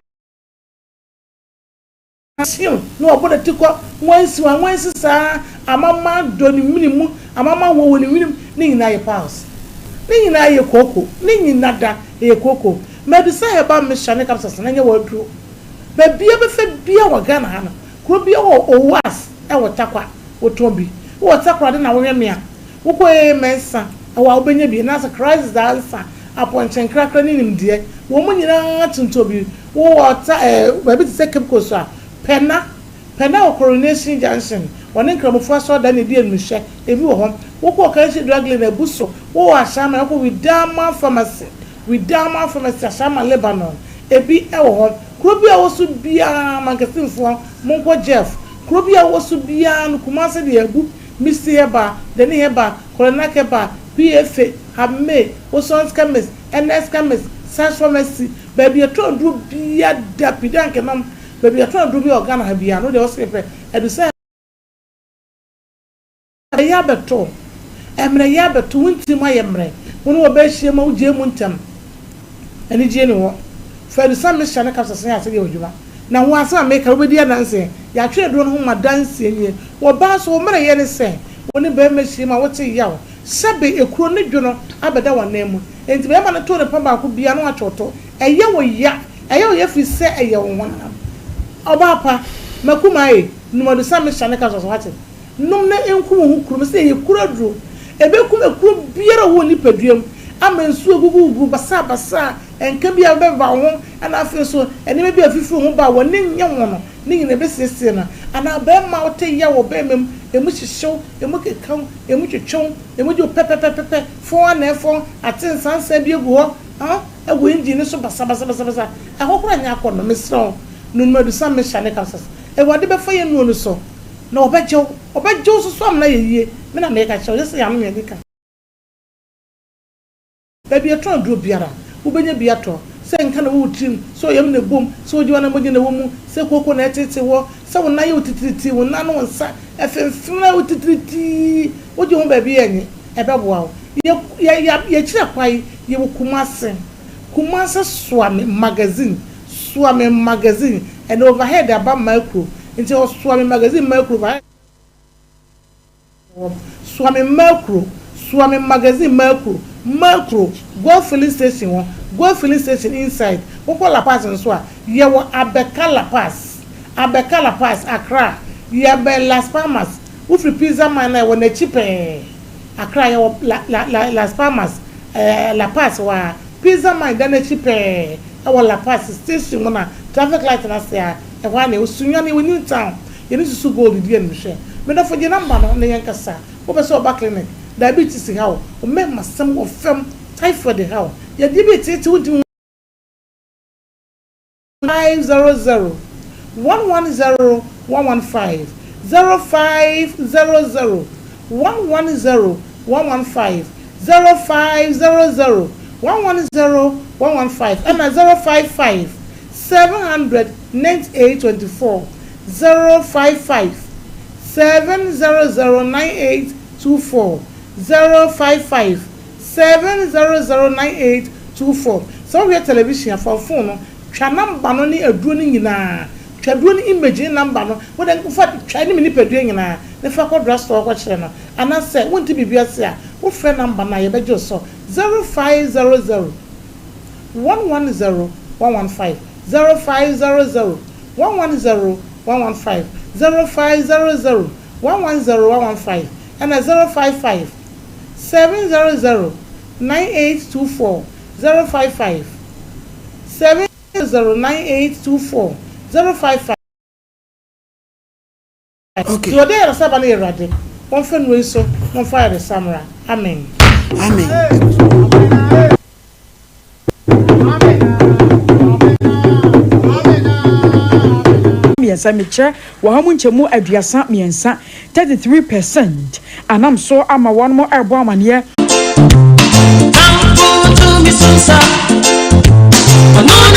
sim no obodo tiko wansi sa amama do ni minimu amama wo ni minim ni nyina ye pass ni nyina ye koko ni nyina da ye koko medisa Herbal mission ne kapsa na nye wadru ba bia be fe bia wa Ghana ha no kro bia wo owas e wo takwa wo tombi wo takwa de na wo hwemia wo ko mensa wa obenya bi na sa crisis da answer aponchen krakra ni nimde wo mu nyina tuntobi wo wata ba bi se kepko so a pena o Coronation Junction woni nkramofo so da ne di enhye ebi wo ho wo ko kan shi drug lane abuso wo wa shama ko Widama pharmacy shama Lebanon ebi e wo ho krobi a wo so bia mankasinfo monko Jeff krobi a wo so bia no Kumase de abu Mr. Herbal de ne Herbal Corona Herbal PFA Hamme Osons Chemist NS Chemist Sash Pharmacy baby a tro do bia da pidanke nam baby a tro do bi organ ha bia no de o sepe edu say ya beto emre ya beto wunti ma yemre wono wo ba hie ma uje mu ntam ani je ni wo fa du sam mission ka so ya se ye odwuma na ho asa make wo bedi adanse ya twe do no ho madanse nie wo ba so wo mre ye ne se woni ba ma hie ma wo te yawo sebe ekuro ne dwono abeda wa nemu enti be ma ne to ne pa ba ko bia no achoto eye wo ya fi se eye wo wona oba pa makuma e numadu sam mission ka so hate num na enku hu kuro se ye kuro dro ebe kuma kuro biara wo ni paduam amansu ogugu basa enka bia be ba ho ana afi so ene me bia fifi ho ba wo ne nye wono ne nyine be sese na ana be ma wote ya wo be mem emu hyehyew emu kekam emu twetwon emu jo pepepepe fo na efo aten sansa bi egu ho egu engine so basa ahokora nya akọ no mesro numadu sam me shane kasas e wade be fa ye nu so na obejo so am na yeye me na me ka chew yesi am me dika baby a tron do biara wo benya biato se nka na wo trim so yem na bom so ojiwa na moje na wo mu se koko na etete wo se wo na ye otitiriti wo na no nsa efemfem na otitiriti oji ho baby enye ebeboa wo ye kire kwai ye wo Kumase Swami magazine and overhead about micro until Swami magazine micro Swami magazine micro go filling station inside what call La Paz and so ye wo Abeka La Paz Accra ye be Las Palmas wo free pizza man na wo na cheaper Accra ye wo Las Palmas La Paz wa pizza man da na cheaper our La Paz station na traffic light na say e wa na osunya na woni town ye ni susu gold di en hwe me na fo je number no na yankasa wo be so ba clinic diabetes how o me masam of fam typhoid how ye diabetes wudi 500 110 115 0500 110 115 0500 110 115 and 055 700 9824 055 700 9824 055 700 9824 so we television for phone twa number no ni aduro ni nyina twa duro ni image number no we den fa twa ni mini pedue nyina ne fa ko drugstore ko kire no ana say wonti bibia se a wo frɛ number na ye bejo so 0500 110 115 0500 110 115 0500 110 115 and 055 700 9824 055 700 9824 055. Okay. So there are seven erratic. One fan will so one fire the samurai. Amen. Amen. Miensa meche wa hamu nchemu aduasa miensa 33% anam so ama one more ebo amane I'm not